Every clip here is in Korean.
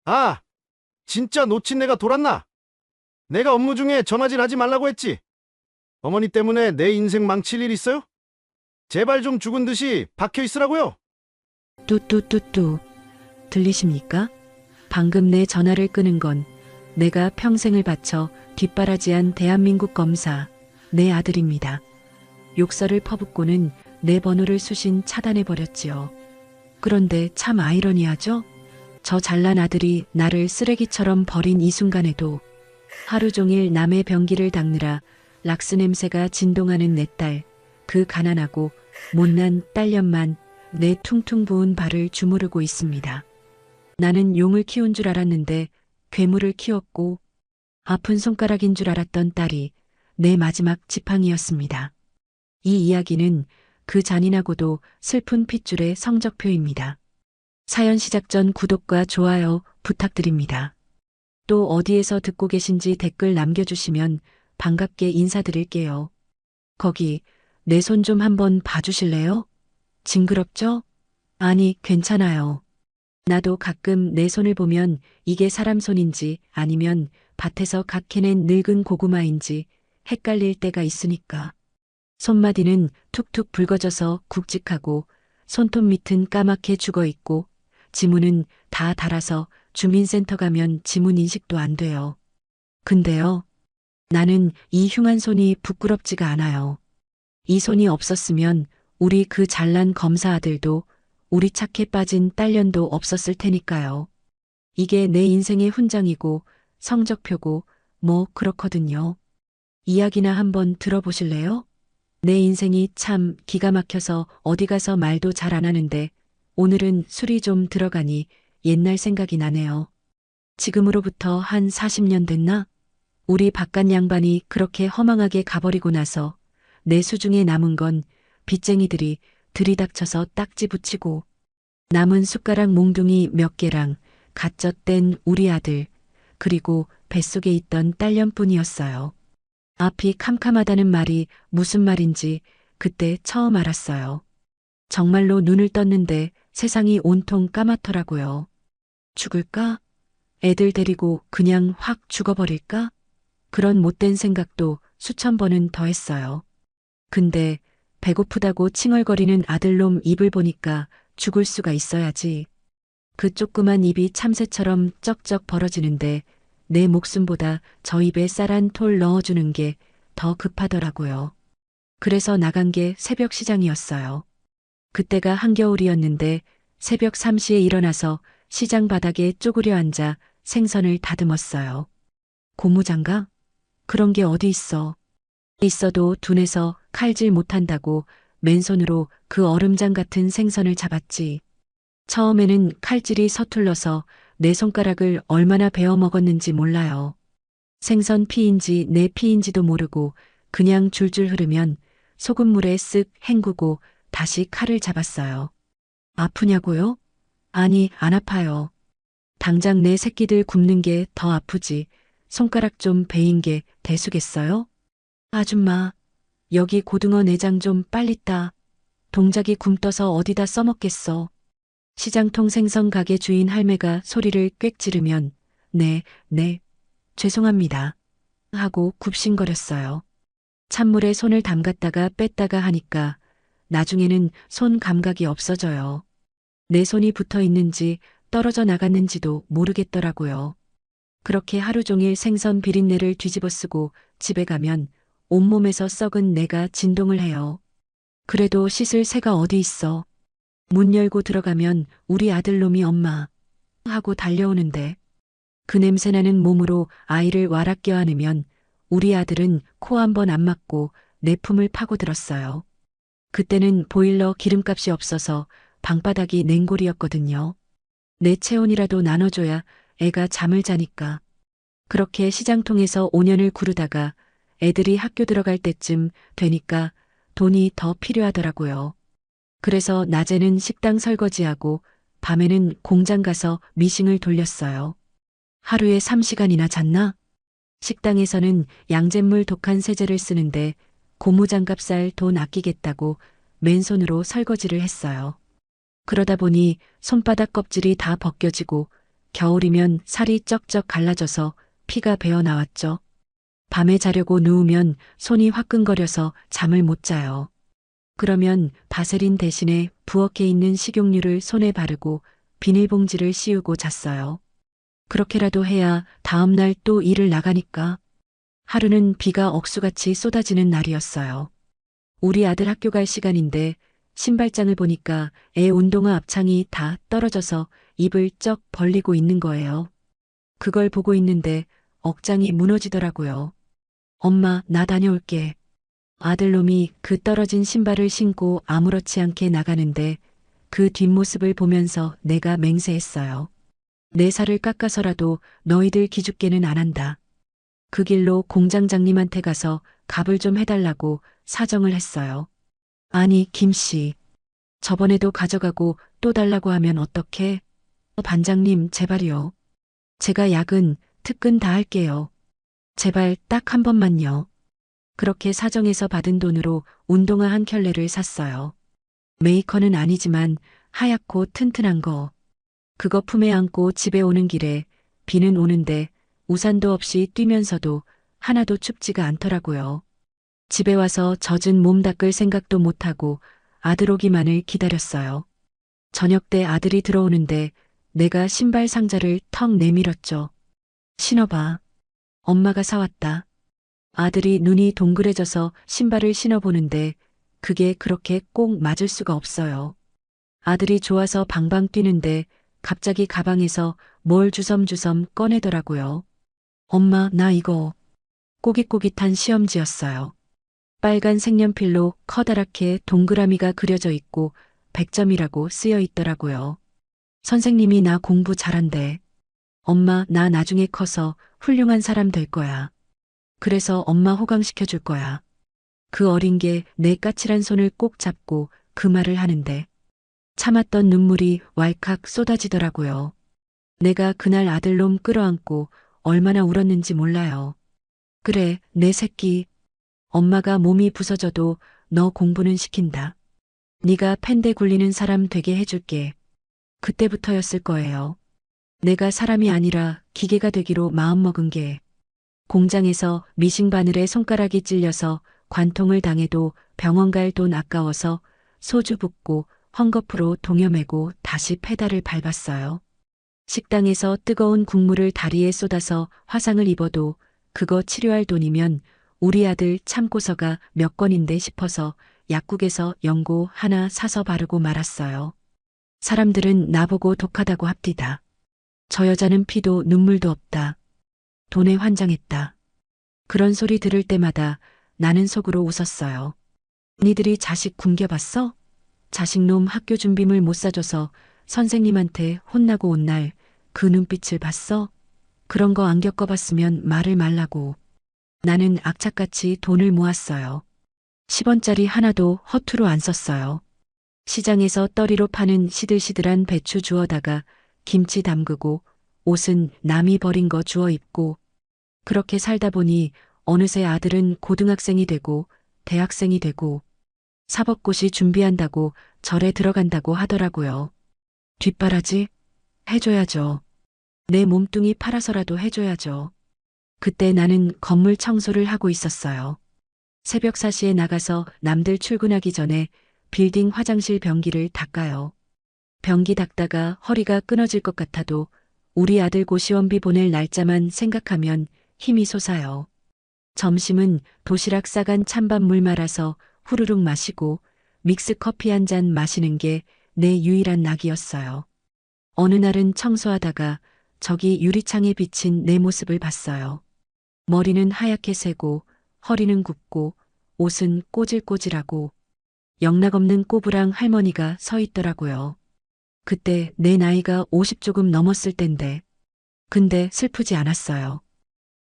아, 진짜 놓친 내가 돌았나? 내가 업무 중에 전화질 하지 말라고 했지. 어머니 때문에 내 인생 망칠 일 있어요? 제발 좀 죽은 듯이 박혀 있으라고요. 뚜뚜뚜뚜. 들리십니까? 방금 내 전화를 끄는 건 내가 평생을 바쳐 뒷바라지한 대한민국 검사, 내 아들입니다. 욕설을 퍼붓고는 내 번호를 수신 차단해버렸지요. 그런데 참 아이러니하죠? 저 잘난 아들이 나를 쓰레기처럼 버린 이 순간에도 하루 종일 남의 병기를 닦느라 락스 냄새가 진동하는 내 딸, 그 가난하고 못난 딸년만 내 퉁퉁 부은 발을 주무르고 있습니다. 나는 용을 키운 줄 알았는데 괴물을 키웠고 아픈 손가락인 줄 알았던 딸이 내 마지막 지팡이였습니다. 이 이야기는 그 잔인하고도 슬픈 핏줄의 성적표입니다. 사연 시작 전 구독과 좋아요 부탁드립니다. 또 어디에서 듣고 계신지 댓글 남겨주시면 반갑게 인사드릴게요. 거기 내 손 좀 한번 봐주실래요? 징그럽죠? 아니, 괜찮아요. 나도 가끔 내 손을 보면 이게 사람 손인지 아니면 밭에서 갓 캐낸 늙은 고구마인지 헷갈릴 때가 있으니까. 손마디는 툭툭 붉어져서 굵직하고 손톱 밑은 까맣게 죽어있고 지문은 다 닳아서 주민센터 가면 지문 인식도 안 돼요. 근데요, 나는 이 흉한 손이 부끄럽지가 않아요. 이 손이 없었으면 우리 그 잘난 검사 아들도 우리 착해 빠진 딸년도 없었을 테니까요. 이게 내 인생의 훈장이고 성적표고 뭐 그렇거든요. 이야기나 한번 들어보실래요? 내 인생이 참 기가 막혀서 어디 가서 말도 잘 안 하는데 오늘은 술이 좀 들어가니 옛날 생각이 나네요. 지금으로부터 한 40년 됐나? 우리 바깥 양반이 그렇게 허망하게 가버리고 나서 내 수중에 남은 건 빚쟁이들이 들이닥쳐서 딱지 붙이고 남은 숟가락 몽둥이 몇 개랑 가쩍 뗀 우리 아들 그리고 뱃속에 있던 딸년뿐이었어요. 앞이 캄캄하다는 말이 무슨 말인지 그때 처음 알았어요. 정말로 눈을 떴는데 세상이 온통 까맣더라고요. 죽을까? 애들 데리고 그냥 확 죽어버릴까? 그런 못된 생각도 수천 번은 더 했어요. 근데 배고프다고 칭얼거리는 아들놈 입을 보니까 죽을 수가 있어야지. 그 조그만 입이 참새처럼 쩍쩍 벌어지는데 내 목숨보다 저 입에 쌀 한 톨 넣어주는 게 더 급하더라고요. 그래서 나간 게 새벽 시장이었어요. 그때가 한겨울이었는데 새벽 3시에 일어나서 시장 바닥에 쪼그려 앉아 생선을 다듬었어요. 고무장갑? 그런 게 어디 있어. 있어도 둔해서 칼질 못한다고 맨손으로 그 얼음장 같은 생선을 잡았지. 처음에는 칼질이 서툴러서 내 손가락을 얼마나 베어 먹었는지 몰라요. 생선 피인지 내 피인지도 모르고 그냥 줄줄 흐르면 소금물에 쓱 헹구고 다시 칼을 잡았어요. 아프냐고요? 아니, 안 아파요. 당장 내 새끼들 굽는 게 더 아프지. 손가락 좀 베인 게 대수겠어요? 아줌마, 여기 고등어 내장 좀 빨리 따. 동작이 굼떠서 어디다 써먹겠어. 시장통 생선 가게 주인 할매가 소리를 꽥 지르면 네, 죄송합니다. 하고 굽신거렸어요. 찬물에 손을 담갔다가 뺐다가 하니까 나중에는 손 감각이 없어져요. 내 손이 붙어 있는지 떨어져 나갔는지도 모르겠더라고요. 그렇게 하루 종일 생선 비린내를 뒤집어 쓰고 집에 가면 온몸에서 썩은 내가 진동을 해요. 그래도 씻을 새가 어디 있어. 문 열고 들어가면 우리 아들놈이 엄마 하고 달려오는데 그 냄새나는 몸으로 아이를 와락 껴안으면 우리 아들은 코 한 번 안 막고 내 품을 파고들었어요. 그때는 보일러 기름값이 없어서 방바닥이 냉골이었거든요. 내 체온이라도 나눠줘야 애가 잠을 자니까. 그렇게 시장통에서 5년을 구르다가 애들이 학교 들어갈 때쯤 되니까 돈이 더 필요하더라고요. 그래서 낮에는 식당 설거지하고 밤에는 공장 가서 미싱을 돌렸어요. 하루에 3시간이나 잤나? 식당에서는 양잿물 독한 세제를 쓰는데 고무장갑 살 돈 아끼겠다고 맨손으로 설거지를 했어요. 그러다 보니 손바닥 껍질이 다 벗겨지고 겨울이면 살이 쩍쩍 갈라져서 피가 배어 나왔죠. 밤에 자려고 누우면 손이 화끈거려서 잠을 못 자요. 그러면 바세린 대신에 부엌에 있는 식용유를 손에 바르고 비닐봉지를 씌우고 잤어요. 그렇게라도 해야 다음날 또 일을 나가니까. 하루는 비가 억수같이 쏟아지는 날이었어요. 우리 아들 학교 갈 시간인데 신발장을 보니까 애 운동화 앞창이 다 떨어져서 입을 쩍 벌리고 있는 거예요. 그걸 보고 있는데 억장이 무너지더라고요. 엄마, 나 다녀올게. 아들놈이 그 떨어진 신발을 신고 아무렇지 않게 나가는데 그 뒷모습을 보면서 내가 맹세했어요. 내 살을 깎아서라도 너희들 기죽게는 안 한다. 그 길로 공장장님한테 가서 값을 좀 해달라고 사정을 했어요. 아니, 김씨. 저번에도 가져가고 또 달라고 하면 어떡해? 반장님, 제발요. 제가 야근, 특근 다 할게요. 제발 딱 한 번만요. 그렇게 사정해서 받은 돈으로 운동화 한 켤레를 샀어요. 메이커는 아니지만 하얗고 튼튼한 거. 그거 품에 안고 집에 오는 길에 비는 오는데 우산도 없이 뛰면서도 하나도 춥지가 않더라고요. 집에 와서 젖은 몸 닦을 생각도 못하고 아들 오기만을 기다렸어요. 저녁 때 아들이 들어오는데 내가 신발 상자를 턱 내밀었죠. 신어봐. 엄마가 사왔다. 아들이 눈이 동그래져서 신발을 신어보는데 그게 그렇게 꼭 맞을 수가 없어요. 아들이 좋아서 방방 뛰는데 갑자기 가방에서 뭘 주섬주섬 꺼내더라고요. 엄마, 나 이거. 꼬깃꼬깃한 시험지였어요. 빨간 색연필로 커다랗게 동그라미가 그려져 있고 100점이라고 쓰여 있더라고요. 선생님이 나 공부 잘한대. 엄마, 나 나중에 커서 훌륭한 사람 될 거야. 그래서 엄마 호강시켜 줄 거야. 그 어린 게 내 까칠한 손을 꼭 잡고 그 말을 하는데 참았던 눈물이 왈칵 쏟아지더라고요. 내가 그날 아들놈 끌어안고 얼마나 울었는지 몰라요. 그래, 내 새끼. 엄마가 몸이 부서져도 너 공부는 시킨다. 네가 펜대 굴리는 사람 되게 해줄게. 그때부터였을 거예요. 내가 사람이 아니라 기계가 되기로 마음먹은 게. 공장에서 미싱 바늘에 손가락이 찔려서 관통을 당해도 병원 갈 돈 아까워서 소주 붓고 헝겊으로 동여매고 다시 페달을 밟았어요. 식당에서 뜨거운 국물을 다리에 쏟아서 화상을 입어도 그거 치료할 돈이면 우리 아들 참고서가 몇 권인데 싶어서 약국에서 연고 하나 사서 바르고 말았어요. 사람들은 나보고 독하다고 합디다. 저 여자는 피도 눈물도 없다. 돈에 환장했다. 그런 소리 들을 때마다 나는 속으로 웃었어요. 니들이 자식 굶겨봤어? 자식놈 학교 준비물 못 사줘서 선생님한테 혼나고 온 날 그 눈빛을 봤어? 그런 거 안 겪어봤으면 말을 말라고. 나는 악착같이 돈을 모았어요. 10원짜리 하나도 허투루 안 썼어요. 시장에서 떨이로 파는 시들시들한 배추 주워다가 김치 담그고 옷은 남이 버린 거 주워 입고 그렇게 살다 보니 어느새 아들은 고등학생이 되고 대학생이 되고 사법고시 준비한다고 절에 들어간다고 하더라고요. 뒷바라지? 해줘야죠. 내 몸뚱이 팔아서라도 해줘야죠. 그때 나는 건물 청소를 하고 있었어요. 새벽 4시에 나가서 남들 출근하기 전에 빌딩 화장실 변기를 닦아요. 변기 닦다가 허리가 끊어질 것 같아도 우리 아들 고시원비 보낼 날짜만 생각하면 힘이 솟아요. 점심은 도시락 싸간 찬밥 물 말아서 후루룩 마시고 믹스커피 한 잔 마시는 게 내 유일한 낙이었어요. 어느 날은 청소하다가 저기 유리창에 비친 내 모습을 봤어요. 머리는 하얗게 새고 허리는 굽고 옷은 꼬질꼬질하고 영락없는 꼬부랑 할머니가 서 있더라고요. 그때 내 나이가 50 조금 넘었을 땐데 근데 슬프지 않았어요.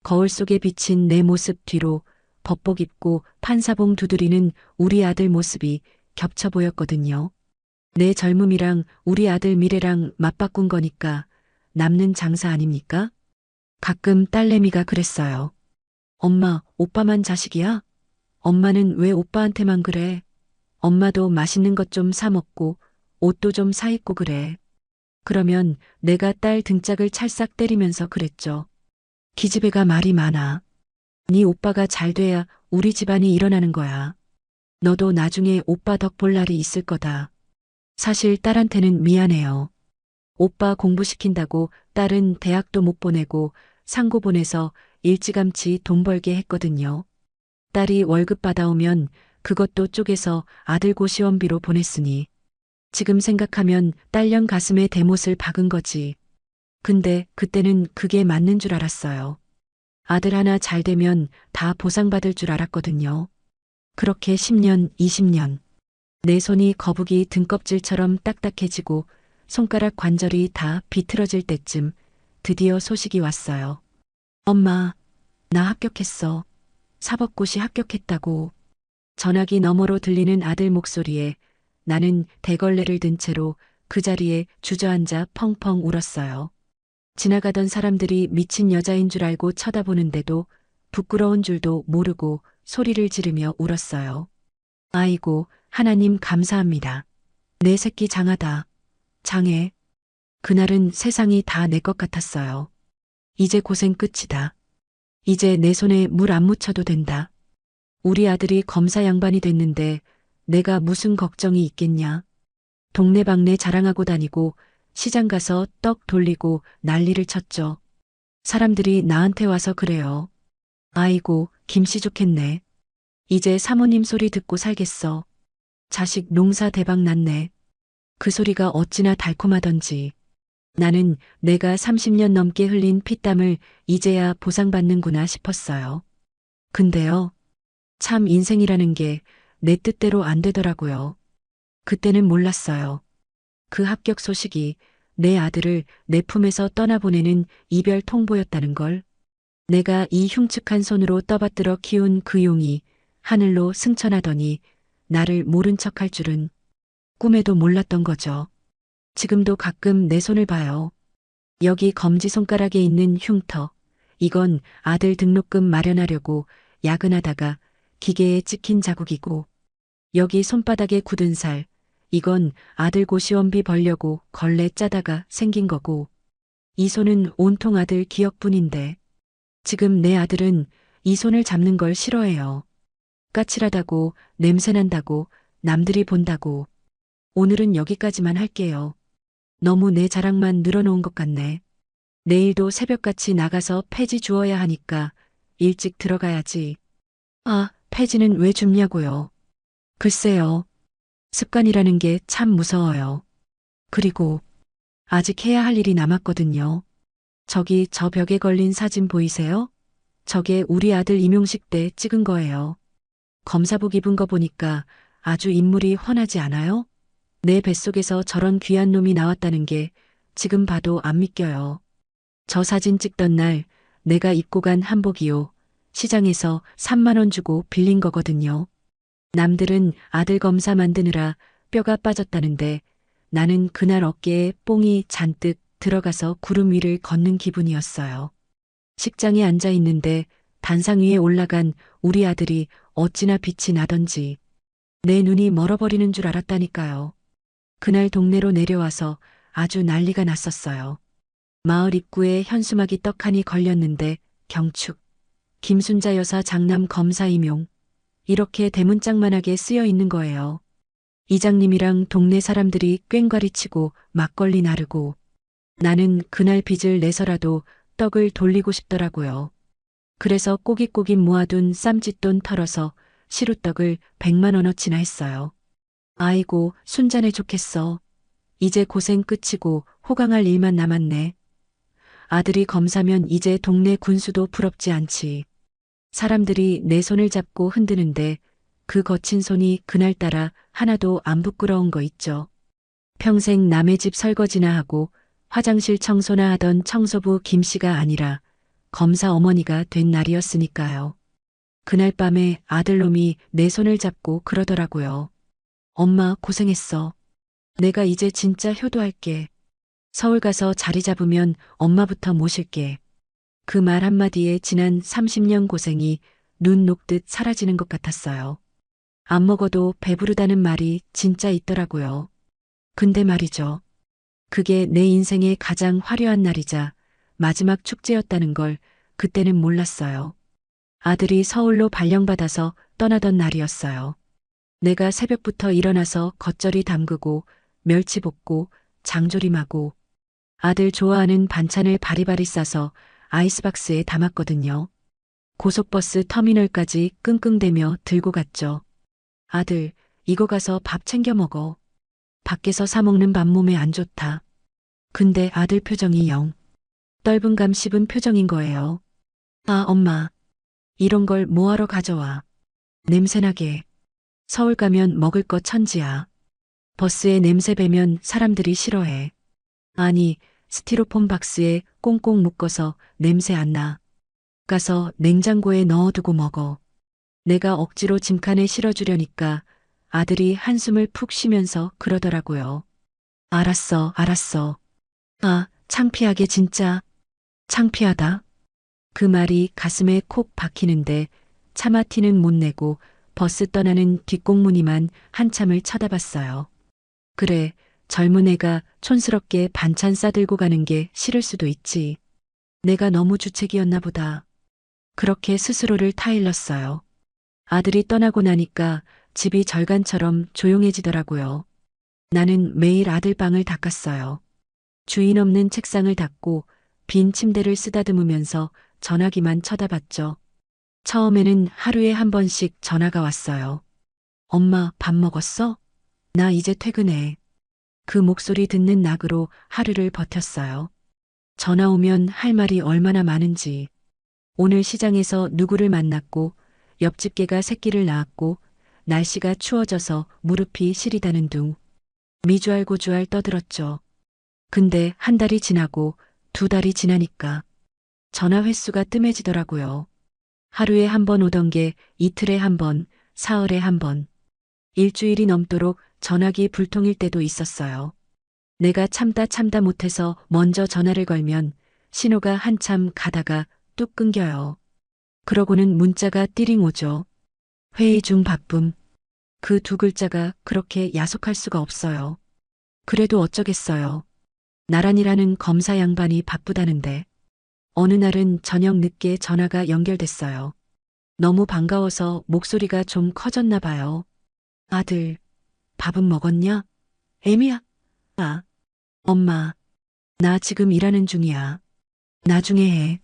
거울 속에 비친 내 모습 뒤로 법복 입고 판사봉 두드리는 우리 아들 모습이 겹쳐 보였거든요. 내 젊음이랑 우리 아들 미래랑 맞바꾼 거니까 남는 장사 아닙니까? 가끔 딸내미가 그랬어요. 엄마, 오빠만 자식이야? 엄마는 왜 오빠한테만 그래? 엄마도 맛있는 것 좀 사 먹고 옷도 좀 사 입고 그래. 그러면 내가 딸 등짝을 찰싹 때리면서 그랬죠. 기집애가 말이 많아. 네 오빠가 잘 돼야 우리 집안이 일어나는 거야. 너도 나중에 오빠 덕 볼 날이 있을 거다. 사실 딸한테는 미안해요. 오빠 공부시킨다고 딸은 대학도 못 보내고 상고 보내서 일찌감치 돈 벌게 했거든요. 딸이 월급 받아오면 그것도 쪼개서 아들 고시원비로 보냈으니 지금 생각하면 딸년 가슴에 대못을 박은 거지. 근데 그때는 그게 맞는 줄 알았어요. 아들 하나 잘 되면 다 보상받을 줄 알았거든요. 그렇게 10년, 20년. 내 손이 거북이 등껍질처럼 딱딱해지고 손가락 관절이 다 비틀어질 때쯤 드디어 소식이 왔어요. 엄마, 나 합격했어. 사법고시 합격했다고. 전화기 너머로 들리는 아들 목소리에 나는 대걸레를 든 채로 그 자리에 주저앉아 펑펑 울었어요. 지나가던 사람들이 미친 여자인 줄 알고 쳐다보는데도 부끄러운 줄도 모르고 소리를 지르며 울었어요. 아이고, 하나님 감사합니다. 내 새끼 장하다. 장해. 그날은 세상이 다 내 것 같았어요. 이제 고생 끝이다. 이제 내 손에 물 안 묻혀도 된다. 우리 아들이 검사 양반이 됐는데 내가 무슨 걱정이 있겠냐. 동네방네 자랑하고 다니고 시장 가서 떡 돌리고 난리를 쳤죠. 사람들이 나한테 와서 그래요. 아이고, 김씨 좋겠네. 이제 사모님 소리 듣고 살겠어. 자식 농사 대박 났네. 그 소리가 어찌나 달콤하던지. 나는 내가 30년 넘게 흘린 피땀을 이제야 보상받는구나 싶었어요. 근데요, 참 인생이라는 게 내 뜻대로 안 되더라고요. 그때는 몰랐어요. 그 합격 소식이 내 아들을 내 품에서 떠나보내는 이별 통보였다는 걸. 내가 이 흉측한 손으로 떠받들어 키운 그 용이 하늘로 승천하더니 나를 모른 척할 줄은 꿈에도 몰랐던 거죠. 지금도 가끔 내 손을 봐요. 여기 검지손가락에 있는 흉터. 이건 아들 등록금 마련하려고 야근하다가 기계에 찍힌 자국이고, 여기 손바닥에 굳은 살. 이건 아들 고시원비 벌려고 걸레 짜다가 생긴 거고, 이 손은 온통 아들 기억뿐인데, 지금 내 아들은 이 손을 잡는 걸 싫어해요. 까칠하다고, 냄새난다고, 남들이 본다고. 오늘은 여기까지만 할게요. 너무 내 자랑만 늘어놓은 것 같네. 내일도 새벽같이 나가서 폐지 주어야 하니까 일찍 들어가야지. 아, 폐지는 왜 줍냐고요. 글쎄요. 습관이라는 게 참 무서워요. 그리고 아직 해야 할 일이 남았거든요. 저기 저 벽에 걸린 사진 보이세요? 저게 우리 아들 임용식 때 찍은 거예요. 검사복 입은 거 보니까 아주 인물이 훤하지 않아요? 내 뱃속에서 저런 귀한 놈이 나왔다는 게 지금 봐도 안 믿겨요. 저 사진 찍던 날 내가 입고 간 한복이요. 시장에서 3만 원 주고 빌린 거거든요. 남들은 아들 검사 만드느라 뼈가 빠졌다는데 나는 그날 어깨에 뽕이 잔뜩 들어가서 구름 위를 걷는 기분이었어요. 식장에 앉아 있는데 단상 위에 올라간 우리 아들이 어찌나 빛이 나던지 내 눈이 멀어버리는 줄 알았다니까요. 그날 동네로 내려와서 아주 난리가 났었어요. 마을 입구에 현수막이 떡하니 걸렸는데 경축, 김순자 여사 장남 검사 임용, 이렇게 대문짝만하게 쓰여 있는 거예요. 이장님이랑 동네 사람들이 꽹과리치고 막걸리 나르고 나는 그날 빚을 내서라도 떡을 돌리고 싶더라고요. 그래서 꼬깃꼬깃 모아둔 쌈짓돈 털어서 시루떡을 100만 원어치나 했어요. 아이고, 순자네 좋겠어. 이제 고생 끝이고 호강할 일만 남았네. 아들이 검사면 이제 동네 군수도 부럽지 않지. 사람들이 내 손을 잡고 흔드는데 그 거친 손이 그날따라 하나도 안 부끄러운 거 있죠. 평생 남의 집 설거지나 하고 화장실 청소나 하던 청소부 김씨가 아니라 검사 어머니가 된 날이었으니까요. 그날 밤에 아들놈이 내 손을 잡고 그러더라고요. 엄마 고생했어. 내가 이제 진짜 효도할게. 서울 가서 자리 잡으면 엄마부터 모실게. 그 말 한마디에 지난 30년 고생이 눈 녹듯 사라지는 것 같았어요. 안 먹어도 배부르다는 말이 진짜 있더라고요. 근데 말이죠. 그게 내 인생의 가장 화려한 날이자 마지막 축제였다는 걸 그때는 몰랐어요. 아들이 서울로 발령받아서 떠나던 날이었어요. 내가 새벽부터 일어나서 겉절이 담그고 멸치 볶고 장조림하고 아들 좋아하는 반찬을 바리바리 싸서 아이스박스에 담았거든요. 고속버스 터미널까지 끙끙대며 들고 갔죠. 아들, 이거 가서 밥 챙겨 먹어. 밖에서 사 먹는 밥 몸에 안 좋다. 근데 아들 표정이 영 떫은감 씹은 표정인 거예요. 아, 엄마. 이런 걸 뭐하러 가져와. 냄새나게. 서울 가면 먹을 거 천지야. 버스에 냄새 배면 사람들이 싫어해. 아니, 스티로폼 박스에 꽁꽁 묶어서 냄새 안 나. 가서 냉장고에 넣어두고 먹어. 내가 억지로 짐칸에 실어주려니까 아들이 한숨을 푹 쉬면서 그러더라고요. 알았어, 알았어. 아, 창피하게 진짜. 창피하다. 그 말이 가슴에 콕 박히는데 차마 티는 못 내고 버스 떠나는 뒷공무니만 한참을 쳐다봤어요. 그래, 젊은 애가 촌스럽게 반찬 싸들고 가는 게 싫을 수도 있지. 내가 너무 주책이었나 보다. 그렇게 스스로를 타일렀어요. 아들이 떠나고 나니까 집이 절간처럼 조용해지더라고요. 나는 매일 아들 방을 닦았어요. 주인 없는 책상을 닦고 빈 침대를 쓰다듬으면서 전화기만 쳐다봤죠. 처음에는 하루에 한 번씩 전화가 왔어요. 엄마, 밥 먹었어? 나 이제 퇴근해. 그 목소리 듣는 낙으로 하루를 버텼어요. 전화 오면 할 말이 얼마나 많은지. 오늘 시장에서 누구를 만났고 옆집 개가 새끼를 낳았고 날씨가 추워져서 무릎이 시리다는 둥. 미주알고주알 떠들었죠. 근데 한 달이 지나고 두 달이 지나니까 전화 횟수가 뜸해지더라고요. 하루에 한 번 오던 게 이틀에 한 번, 사흘에 한 번. 일주일이 넘도록 전화기 불통일 때도 있었어요. 내가 참다 못해서 먼저 전화를 걸면 신호가 한참 가다가 뚝 끊겨요. 그러고는 문자가 띠링 오죠. 회의 중 바쁨. 그 두 글자가 그렇게 야속할 수가 없어요. 그래도 어쩌겠어요. 나란이라는 검사 양반이 바쁘다는데. 어느 날은 저녁 늦게 전화가 연결됐어요. 너무 반가워서 목소리가 좀 커졌나 봐요. 아들, 밥은 먹었냐? 애미야. 아, 엄마, 나 지금 일하는 중이야. 나중에 해.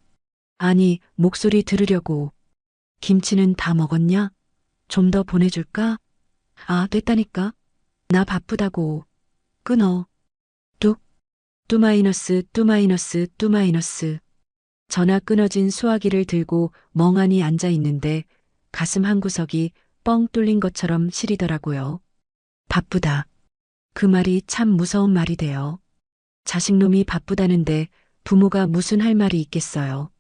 아니, 목소리 들으려고. 김치는 다 먹었냐? 좀 더 보내줄까? 아, 됐다니까. 나 바쁘다고. 끊어. 뚝, 뚜마이너스, 뚜마이너스, 뚜마이너스. 전화 끊어진 수화기를 들고 멍하니 앉아 있는데 가슴 한구석이 뻥 뚫린 것처럼 시리더라고요. 바쁘다. 그 말이 참 무서운 말이 돼요. 자식놈이 바쁘다는데 부모가 무슨 할 말이 있겠어요.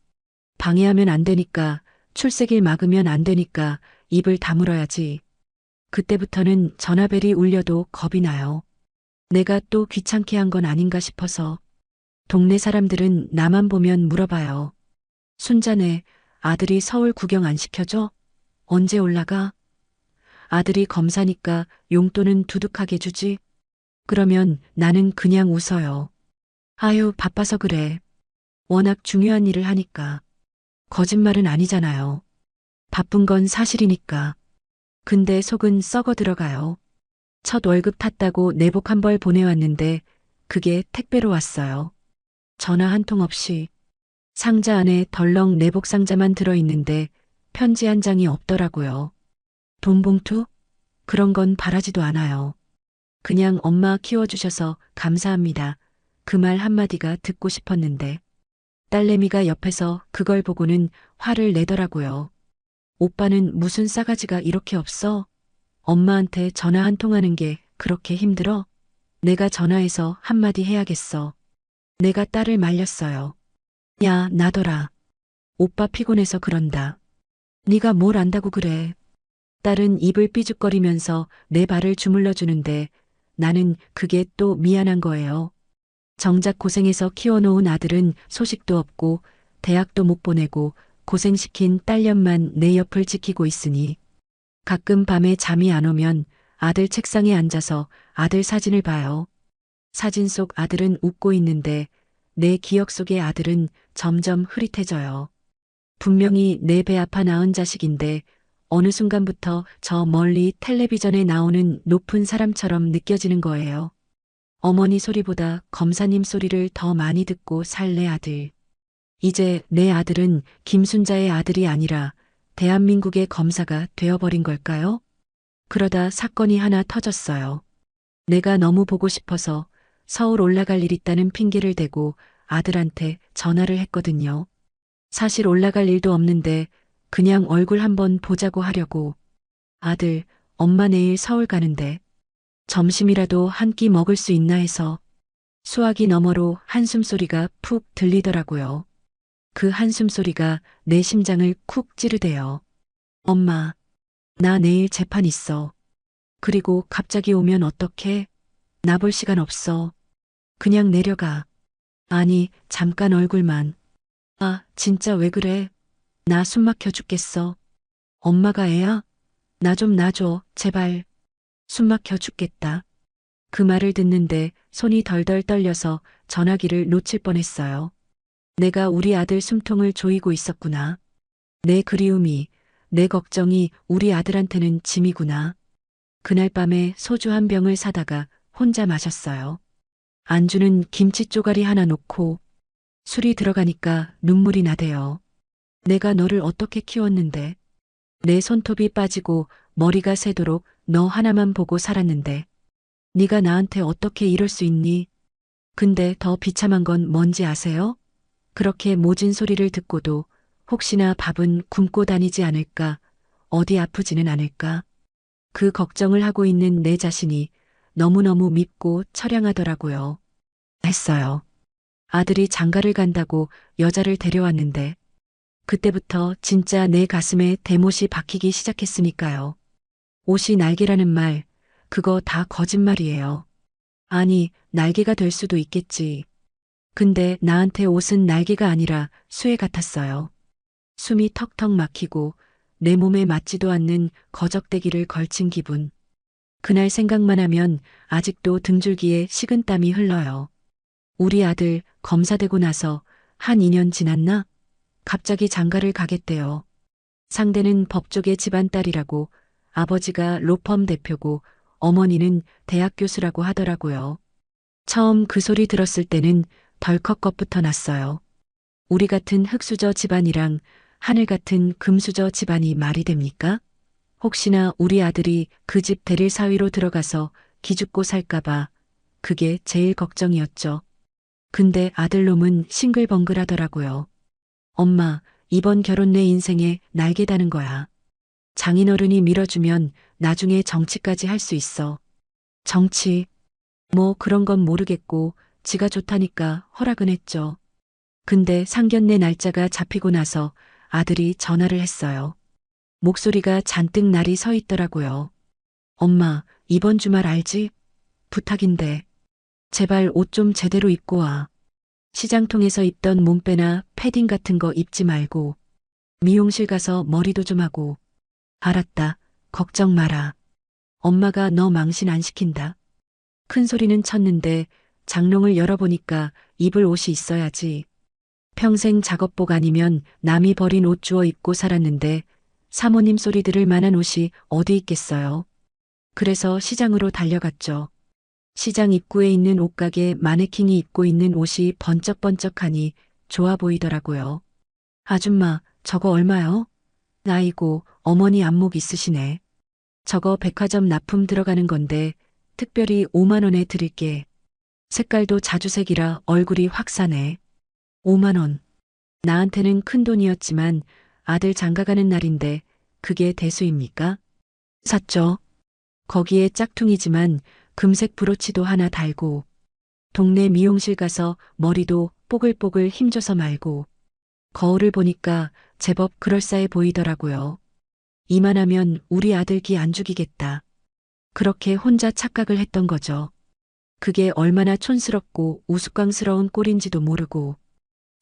방해하면 안 되니까, 출첵일 막으면 안 되니까 입을 다물어야지. 그때부터는 전화벨이 울려도 겁이 나요. 내가 또 귀찮게 한 건 아닌가 싶어서. 동네 사람들은 나만 보면 물어봐요. 순자네, 아들이 서울 구경 안 시켜줘? 언제 올라가? 아들이 검사니까 용돈은 두둑하게 주지? 그러면 나는 그냥 웃어요. 아유, 바빠서 그래. 워낙 중요한 일을 하니까. 거짓말은 아니잖아요. 바쁜 건 사실이니까. 근데 속은 썩어 들어가요. 첫 월급 탔다고 내복 한 벌 보내왔는데 그게 택배로 왔어요. 전화 한 통 없이. 상자 안에 덜렁 내복 상자만 들어있는데 편지 한 장이 없더라고요. 돈 봉투? 그런 건 바라지도 않아요. 그냥 엄마 키워주셔서 감사합니다. 그 말 한마디가 듣고 싶었는데 딸내미가 옆에서 그걸 보고는 화를 내더라고요. 오빠는 무슨 싸가지가 이렇게 없어? 엄마한테 전화 한 통 하는 게 그렇게 힘들어? 내가 전화해서 한마디 해야겠어. 내가 딸을 말렸어요. 야, 나더라. 오빠 피곤해서 그런다. 네가 뭘 안다고 그래. 딸은 입을 삐죽거리면서 내 발을 주물러 주는데 나는 그게 또 미안한 거예요. 정작 고생해서 키워놓은 아들은 소식도 없고 대학도 못 보내고 고생시킨 딸년만 내 옆을 지키고 있으니 가끔 밤에 잠이 안 오면 아들 책상에 앉아서 아들 사진을 봐요. 사진 속 아들은 웃고 있는데 내 기억 속의 아들은 점점 흐릿해져요. 분명히 내 배 아파 낳은 자식인데 어느 순간부터 저 멀리 텔레비전에 나오는 높은 사람처럼 느껴지는 거예요. 어머니 소리보다 검사님 소리를 더 많이 듣고 살 내 아들. 이제 내 아들은 김순자의 아들이 아니라 대한민국의 검사가 되어버린 걸까요? 그러다 사건이 하나 터졌어요. 내가 너무 보고 싶어서 서울 올라갈 일 있다는 핑계를 대고 아들한테 전화를 했거든요. 사실 올라갈 일도 없는데 그냥 얼굴 한번 보자고 하려고. 아들, 엄마 내일 서울 가는데 점심이라도 한 끼 먹을 수 있나 해서. 수화기 너머로 한숨 소리가 푹 들리더라고요. 그 한숨 소리가 내 심장을 쿡 찌르대요. 엄마, 나 내일 재판 있어. 그리고 갑자기 오면 어떡해? 나 볼 시간 없어. 그냥 내려가. 아니, 잠깐 얼굴만. 아, 진짜 왜 그래? 나 숨 막혀 죽겠어. 엄마가 애야? 나 좀 놔줘, 제발. 숨 막혀 죽겠다. 그 말을 듣는데 손이 덜덜 떨려서 전화기를 놓칠 뻔했어요. 내가 우리 아들 숨통을 조이고 있었구나. 내 그리움이, 내 걱정이 우리 아들한테는 짐이구나. 그날 밤에 소주 한 병을 사다가 혼자 마셨어요. 안주는 김치 쪼가리 하나 놓고 술이 들어가니까 눈물이 나대요. 내가 너를 어떻게 키웠는데. 내 손톱이 빠지고 머리가 새도록 너 하나만 보고 살았는데. 네가 나한테 어떻게 이럴 수 있니? 근데 더 비참한 건 뭔지 아세요? 그렇게 모진 소리를 듣고도 혹시나 밥은 굶고 다니지 않을까, 어디 아프지는 않을까. 그 걱정을 하고 있는 내 자신이 너무너무 밉고 처량하더라고요. 했어요. 아들이 장가를 간다고 여자를 데려왔는데 그때부터 진짜 내 가슴에 대못이 박히기 시작했으니까요. 옷이 날개라는 말, 그거 다 거짓말이에요. 아니, 날개가 될 수도 있겠지. 근데 나한테 옷은 날개가 아니라 쇠 같았어요. 숨이 턱턱 막히고 내 몸에 맞지도 않는 거적대기를 걸친 기분. 그날 생각만 하면 아직도 등줄기에 식은땀이 흘러요. 우리 아들 검사되고 나서 한 2년 지났나? 갑자기 장가를 가겠대요. 상대는 법조계 집안딸이라고, 아버지가 로펌 대표고 어머니는 대학 교수라고 하더라고요. 처음 그 소리 들었을 때는 덜컥 겁부터 났어요. 우리 같은 흙수저 집안이랑 하늘 같은 금수저 집안이 말이 됩니까? 혹시나 우리 아들이 그 집 대릴 사위로 들어가서 기죽고 살까봐 그게 제일 걱정이었죠. 근데 아들놈은 싱글벙글하더라고요. 엄마, 이번 결혼 내 인생에 날개 다는 거야. 장인어른이 밀어주면 나중에 정치까지 할 수 있어. 정치, 뭐 그런 건 모르겠고 지가 좋다니까 허락은 했죠. 근데 상견례 날짜가 잡히고 나서 아들이 전화를 했어요. 목소리가 잔뜩 날이 서 있더라고요. 엄마, 이번 주말 알지? 부탁인데. 제발 옷 좀 제대로 입고 와. 시장통에서 입던 몸빼나 패딩 같은 거 입지 말고. 미용실 가서 머리도 좀 하고. 알았다. 걱정 마라. 엄마가 너 망신 안 시킨다. 큰 소리는 쳤는데 장롱을 열어보니까 입을 옷이 있어야지. 평생 작업복 아니면 남이 버린 옷 주워 입고 살았는데 사모님 소리 들을 만한 옷이 어디 있겠어요. 그래서 시장으로 달려갔죠. 시장 입구에 있는 옷가게 마네킹이 입고 있는 옷이 번쩍번쩍하니 좋아 보이더라고요. 아줌마, 저거 얼마요? 아이고, 어머니 안목 있으시네. 저거 백화점 납품 들어가는 건데 특별히 5만 원에 드릴게. 색깔도 자주색이라 얼굴이 확 사네. 5만 원. 나한테는 큰 돈이었지만 아들 장가가는 날인데 그게 대수입니까? 샀죠. 거기에 짝퉁이지만 금색 브로치도 하나 달고 동네 미용실 가서 머리도 뽀글뽀글 힘줘서 말고 거울을 보니까 제법 그럴싸해 보이더라고요. 이만하면 우리 아들 기 안 죽이겠다. 그렇게 혼자 착각을 했던 거죠. 그게 얼마나 촌스럽고 우스꽝스러운 꼴인지도 모르고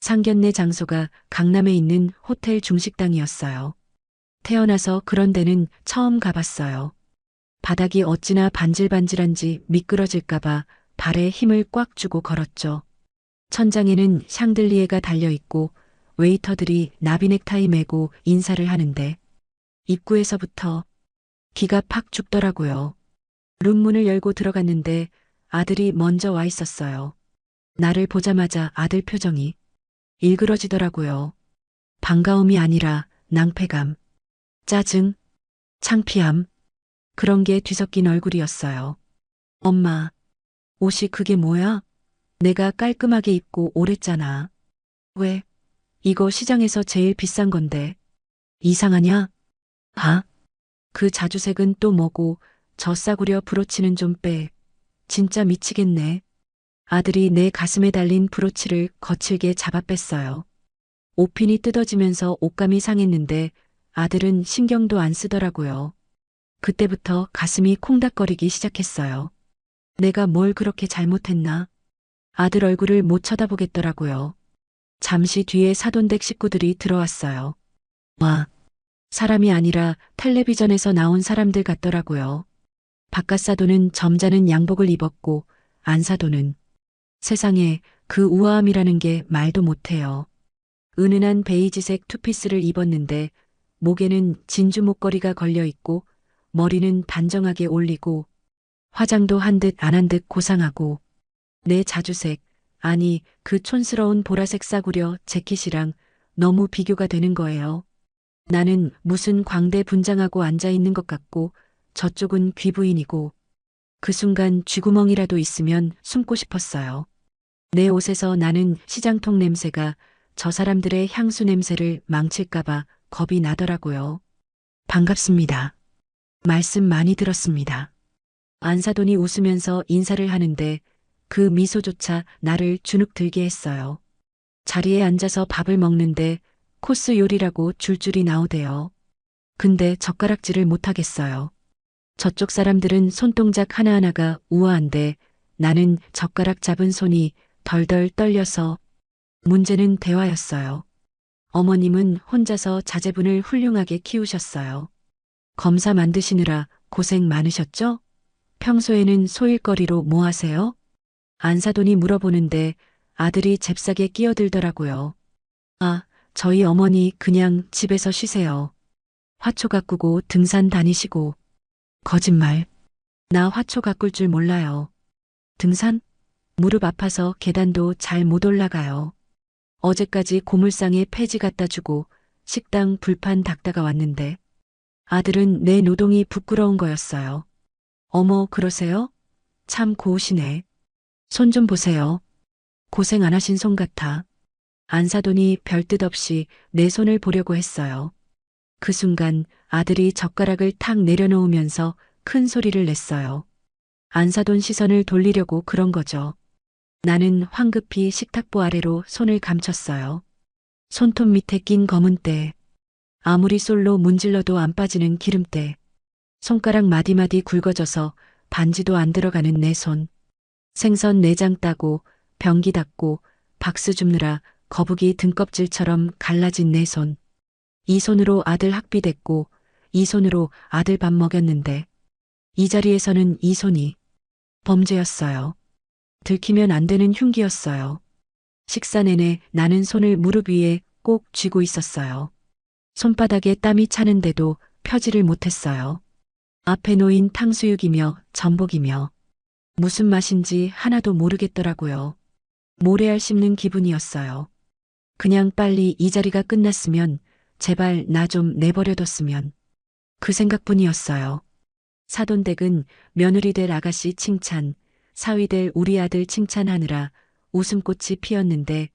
상견례 장소가 강남에 있는 호텔 중식당이었어요. 태어나서 그런 데는 처음 가봤어요. 바닥이 어찌나 반질반질한지 미끄러질까봐 발에 힘을 꽉 주고 걸었죠. 천장에는 샹들리에가 달려있고 웨이터들이 나비 넥타이 메고 인사를 하는데 입구에서부터 기가 팍 죽더라고요. 룸문을 열고 들어갔는데 아들이 먼저 와 있었어요. 나를 보자마자 아들 표정이 일그러지더라고요. 반가움이 아니라 낭패감, 짜증, 창피함, 그런 게 뒤섞인 얼굴이었어요. 엄마, 옷이 그게 뭐야? 내가 깔끔하게 입고 오랬잖아. 왜? 이거 시장에서 제일 비싼 건데. 이상하냐? 아? 그 자주색은 또 뭐고 저 싸구려 브로치는 좀 빼. 진짜 미치겠네. 아들이 내 가슴에 달린 브로치를 거칠게 잡아 뺐어요. 옷핀이 뜯어지면서 옷감이 상했는데 아들은 신경도 안 쓰더라고요. 그때부터 가슴이 콩닥거리기 시작했어요. 내가 뭘 그렇게 잘못했나? 아들 얼굴을 못 쳐다보겠더라고요. 잠시 뒤에 사돈댁 식구들이 들어왔어요. 와, 사람이 아니라 텔레비전에서 나온 사람들 같더라고요. 바깥사돈은 점잖은 양복을 입었고 안사돈은 세상에 그 우아함이라는 게 말도 못해요. 은은한 베이지색 투피스를 입었는데 목에는 진주 목걸이가 걸려 있고 머리는 단정하게 올리고 화장도 한 듯 안 한 듯 고상하고 내 자주색, 아니 그 촌스러운 보라색 싸구려 재킷이랑 너무 비교가 되는 거예요. 나는 무슨 광대 분장하고 앉아 있는 것 같고 저쪽은 귀부인이고 그 순간 쥐구멍이라도 있으면 숨고 싶었어요. 내 옷에서 나는 시장통 냄새가 저 사람들의 향수 냄새를 망칠까봐 겁이 나더라고요. 반갑습니다. 말씀 많이 들었습니다. 안사돈이 웃으면서 인사를 하는데 그 미소조차 나를 주눅 들게 했어요. 자리에 앉아서 밥을 먹는데 코스 요리라고 줄줄이 나오대요. 근데 젓가락질을 못하겠어요. 저쪽 사람들은 손동작 하나하나가 우아한데 나는 젓가락 잡은 손이 덜덜 떨려서 문제는 대화였어요. 어머님은 혼자서 자제분을 훌륭하게 키우셨어요. 검사 만드시느라 고생 많으셨죠? 평소에는 소일거리로 뭐 하세요? 안사돈이 물어보는데 아들이 잽싸게 끼어들더라고요. 아, 저희 어머니 그냥 집에서 쉬세요. 화초 가꾸고 등산 다니시고. 거짓말. 나 화초 가꿀 줄 몰라요. 등산? 무릎 아파서 계단도 잘 못 올라가요. 어제까지 고물상에 폐지 갖다 주고 식당 불판 닦다가 왔는데 아들은 내 노동이 부끄러운 거였어요. 어머, 그러세요? 참 고우시네. 손 좀 보세요. 고생 안 하신 손 같아. 안사돈이 별뜻 없이 내 손을 보려고 했어요. 그 순간 아들이 젓가락을 탁 내려놓으면서 큰 소리를 냈어요. 안사돈 시선을 돌리려고 그런 거죠. 나는 황급히 식탁보 아래로 손을 감췄어요. 손톱 밑에 낀 검은 때, 아무리 솔로 문질러도 안 빠지는 기름때, 손가락 마디마디 굵어져서 반지도 안 들어가는 내 손. 생선 내장 따고 변기 닦고 박스 줍느라 거북이 등껍질처럼 갈라진 내 손. 이 손으로 아들 학비 댔고 이 손으로 아들 밥 먹였는데 이 자리에서는 이 손이 범죄였어요. 들키면 안 되는 흉기였어요. 식사 내내 나는 손을 무릎 위에 꼭 쥐고 있었어요. 손바닥에 땀이 차는데도 펴지를 못했어요. 앞에 놓인 탕수육이며 전복이며 무슨 맛인지 하나도 모르겠더라고요. 모래알 씹는 기분이었어요. 그냥 빨리 이 자리가 끝났으면 제발 나 좀 내버려뒀으면. 그 생각뿐이었어요. 사돈댁은 며느리 될 아가씨 칭찬, 사위 될 우리 아들 칭찬하느라 웃음꽃이 피었는데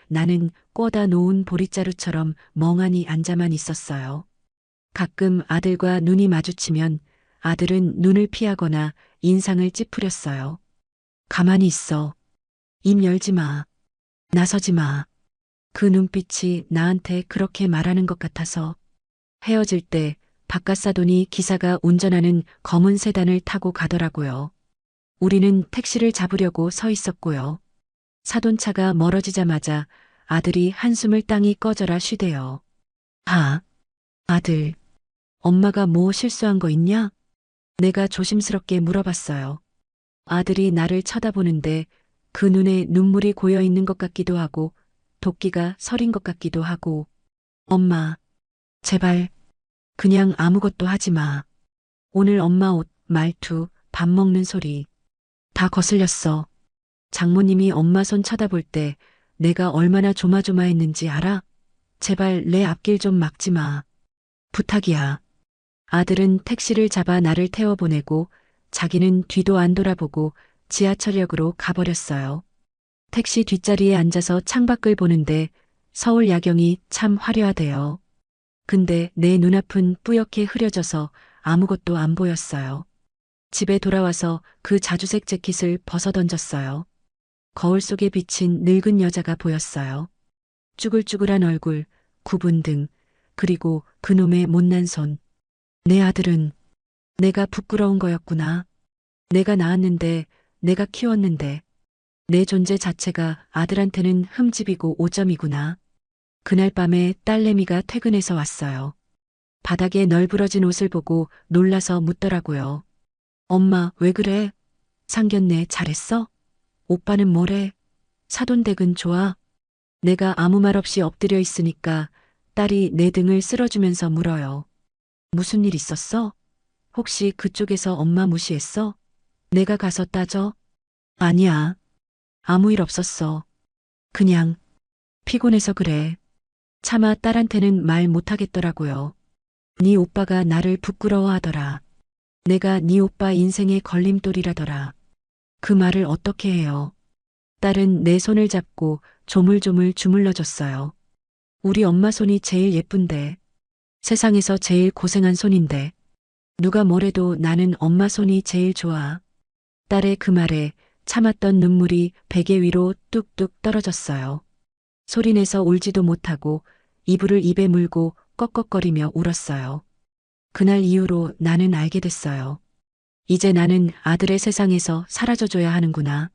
나는 꽂아 놓은 보릿자루처럼 멍하니 앉아만 있었어요. 가끔 아들과 눈이 마주치면 아들은 눈을 피하거나 인상을 찌푸렸어요. 가만히 있어. 입 열지 마. 나서지 마. 그 눈빛이 나한테 그렇게 말하는 것 같아서 헤어질 때 바깥사돈이 기사가 운전하는 검은 세단을 타고 가더라고요. 우리는 택시를 잡으려고 서 있었고요. 사돈차가 멀어지자마자 아들이 한숨을 땅이 꺼져라 쉬대요. 아, 아들, 엄마가 뭐 실수한 거 있냐? 내가 조심스럽게 물어봤어요. 아들이 나를 쳐다보는데 그 눈에 눈물이 고여 있는 것 같기도 하고 도끼가 서린 것 같기도 하고. 엄마, 제발 그냥 아무것도 하지 마. 오늘 엄마 옷, 말투, 밥 먹는 소리 다 거슬렸어. 장모님이 엄마 손 쳐다볼 때 내가 얼마나 조마조마했는지 알아? 제발 내 앞길 좀 막지 마. 부탁이야. 아들은 택시를 잡아 나를 태워보내고 자기는 뒤도 안 돌아보고 지하철역으로 가버렸어요. 택시 뒷자리에 앉아서 창밖을 보는데 서울 야경이 참 화려하대요. 근데 내 눈앞은 뿌옇게 흐려져서 아무것도 안 보였어요. 집에 돌아와서 그 자주색 재킷을 벗어던졌어요. 거울 속에 비친 늙은 여자가 보였어요. 쭈글쭈글한 얼굴, 굽은 등, 그리고 그놈의 못난 손. 내 아들은 내가 부끄러운 거였구나. 내가 낳았는데, 내가 키웠는데, 내 존재 자체가 아들한테는 흠집이고 오점이구나. 그날 밤에 딸내미가 퇴근해서 왔어요. 바닥에 널브러진 옷을 보고 놀라서 묻더라고요. 엄마, 왜 그래? 상견례 잘했어? 오빠는 뭐래? 사돈댁은 좋아? 내가 아무 말 없이 엎드려 있으니까 딸이 내 등을 쓸어주면서 물어요. 무슨 일 있었어? 혹시 그쪽에서 엄마 무시했어? 내가 가서 따져? 아니야. 아무 일 없었어. 그냥 피곤해서 그래. 차마 딸한테는 말 못하겠더라고요. 네 오빠가 나를 부끄러워하더라. 내가 네 오빠 인생의 걸림돌이라더라. 그 말을 어떻게 해요? 딸은 내 손을 잡고 조물조물 주물러줬어요. 우리 엄마 손이 제일 예쁜데. 세상에서 제일 고생한 손인데. 누가 뭐래도 나는 엄마 손이 제일 좋아. 딸의 그 말에 참았던 눈물이 베개 위로 뚝뚝 떨어졌어요. 소리내서 울지도 못하고 이불을 입에 물고 꺽꺽거리며 울었어요. 그날 이후로 나는 알게 됐어요. 이제 나는 아들의 세상에서 사라져줘야 하는구나.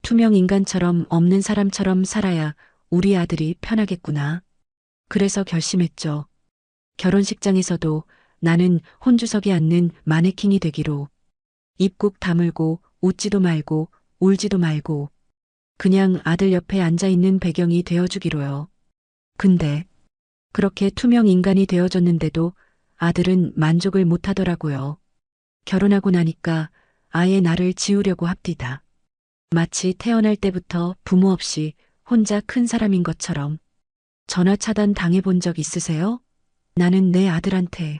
투명 인간처럼 없는 사람처럼 살아야 우리 아들이 편하겠구나. 그래서 결심했죠. 결혼식장에서도 나는 혼주석에 앉는 마네킹이 되기로. 입 꾹 다물고 웃지도 말고 울지도 말고 그냥 아들 옆에 앉아있는 배경이 되어주기로요. 근데 그렇게 투명 인간이 되어줬는데도 아들은 만족을 못하더라고요. 결혼하고 나니까 아예 나를 지우려고 합디다. 마치 태어날 때부터 부모 없이 혼자 큰 사람인 것처럼. 전화 차단 당해본 적 있으세요? 나는 내 아들한테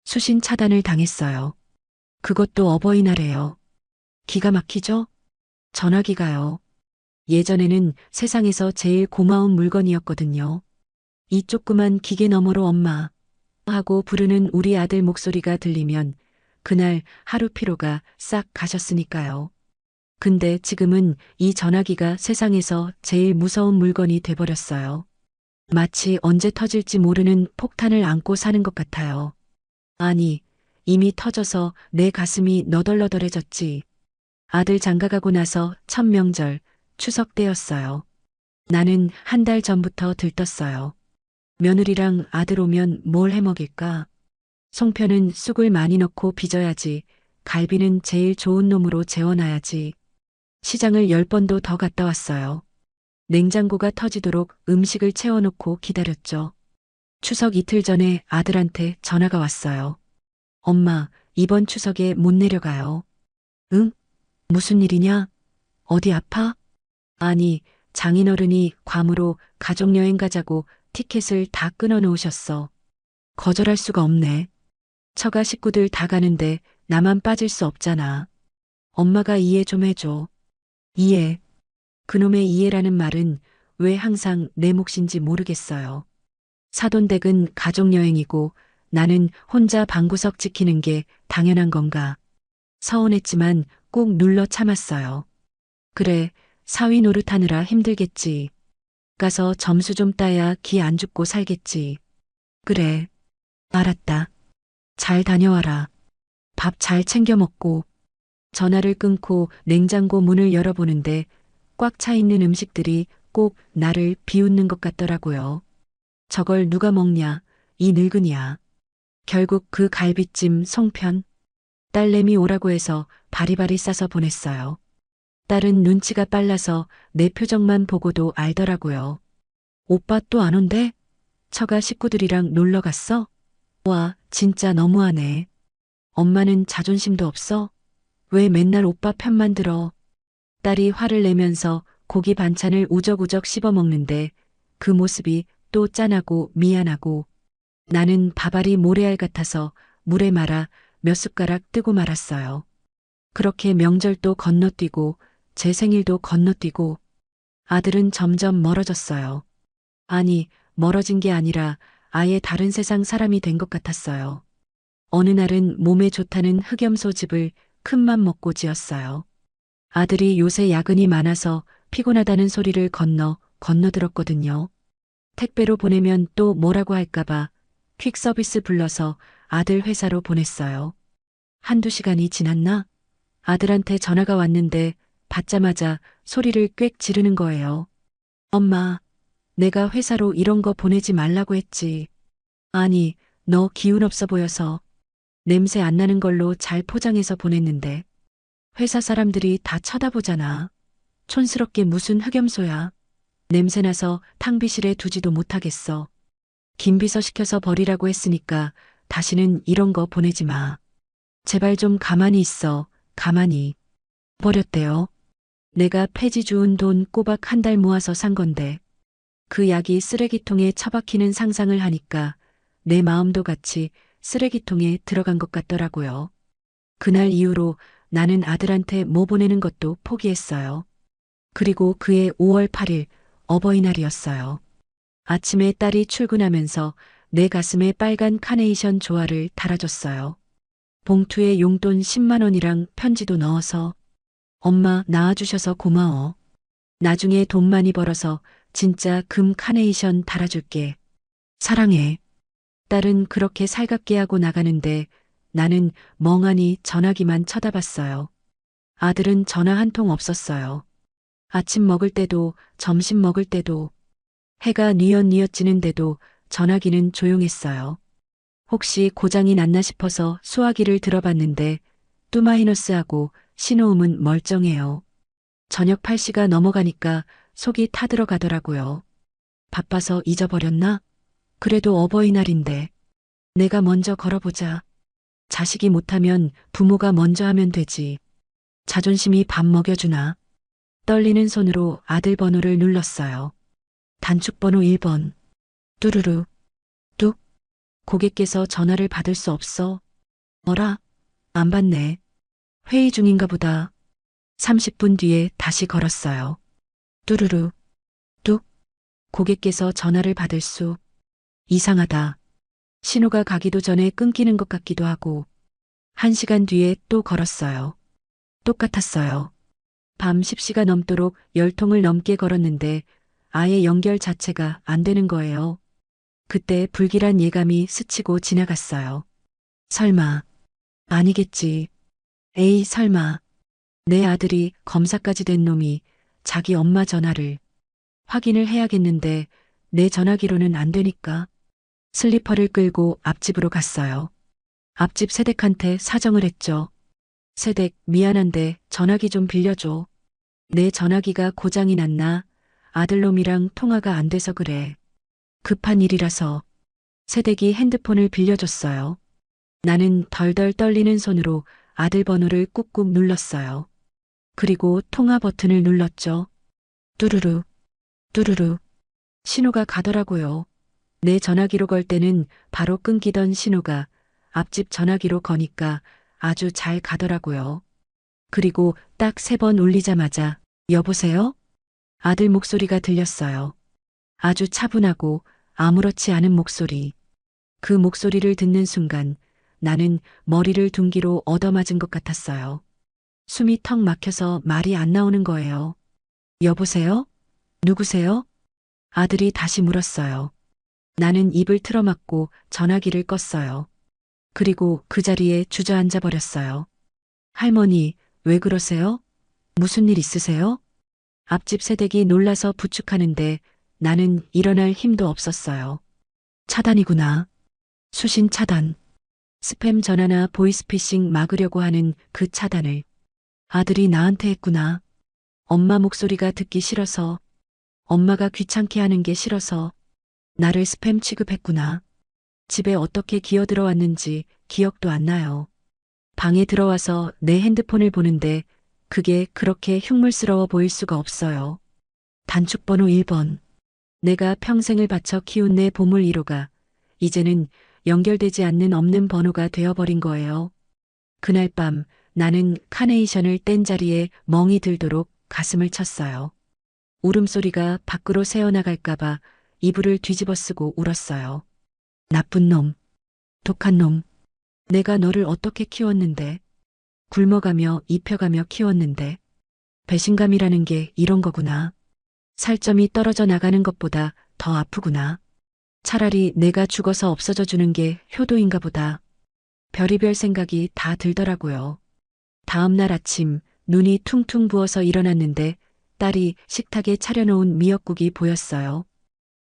수신 차단을 당했어요. 그것도 어버이날에요. 기가 막히죠? 전화기가요. 예전에는 세상에서 제일 고마운 물건이었거든요. 이 조그만 기계 너머로 엄마 하고 부르는 우리 아들 목소리가 들리면 그날 하루 피로가 싹 가셨으니까요. 근데 지금은 이 전화기가 세상에서 제일 무서운 물건이 돼버렸어요. 마치 언제 터질지 모르는 폭탄을 안고 사는 것 같아요. 아니, 이미 터져서 내 가슴이 너덜너덜해졌지. 아들 장가가고 나서 첫 명절, 추석 때였어요. 나는 한 달 전부터 들떴어요. 며느리랑 아들 오면 뭘 해먹일까? 송편은 쑥을 많이 넣고 빚어야지. 갈비는 제일 좋은 놈으로 재워놔야지. 시장을 10번도 더 갔다 왔어요. 냉장고가 터지도록 음식을 채워놓고 기다렸죠. 추석 이틀 전에 아들한테 전화가 왔어요. 엄마, 이번 추석에 못 내려가요. 응? 무슨 일이냐? 어디 아파? 아니, 장인어른이 괌으로 가족여행 가자고 티켓을 다 끊어 놓으셨어. 거절할 수가 없네. 처가 식구들 다 가는데 나만 빠질 수 없잖아. 엄마가 이해 좀 해줘. 이해. 그놈의 이해라는 말은 왜 항상 내 몫인지 모르겠어요. 사돈댁은 가족여행이고 나는 혼자 방구석 지키는 게 당연한 건가. 서운했지만 꾹 눌러 참았어요. 그래, 사위 노릇하느라 힘들겠지. 가서 점수 좀 따야 기 안 죽고 살겠지. 그래. 알았다. 잘 다녀와라. 밥 잘 챙겨 먹고. 전화를 끊고 냉장고 문을 열어보는데 꽉 차 있는 음식들이 꼭 나를 비웃는 것 같더라고요. 저걸 누가 먹냐, 이 늙은이야. 결국 그 갈비찜 송편. 딸내미 오라고 해서 바리바리 싸서 보냈어요. 딸은 눈치가 빨라서 내 표정만 보고도 알더라고요. 오빠 또 안 온대? 처가 식구들이랑 놀러 갔어? 와, 진짜 너무하네. 엄마는 자존심도 없어? 왜 맨날 오빠 편만 들어? 딸이 화를 내면서 고기 반찬을 우적우적 씹어 먹는데 그 모습이 또 짠하고 미안하고 나는 밥알이 모래알 같아서 물에 말아 몇 숟가락 뜨고 말았어요. 그렇게 명절도 건너뛰고 제 생일도 건너뛰고 아들은 점점 멀어졌어요. 아니, 멀어진 게 아니라 아예 다른 세상 사람이 된 것 같았어요. 어느 날은 몸에 좋다는 흑염소즙을 큰맘 먹고 지었어요. 아들이 요새 야근이 많아서 피곤하다는 소리를 건너들었거든요. 택배로 보내면 또 뭐라고 할까봐 퀵 서비스 불러서 아들 회사로 보냈어요. 한두 시간이 지났나? 아들한테 전화가 왔는데 받자마자 소리를 꽥 지르는 거예요. 엄마, 내가 회사로 이런 거 보내지 말라고 했지. 아니, 너 기운 없어 보여서 냄새 안 나는 걸로 잘 포장해서 보냈는데 회사 사람들이 다 쳐다보잖아. 촌스럽게 무슨 흑염소야. 냄새나서 탕비실에 두지도 못하겠어. 김비서 시켜서 버리라고 했으니까 다시는 이런 거 보내지 마. 제발 좀 가만히 있어. 가만히. 버렸대요. 내가 폐지 주운 돈 꼬박 한 달 모아서 산 건데 그 약이 쓰레기통에 처박히는 상상을 하니까 내 마음도 같이 쓰레기통에 들어간 것 같더라고요. 그날 이후로 나는 아들한테 뭐 보내는 것도 포기했어요. 그리고 그해 5월 8일 어버이날이었어요. 아침에 딸이 출근하면서 내 가슴에 빨간 카네이션 조화를 달아줬어요. 봉투에 용돈 10만 원이랑 편지도 넣어서 엄마 낳아주셔서 고마워. 나중에 돈 많이 벌어서 진짜 금 카네이션 달아줄게. 사랑해. 딸은 그렇게 살갑게 하고 나가는데 나는 멍하니 전화기만 쳐다봤어요. 아들은 전화 한 통 없었어요. 아침 먹을 때도 점심 먹을 때도 해가 뉘엿뉘엿 지는데도 전화기는 조용했어요. 혹시 고장이 났나 싶어서 수화기를 들어봤는데 뚜마이너스하고 신호음은 멀쩡해요. 저녁 8시가 넘어가니까 속이 타들어가더라고요. 바빠서 잊어버렸나? 그래도 어버이날인데 내가 먼저 걸어보자. 자식이 못하면 부모가 먼저 하면 되지. 자존심이 밥 먹여주나. 떨리는 손으로 아들 번호를 눌렀어요. 단축번호 1번. 뚜루루. 뚝. 고객께서 전화를 받을 수 없어. 어라? 안 받네. 회의 중인가 보다. 30분 뒤에 다시 걸었어요. 뚜루루. 뚝. 고객께서 전화를 받을 수. 이상하다. 신호가 가기도 전에 끊기는 것 같기도 하고. 1시간 뒤에 또 걸었어요. 똑같았어요. 밤 10시가 넘도록 10통을 넘게 걸었는데 아예 연결 자체가 안 되는 거예요. 그때 불길한 예감이 스치고 지나갔어요. 설마. 아니겠지. 에이, 설마. 내 아들이 검사까지 된 놈이 자기 엄마 전화를 확인을 해야겠는데 내 전화기로는 안 되니까. 슬리퍼를 끌고 앞집으로 갔어요. 앞집 세댁한테 사정을 했죠. 세댁, 미안한데 전화기 좀 빌려줘. 내 전화기가 고장이 났나? 아들놈이랑 통화가 안 돼서 그래. 급한 일이라서. 세댁이 핸드폰을 빌려줬어요. 나는 덜덜 떨리는 손으로 아들 번호를 꾹꾹 눌렀어요. 그리고 통화 버튼을 눌렀죠. 뚜루루, 뚜루루. 신호가 가더라고요. 내 전화기로 걸 때는 바로 끊기던 신호가 앞집 전화기로 거니까 아주 잘 가더라고요. 그리고 딱 3번 울리자마자 여보세요? 아들 목소리가 들렸어요. 아주 차분하고 아무렇지 않은 목소리. 그 목소리를 듣는 순간 나는 머리를 둔기로 얻어맞은 것 같았어요. 숨이 턱 막혀서 말이 안 나오는 거예요. 여보세요? 누구세요? 아들이 다시 물었어요. 나는 입을 틀어막고 전화기를 껐어요. 그리고 그 자리에 주저앉아 버렸어요. 할머니, 왜 그러세요? 무슨 일 있으세요? 앞집 세댁이 놀라서 부축하는데 나는 일어날 힘도 없었어요. 차단이구나. 수신 차단. 스팸 전화나 보이스피싱 막으려고 하는 그 차단을 아들이 나한테 했구나. 엄마 목소리가 듣기 싫어서, 엄마가 귀찮게 하는 게 싫어서 나를 스팸 취급했구나. 집에 어떻게 기어들어왔는지 기억도 안 나요. 방에 들어와서 내 핸드폰을 보는데 그게 그렇게 흉물스러워 보일 수가 없어요. 단축번호 1번. 내가 평생을 바쳐 키운 내 보물 1호가 이제는 연결되지 않는 없는 번호가 되어버린 거예요. 그날 밤 나는 카네이션을 뗀 자리에 멍이 들도록 가슴을 쳤어요. 울음소리가 밖으로 새어나갈까봐 이불을 뒤집어 쓰고 울었어요. 나쁜 놈, 독한 놈. 내가 너를 어떻게 키웠는데, 굶어가며 입혀가며 키웠는데, 배신감이라는 게 이런 거구나. 살점이 떨어져 나가는 것보다 더 아프구나. 차라리 내가 죽어서 없어져 주는 게 효도인가 보다. 별의별 생각이 다 들더라고요. 다음 날 아침 눈이 퉁퉁 부어서 일어났는데 딸이 식탁에 차려놓은 미역국이 보였어요.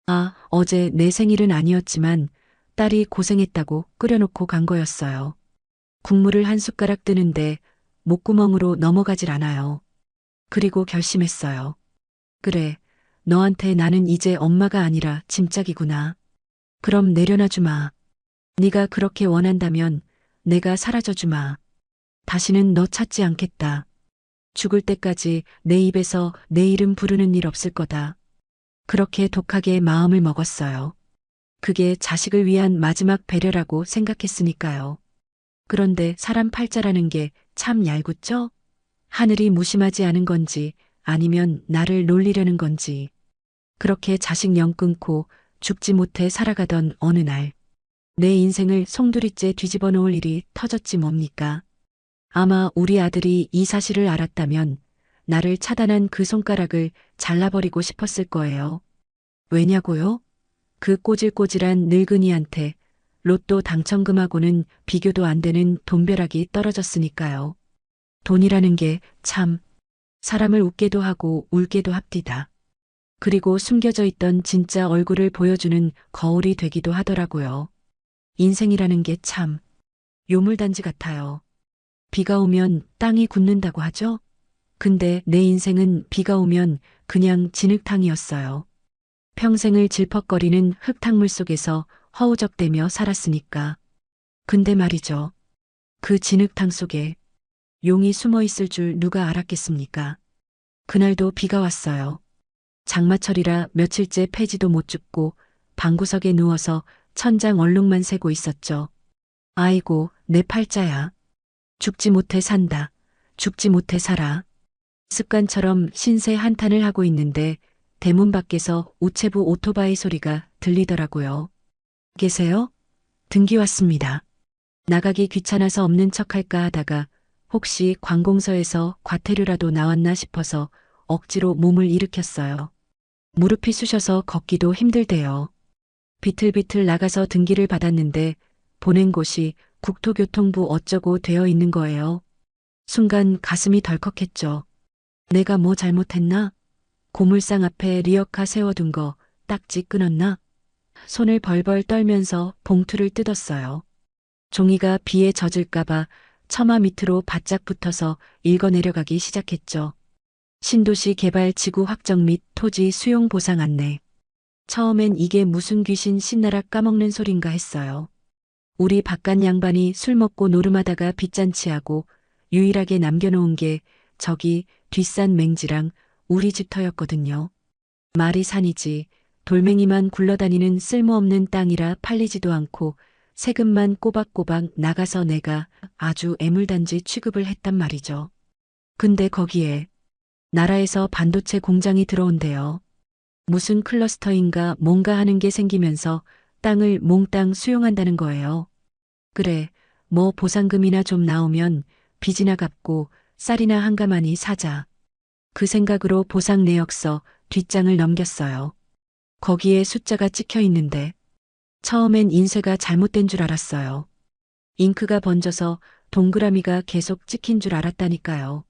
아, 어제 내 생일은 아니었지만 딸이 고생했다고 끓여놓고 간 거였어요. 국물을 한 숟가락 뜨는데 목구멍으로 넘어가질 않아요. 그리고 결심했어요. 그래, 너한테 나는 이제 엄마가 아니라 짐짝이구나. 그럼 내려놔 주마. 네가 그렇게 원한다면 내가 사라져 주마. 다시는 너 찾지 않겠다. 죽을 때까지 내 입에서 내 이름 부르는 일 없을 거다. 그렇게 독하게 마음을 먹었어요. 그게 자식을 위한 마지막 배려라고 생각했으니까요. 그런데 사람 팔자라는 게 참 얄궂죠? 하늘이 무심하지 않은 건지 아니면 나를 놀리려는 건지. 그렇게 자식 영 끊고 죽지 못해 살아가던 어느 날, 내 인생을 송두리째 뒤집어 놓을 일이 터졌지 뭡니까? 아마 우리 아들이 이 사실을 알았다면 나를 차단한 그 손가락을 잘라버리고 싶었을 거예요. 왜냐고요? 그 꼬질꼬질한 늙은이한테 로또 당첨금하고는 비교도 안 되는 돈벼락이 떨어졌으니까요. 돈이라는 게 참 사람을 웃게도 하고 울게도 합디다. 그리고 숨겨져 있던 진짜 얼굴을 보여주는 거울이 되기도 하더라고요. 인생이라는 게 참 요물단지 같아요. 비가 오면 땅이 굳는다고 하죠? 근데 내 인생은 비가 오면 그냥 진흙탕이었어요. 평생을 질퍽거리는 흙탕물 속에서 허우적대며 살았으니까. 근데 말이죠. 그 진흙탕 속에 용이 숨어 있을 줄 누가 알았겠습니까? 그날도 비가 왔어요. 장마철이라 며칠째 패지도 못 줍고 방구석에 누워서 천장 얼룩만 세고 있었죠. 아이고, 내 팔자야. 죽지 못해 산다. 죽지 못해 살아. 습관처럼 신세 한탄을 하고 있는데 대문 밖에서 우체부 오토바이 소리가 들리더라고요. 계세요? 등기 왔습니다. 나가기 귀찮아서 없는 척할까 하다가 혹시 관공서에서 과태료라도 나왔나 싶어서 억지로 몸을 일으켰어요. 무릎이 쑤셔서 걷기도 힘들대요. 비틀비틀 나가서 등기를 받았는데 보낸 곳이 국토교통부 어쩌고 되어 있는 거예요. 순간 가슴이 덜컥했죠. 내가 뭐 잘못했나? 고물상 앞에 리어카 세워둔 거 딱지 끊었나? 손을 벌벌 떨면서 봉투를 뜯었어요. 종이가 비에 젖을까봐 처마 밑으로 바짝 붙어서 읽어내려가기 시작했죠. 신도시 개발 지구 확정 및 토지 수용 보상 안내. 처음엔 이게 무슨 귀신 신나락 까먹는 소린가 했어요. 우리 바깥 양반이 술 먹고 노름하다가 빚잔치하고 유일하게 남겨놓은 게 저기 뒷산 맹지랑 우리 집 터였거든요. 말이 산이지 돌멩이만 굴러다니는 쓸모없는 땅이라 팔리지도 않고 세금만 꼬박꼬박 나가서 내가 아주 애물단지 취급을 했단 말이죠. 근데 거기에 나라에서 반도체 공장이 들어온대요. 무슨 클러스터인가 뭔가 하는 게 생기면서 땅을 몽땅 수용한다는 거예요. 그래, 뭐 보상금이나 좀 나오면 빚이나 갚고 쌀이나 한가마니 사자. 그 생각으로 보상 내역서 뒷장을 넘겼어요. 거기에 숫자가 찍혀 있는데 처음엔 인쇄가 잘못된 줄 알았어요. 잉크가 번져서 동그라미가 계속 찍힌 줄 알았다니까요.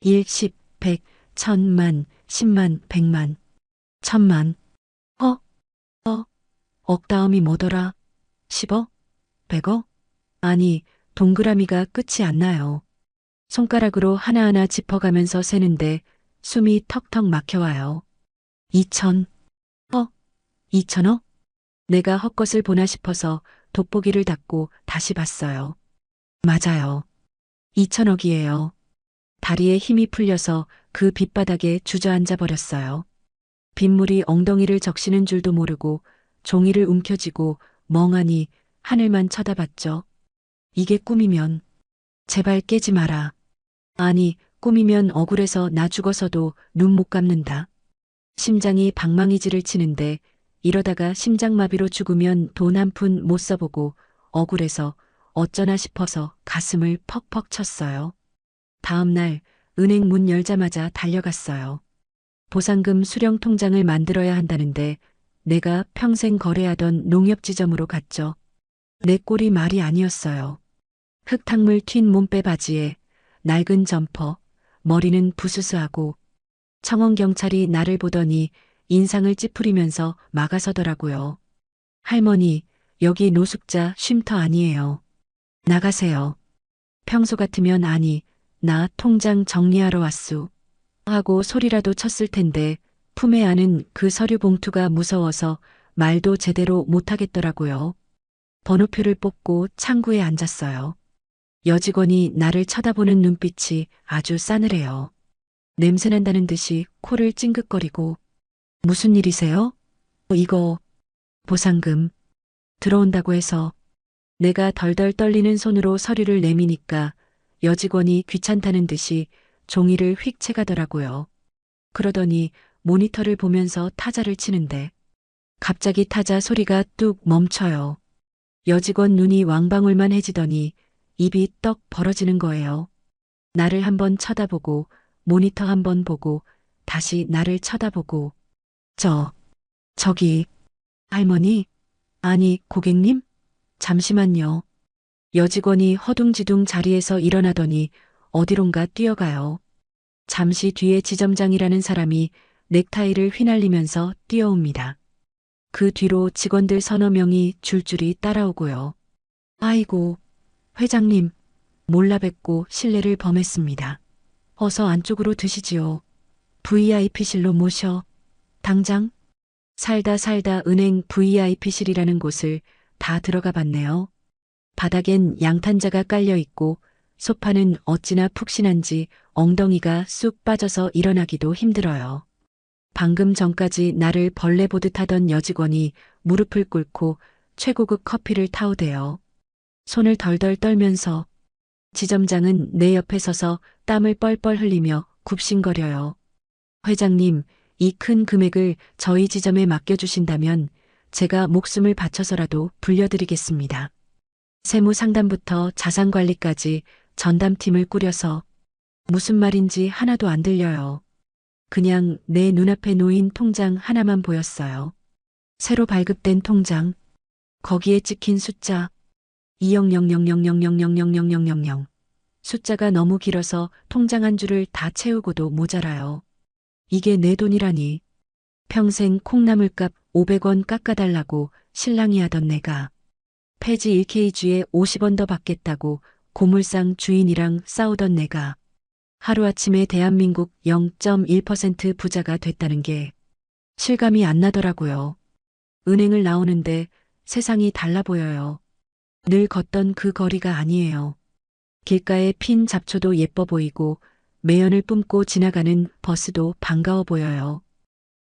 1, 10, 100, 1000만, 10만, 100만, 1000만. 억 다음이 뭐더라? 10억? 100억? 아니, 동그라미가 끝이 안 나요. 손가락으로 하나하나 짚어가면서 세는데 숨이 턱턱 막혀와요. 2천. 2천억? 내가 헛것을 보나 싶어서 돋보기를 닫고 다시 봤어요. 맞아요. 2천억이에요. 다리에 힘이 풀려서 그 빗바닥에 주저앉아 버렸어요. 빗물이 엉덩이를 적시는 줄도 모르고 종이를 움켜쥐고 멍하니 하늘만 쳐다봤죠. 이게 꿈이면 제발 깨지 마라. 아니, 꿈이면 억울해서 나 죽어서도 눈 못 감는다. 심장이 방망이질을 치는데 이러다가 심장마비로 죽으면 돈 한 푼 못 써보고 억울해서 어쩌나 싶어서 가슴을 퍽퍽 쳤어요. 다음 날 은행 문 열자마자 달려갔어요. 보상금 수령 통장을 만들어야 한다는데 내가 평생 거래하던 농협지점으로 갔죠. 내 꼴이 말이 아니었어요. 흙탕물 튄 몸빼 바지에 낡은 점퍼, 머리는 부스스하고 청원경찰이 나를 보더니 인상을 찌푸리면서 막아서더라고요. 할머니, 여기 노숙자 쉼터 아니에요. 나가세요. 평소 같으면 아니, 나 통장 정리하러 왔수. 하고 소리라도 쳤을 텐데 품에 안은 그 서류 봉투가 무서워서 말도 제대로 못하겠더라고요. 번호표를 뽑고 창구에 앉았어요. 여직원이 나를 쳐다보는 눈빛이 아주 싸늘해요. 냄새난다는 듯이 코를 찡긋거리고 무슨 일이세요? 이거 보상금 들어온다고 해서 내가 덜덜 떨리는 손으로 서류를 내미니까 여직원이 귀찮다는 듯이 종이를 휙 채가더라고요. 그러더니 모니터를 보면서 타자를 치는데 갑자기 타자 소리가 뚝 멈춰요. 여직원 눈이 왕방울만 해지더니 입이 떡 벌어지는 거예요. 나를 한번 쳐다보고 모니터 한번 보고 다시 나를 쳐다보고 저기 할머니? 아니 고객님? 잠시만요. 여직원이 허둥지둥 자리에서 일어나더니 어디론가 뛰어가요. 잠시 뒤에 지점장이라는 사람이 넥타이를 휘날리면서 뛰어옵니다. 그 뒤로 직원들 서너 명이 줄줄이 따라오고요. 아이고, 회장님, 몰라 뵙고 실례를 범했습니다. 어서 안쪽으로 드시지요. VIP실로 모셔. 당장? 살다 은행 VIP실이라는 곳을 다 들어가 봤네요. 바닥엔 양탄자가 깔려 있고 소파는 어찌나 푹신한지 엉덩이가 쑥 빠져서 일어나기도 힘들어요. 방금 전까지 나를 벌레 보듯 하던 여직원이 무릎을 꿇고 최고급 커피를 타오대요. 손을 덜덜 떨면서 지점장은 내 옆에 서서 땀을 뻘뻘 흘리며 굽신거려요. 회장님, 이 큰 금액을 저희 지점에 맡겨주신다면 제가 목숨을 바쳐서라도 불려드리겠습니다. 세무 상담부터 자산관리까지 전담팀을 꾸려서 무슨 말인지 하나도 안 들려요. 그냥 내 눈앞에 놓인 통장 하나만 보였어요. 새로 발급된 통장. 거기에 찍힌 숫자 2억 00000000000. 숫자가 너무 길어서 통장 한 줄을 다 채우고도 모자라요. 이게 내 돈이라니. 평생 콩나물값 500원 깎아달라고 신랑이 하던 내가 폐지 1kg에 50원 더 받겠다고 고물상 주인이랑 싸우던 내가 하루아침에 대한민국 0.1% 부자가 됐다는 게 실감이 안 나더라고요. 은행을 나오는데 세상이 달라 보여요. 늘 걷던 그 거리가 아니에요. 길가에 핀 잡초도 예뻐 보이고 매연을 뿜고 지나가는 버스도 반가워 보여요.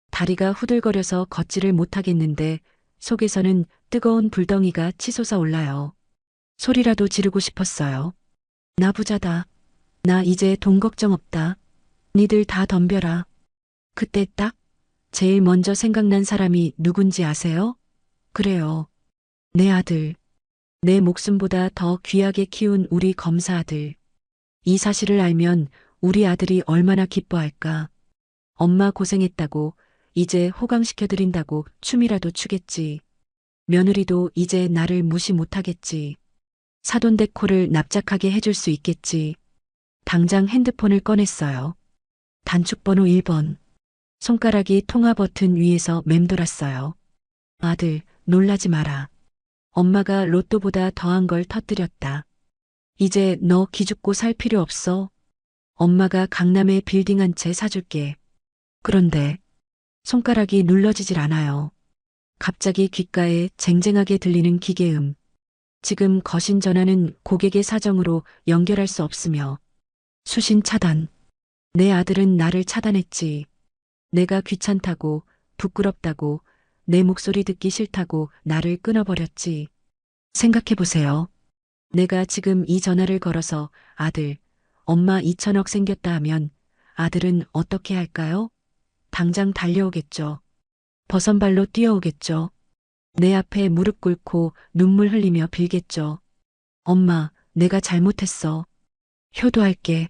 다리가 후들거려서 걷지를 못하겠는데 속에서는 뜨거운 불덩이가 치솟아 올라요. 소리라도 지르고 싶었어요. 나 부자다. 나 이제 돈 걱정 없다. 니들 다 덤벼라. 그때 딱 제일 먼저 생각난 사람이 누군지 아세요? 그래요. 내 아들. 내 목숨보다 더 귀하게 키운 우리 검사 아들. 이 사실을 알면 우리 아들이 얼마나 기뻐할까. 엄마 고생했다고 이제 호강시켜드린다고 춤이라도 추겠지. 며느리도 이제 나를 무시 못하겠지. 사돈데코를 납작하게 해줄 수 있겠지. 당장 핸드폰을 꺼냈어요. 단축번호 1번. 손가락이 통화 버튼 위에서 맴돌았어요. 아들, 놀라지 마라. 엄마가 로또보다 더한 걸 터뜨렸다. 이제 너 기죽고 살 필요 없어. 엄마가 강남에 빌딩 한 채 사줄게. 그런데 손가락이 눌러지질 않아요. 갑자기 귓가에 쟁쟁하게 들리는 기계음. 지금 거신 전화는 고객의 사정으로 연결할 수 없으며 수신 차단. 내 아들은 나를 차단했지. 내가 귀찮다고, 부끄럽다고, 내 목소리 듣기 싫다고 나를 끊어버렸지. 생각해보세요. 내가 지금 이 전화를 걸어서 아들, 엄마 2천억 생겼다 하면 아들은 어떻게 할까요? 당장 달려오겠죠. 버선발로 뛰어오겠죠. 내 앞에 무릎 꿇고 눈물 흘리며 빌겠죠. 엄마, 내가 잘못했어. 효도할게.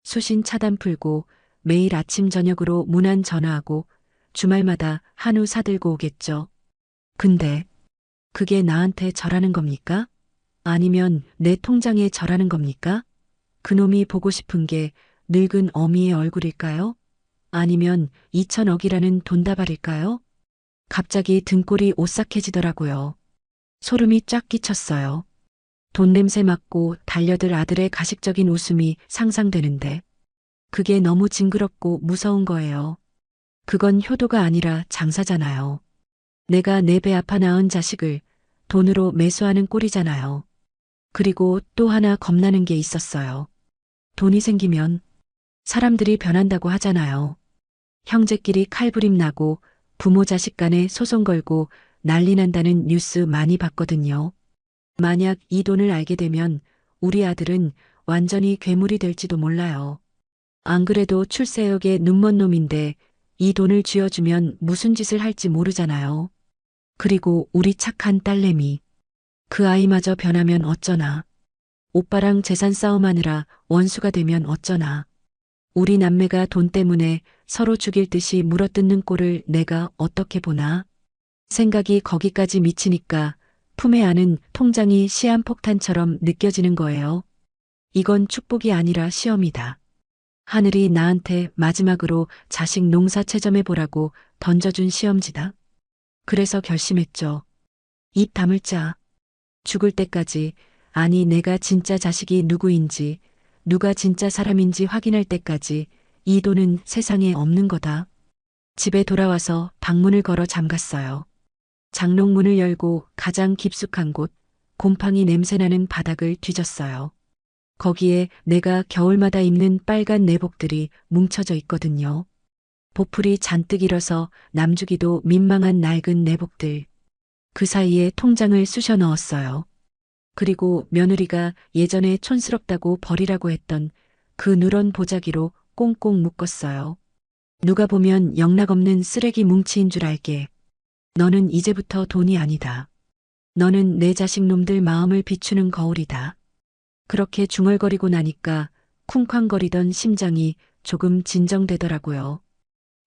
수신 차단 풀고 매일 아침 저녁으로 문안 전화하고 주말마다 한우 사들고 오겠죠. 근데 그게 나한테 절하는 겁니까? 아니면 내 통장에 절하는 겁니까? 그놈이 보고 싶은 게 늙은 어미의 얼굴일까요? 아니면 2천억이라는 돈다발일까요? 갑자기 등골이 오싹해지더라고요. 소름이 쫙 끼쳤어요. 돈 냄새 맡고 달려들 아들의 가식적인 웃음이 상상되는데 그게 너무 징그럽고 무서운 거예요. 그건 효도가 아니라 장사잖아요. 내가 내 배 아파 낳은 자식을 돈으로 매수하는 꼴이잖아요. 그리고 또 하나 겁나는 게 있었어요. 돈이 생기면 사람들이 변한다고 하잖아요. 형제끼리 칼부림 나고 부모 자식 간에 소송 걸고 난리 난다는 뉴스 많이 봤거든요. 만약 이 돈을 알게 되면 우리 아들은 완전히 괴물이 될지도 몰라요. 안 그래도 출세역의 눈먼 놈인데 이 돈을 쥐어주면 무슨 짓을 할지 모르잖아요. 그리고 우리 착한 딸내미. 그 아이마저 변하면 어쩌나. 오빠랑 재산 싸움하느라 원수가 되면 어쩌나. 우리 남매가 돈 때문에 서로 죽일 듯이 물어뜯는 꼴을 내가 어떻게 보나. 생각이 거기까지 미치니까 품에 안은 통장이 시한폭탄처럼 느껴지는 거예요. 이건 축복이 아니라 시험이다. 하늘이 나한테 마지막으로 자식 농사 채점해보라고 던져준 시험지다. 그래서 결심했죠. 입 다물자. 죽을 때까지, 아니 내가 진짜 자식이 누구인지, 누가 진짜 사람인지 확인할 때까지 이 돈은 세상에 없는 거다. 집에 돌아와서 방문을 걸어 잠갔어요. 장롱문을 열고 가장 깊숙한 곳, 곰팡이 냄새나는 바닥을 뒤졌어요. 거기에 내가 겨울마다 입는 빨간 내복들이 뭉쳐져 있거든요. 보풀이 잔뜩 일어서 남주기도 민망한 낡은 내복들. 그 사이에 통장을 쑤셔 넣었어요. 그리고 며느리가 예전에 촌스럽다고 버리라고 했던 그 누런 보자기로 꽁꽁 묶었어요. 누가 보면 영락없는 쓰레기 뭉치인 줄 알게. 너는 이제부터 돈이 아니다. 너는 내 자식 놈들 마음을 비추는 거울이다. 그렇게 중얼거리고 나니까 쿵쾅거리던 심장이 조금 진정되더라고요.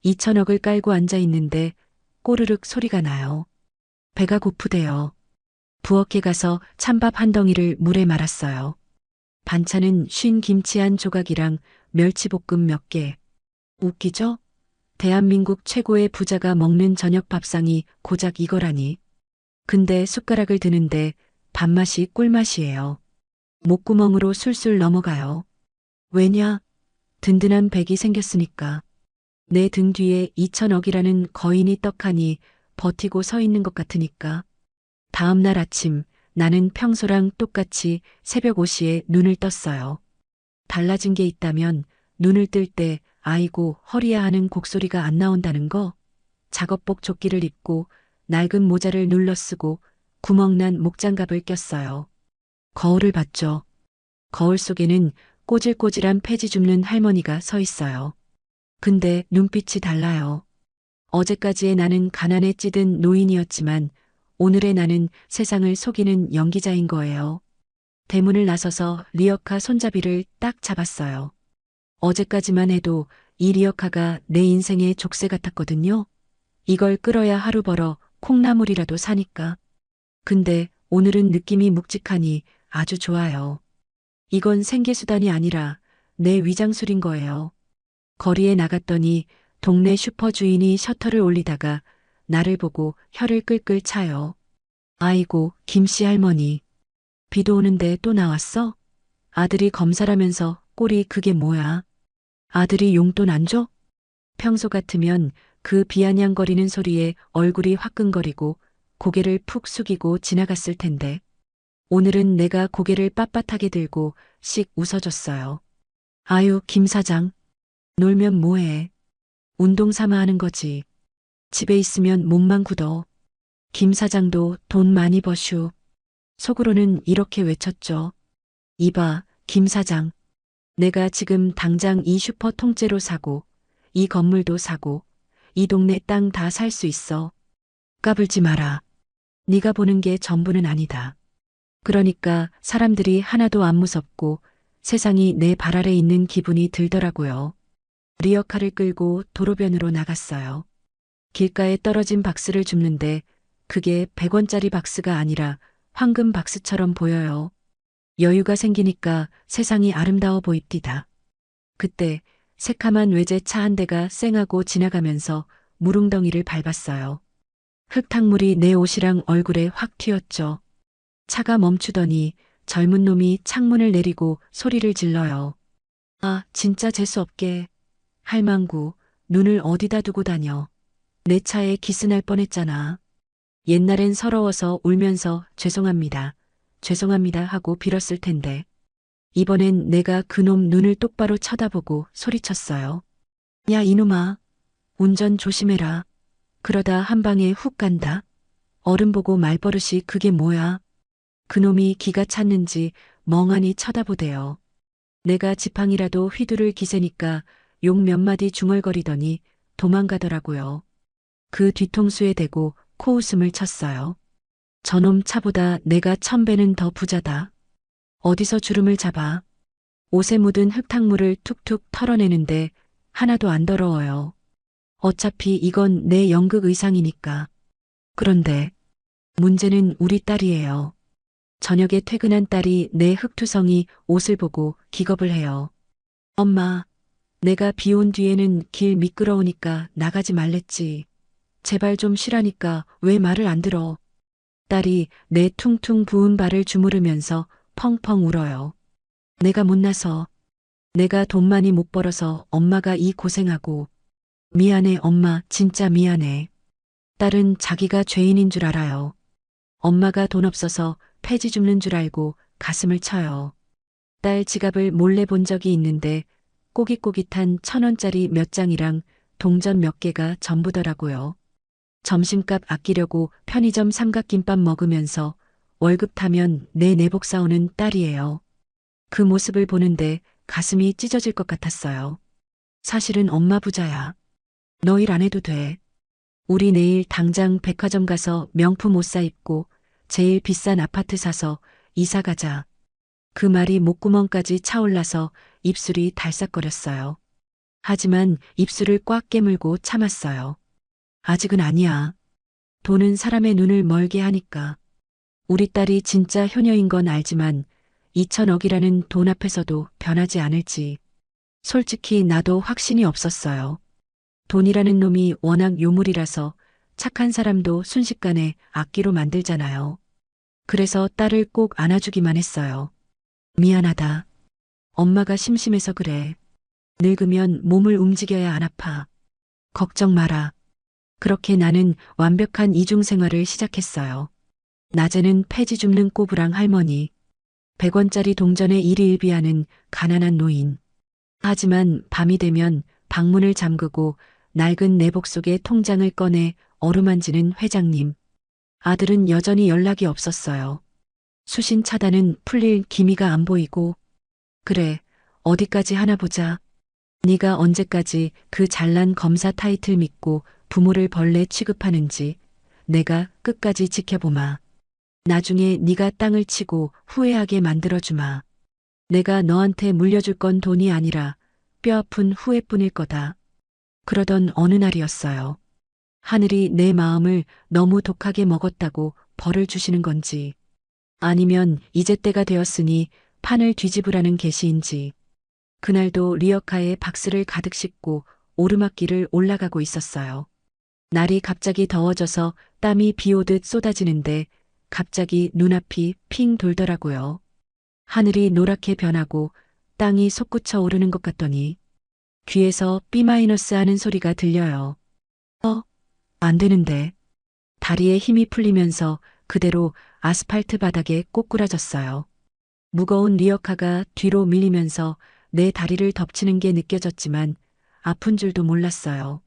2천억을 깔고 앉아 있는데 꼬르륵 소리가 나요. 배가 고프대요. 부엌에 가서 찬밥 한 덩이를 물에 말았어요. 반찬은 쉰 김치 한 조각이랑 멸치볶음 몇 개. 웃기죠? 대한민국 최고의 부자가 먹는 저녁 밥상이 고작 이거라니. 근데 숟가락을 드는데 밥맛이 꿀맛이에요. 목구멍으로 술술 넘어가요. 왜냐? 든든한 백이 생겼으니까. 내 등 뒤에 2천억이라는 거인이 떡하니 버티고 서 있는 것 같으니까. 다음 날 아침 나는 평소랑 똑같이 새벽 5시에 눈을 떴어요. 달라진 게 있다면 눈을 뜰 때 아이고 허리야 하는 곡소리가 안 나온다는 거. 작업복 조끼를 입고 낡은 모자를 눌러 쓰고 구멍난 목장갑을 꼈어요. 거울을 봤죠. 거울 속에는 꼬질꼬질한 폐지 줍는 할머니가 서 있어요. 근데 눈빛이 달라요. 어제까지의 나는 가난에 찌든 노인이었지만 오늘의 나는 세상을 속이는 연기자인 거예요. 대문을 나서서 리어카 손잡이를 딱 잡았어요. 어제까지만 해도 이 리어카가 내 인생의 족쇄 같았거든요. 이걸 끌어야 하루 벌어 콩나물이라도 사니까. 근데 오늘은 느낌이 묵직하니 아주 좋아요. 이건 생계수단이 아니라 내 위장술인 거예요. 거리에 나갔더니 동네 슈퍼 주인이 셔터를 올리다가 나를 보고 혀를 끌끌 차요. 아이고, 김씨 할머니. 비도 오는데 또 나왔어? 아들이 검사라면서 꼴이 그게 뭐야? 아들이 용돈 안 줘? 평소 같으면 그 비아냥거리는 소리에 얼굴이 화끈거리고 고개를 푹 숙이고 지나갔을 텐데 오늘은 내가 고개를 빳빳하게 들고 씩 웃어줬어요. 아유, 김 사장. 놀면 뭐해? 운동 삼아 하는 거지. 집에 있으면 몸만 굳어. 김 사장도 돈 많이 버슈. 속으로는 이렇게 외쳤죠. 이봐, 김 사장. 내가 지금 당장 이 슈퍼 통째로 사고, 이 건물도 사고, 이 동네 땅 다 살 수 있어. 까불지 마라. 네가 보는 게 전부는 아니다. 그러니까 사람들이 하나도 안 무섭고 세상이 내 발 아래 있는 기분이 들더라고요. 리어카를 끌고 도로변으로 나갔어요. 길가에 떨어진 박스를 줍는데 그게 100원짜리 박스가 아니라 황금 박스처럼 보여요. 여유가 생기니까 세상이 아름다워 보입디다. 그때 새카만 외제차 한 대가 쌩하고 지나가면서 무릉덩이를 밟았어요. 흙탕물이 내 옷이랑 얼굴에 확 튀었죠. 차가 멈추더니 젊은 놈이 창문을 내리고 소리를 질러요. 아, 진짜 재수없게. 할망구, 눈을 어디다 두고 다녀. 내 차에 기스날 뻔했잖아. 옛날엔 서러워서 울면서 죄송합니다. 죄송합니다 하고 빌었을 텐데. 이번엔 내가 그놈 눈을 똑바로 쳐다보고 소리쳤어요. 야, 이놈아. 운전 조심해라. 그러다 한 방에 훅 간다. 어른 보고 말버릇이 그게 뭐야. 그놈이 기가 찼는지 멍하니 쳐다보대요. 내가 지팡이라도 휘두를 기세니까 욕 몇 마디 중얼거리더니 도망가더라고요. 그 뒤통수에 대고 코웃음을 쳤어요. 저놈 차보다 내가 1000배는 더 부자다. 어디서 주름을 잡아. 옷에 묻은 흙탕물을 툭툭 털어내는데 하나도 안 더러워요. 어차피 이건 내 연극 의상이니까. 그런데 문제는 우리 딸이에요. 저녁에 퇴근한 딸이 내 흙투성이 옷을 보고 기겁을 해요. 엄마, 내가 비 온 뒤에는 길 미끄러우니까 나가지 말랬지. 제발 좀 쉬라니까 왜 말을 안 들어. 딸이 내 퉁퉁 부은 발을 주무르면서 펑펑 울어요. 내가 못나서, 내가 돈 많이 못 벌어서 엄마가 이 고생하고. 미안해 엄마, 진짜 미안해. 딸은 자기가 죄인인 줄 알아요. 엄마가 돈 없어서 폐지 줍는 줄 알고 가슴을 쳐요. 딸 지갑을 몰래 본 적이 있는데 꼬깃꼬깃한 1000원짜리 몇 장이랑 동전 몇 개가 전부더라고요. 점심값 아끼려고 편의점 삼각김밥 먹으면서 월급 타면 내 내복 사오는 딸이에요. 그 모습을 보는데 가슴이 찢어질 것 같았어요. 사실은 엄마 부자야. 너 일 안 해도 돼. 우리 내일 당장 백화점 가서 명품 옷 사입고 제일 비싼 아파트 사서 이사 가자. 그 말이 목구멍까지 차올라서 입술이 달싹거렸어요. 하지만 입술을 꽉 깨물고 참았어요. 아직은 아니야. 돈은 사람의 눈을 멀게 하니까. 우리 딸이 진짜 효녀인 건 알지만 2000억이라는 돈 앞에서도 변하지 않을지. 솔직히 나도 확신이 없었어요. 돈이라는 놈이 워낙 요물이라서 착한 사람도 순식간에 악기로 만들잖아요. 그래서 딸을 꼭 안아주기만 했어요. 미안하다. 엄마가 심심해서 그래. 늙으면 몸을 움직여야 안 아파. 걱정 마라. 그렇게 나는 완벽한 이중생활을 시작했어요. 낮에는 폐지 줍는 꼬부랑 할머니, 100원짜리 동전에 일희일비하는 가난한 노인. 하지만 밤이 되면 방문을 잠그고 낡은 내복 속에 통장을 꺼내 어루만지는 회장님. 아들은 여전히 연락이 없었어요. 수신 차단은 풀릴 기미가 안 보이고. 그래, 어디까지 하나 보자. 네가 언제까지 그 잘난 검사 타이틀 믿고 부모를 벌레 취급하는지 내가 끝까지 지켜보마. 나중에 네가 땅을 치고 후회하게 만들어주마. 내가 너한테 물려줄 건 돈이 아니라 뼈아픈 후회뿐일 거다. 그러던 어느 날이었어요. 하늘이 내 마음을 너무 독하게 먹었다고 벌을 주시는 건지 아니면 이제 때가 되었으니 판을 뒤집으라는 계시인지. 그날도 리어카에 박스를 가득 싣고 오르막길을 올라가고 있었어요. 날이 갑자기 더워져서 땀이 비 오듯 쏟아지는데 갑자기 눈앞이 핑 돌더라고요. 하늘이 노랗게 변하고 땅이 솟구쳐 오르는 것 같더니 귀에서 B- 하는 소리가 들려요. 안 되는데. 다리에 힘이 풀리면서 그대로 아스팔트 바닥에 꼬꾸라졌어요. 무거운 리어카가 뒤로 밀리면서 내 다리를 덮치는 게 느껴졌지만 아픈 줄도 몰랐어요.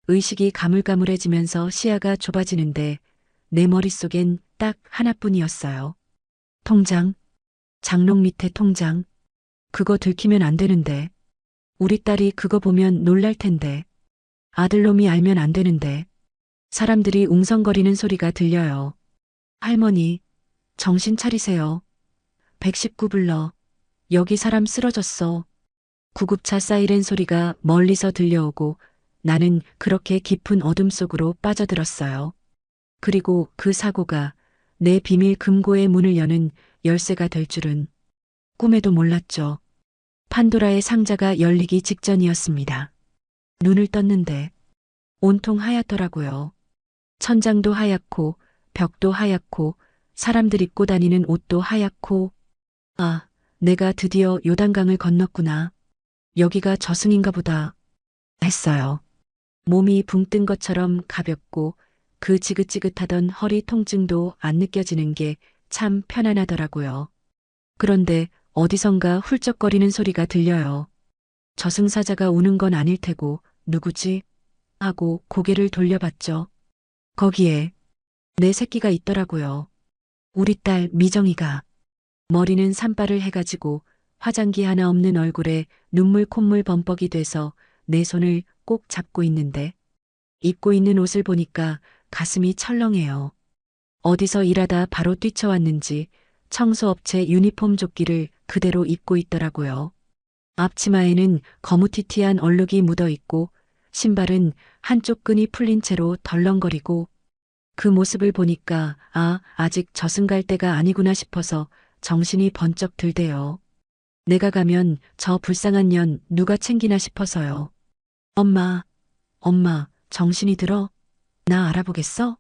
의식이 가물가물해지면서 시야가 좁아지는데 내 머릿속엔 딱 하나뿐이었어요. 통장. 장롱 밑에 통장. 그거 들키면 안 되는데. 우리 딸이 그거 보면 놀랄 텐데. 아들놈이 알면 안 되는데. 사람들이 웅성거리는 소리가 들려요. 할머니, 정신 차리세요. 119 불러. 여기 사람 쓰러졌어. 구급차 사이렌 소리가 멀리서 들려오고 나는 그렇게 깊은 어둠 속으로 빠져들었어요. 그리고 그 사고가 내 비밀 금고의 문을 여는 열쇠가 될 줄은 꿈에도 몰랐죠. 판도라의 상자가 열리기 직전이었습니다. 눈을 떴는데 온통 하얗더라고요. 천장도 하얗고 벽도 하얗고 사람들 입고 다니는 옷도 하얗고 아, 내가 드디어 요단강을 건넜구나. 여기가 저승인가 보다 했어요. 몸이 붕 뜬 것처럼 가볍고 그 지긋지긋하던 허리 통증도 안 느껴지는 게 참 편안하더라고요. 그런데 어디선가 훌쩍거리는 소리가 들려요. 저승사자가 우는 건 아닐 테고 누구지? 하고 고개를 돌려봤죠. 거기에 내 새끼가 있더라고요. 우리 딸 미정이가. 머리는 산발을 해가지고 화장기 하나 없는 얼굴에 눈물 콧물 범벅이 돼서 내 손을 꼭 잡고 있는데 입고 있는 옷을 보니까 가슴이 철렁해요. 어디서 일하다 바로 뛰쳐왔는지 청소업체 유니폼 조끼를 그대로 입고 있더라고요. 앞치마에는 거무튀튀한 얼룩이 묻어 있고 신발은 한쪽 끈이 풀린 채로 덜렁거리고 그 모습을 보니까 아직 저승 갈 때가 아니구나 싶어서 정신이 번쩍 들대요. 내가 가면 저 불쌍한 년 누가 챙기나 싶어서요. 엄마, 정신이 들어? 나 알아보겠어?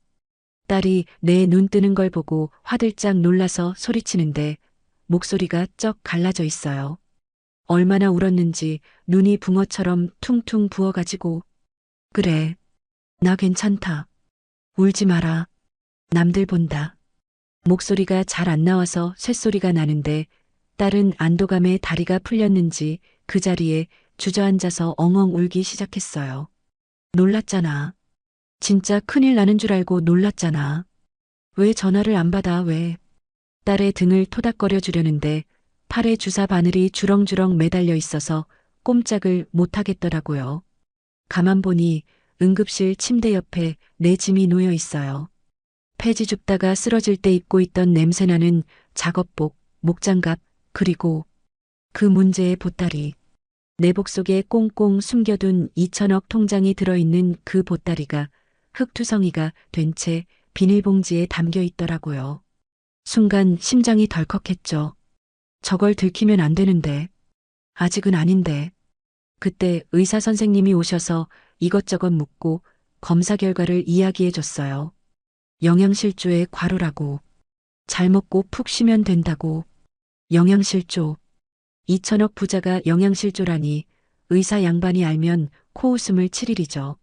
딸이 내 눈 뜨는 걸 보고 화들짝 놀라서 소리치는데 목소리가 쩍 갈라져 있어요. 얼마나 울었는지 눈이 붕어처럼 퉁퉁 부어가지고 그래, 나 괜찮다. 울지 마라. 남들 본다. 목소리가 잘 안 나와서 쇳소리가 나는데 딸은 안도감에 다리가 풀렸는지 그 자리에 주저앉아서 엉엉 울기 시작했어요. 놀랐잖아. 진짜 큰일 나는 줄 알고 놀랐잖아. 왜 전화를 안 받아 왜? 딸의 등을 토닥거려 주려는데 팔에 주사 바늘이 주렁주렁 매달려 있어서 꼼짝을 못 하겠더라고요. 가만 보니 응급실 침대 옆에 내 짐이 놓여 있어요. 폐지 줍다가 쓰러질 때 입고 있던 냄새나는 작업복, 목장갑, 그리고 그 문제의 보따리. 내복 속에 꽁꽁 숨겨둔 2천억 통장이 들어있는 그 보따리가 흙투성이가 된 채 비닐봉지에 담겨 있더라고요. 순간 심장이 덜컥했죠. 저걸 들키면 안 되는데. 아직은 아닌데. 그때 의사 선생님이 오셔서 이것저것 묻고 검사 결과를 이야기해 줬어요. 영양실조의 과로라고. 잘 먹고 푹 쉬면 된다고. 영양실조. 2천억 부자가 영양실조라니 의사 양반이 알면 코웃음을 칠 일이죠.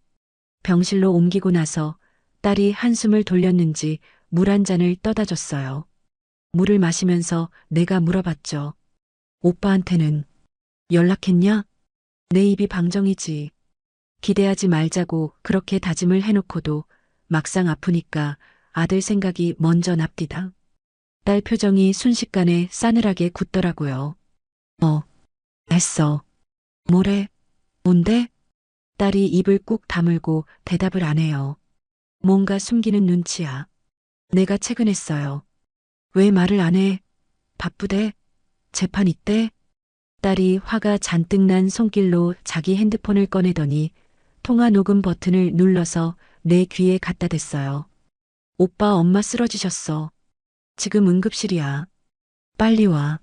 병실로 옮기고 나서 딸이 한숨을 돌렸는지 물 한 잔을 떠다 줬어요. 물을 마시면서 내가 물어봤죠. 오빠한테는 연락했냐? 내 입이 방정이지. 기대하지 말자고 그렇게 다짐을 해놓고도 막상 아프니까 아들 생각이 먼저 납디다. 딸 표정이 순식간에 싸늘하게 굳더라고요. 했어. 뭐래? 뭔데? 딸이 입을 꾹 다물고 대답을 안 해요. 뭔가 숨기는 눈치야. 내가 퇴근했어요. 왜 말을 안 해? 바쁘대? 재판 있대? 딸이 화가 잔뜩 난 손길로 자기 핸드폰을 꺼내더니 통화 녹음 버튼을 눌러서 내 귀에 갖다 댔어요. 오빠 엄마 쓰러지셨어. 지금 응급실이야. 빨리 와.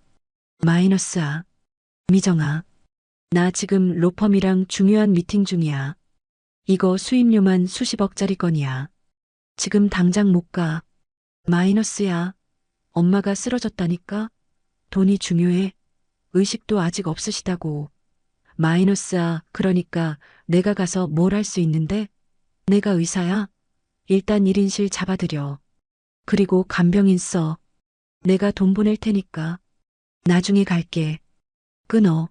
마이너스야. 미정아. 나 지금 로펌이랑 중요한 미팅 중이야. 이거 수임료만 수십억짜리 건이야. 지금 당장 못 가. 마이너스야. 엄마가 쓰러졌다니까? 돈이 중요해. 의식도 아직 없으시다고. 마이너스야. 그러니까 내가 가서 뭘 할 수 있는데? 내가 의사야? 일단 1인실 잡아드려. 그리고 간병인 써. 내가 돈 보낼 테니까. 나중에 갈게. 끊어.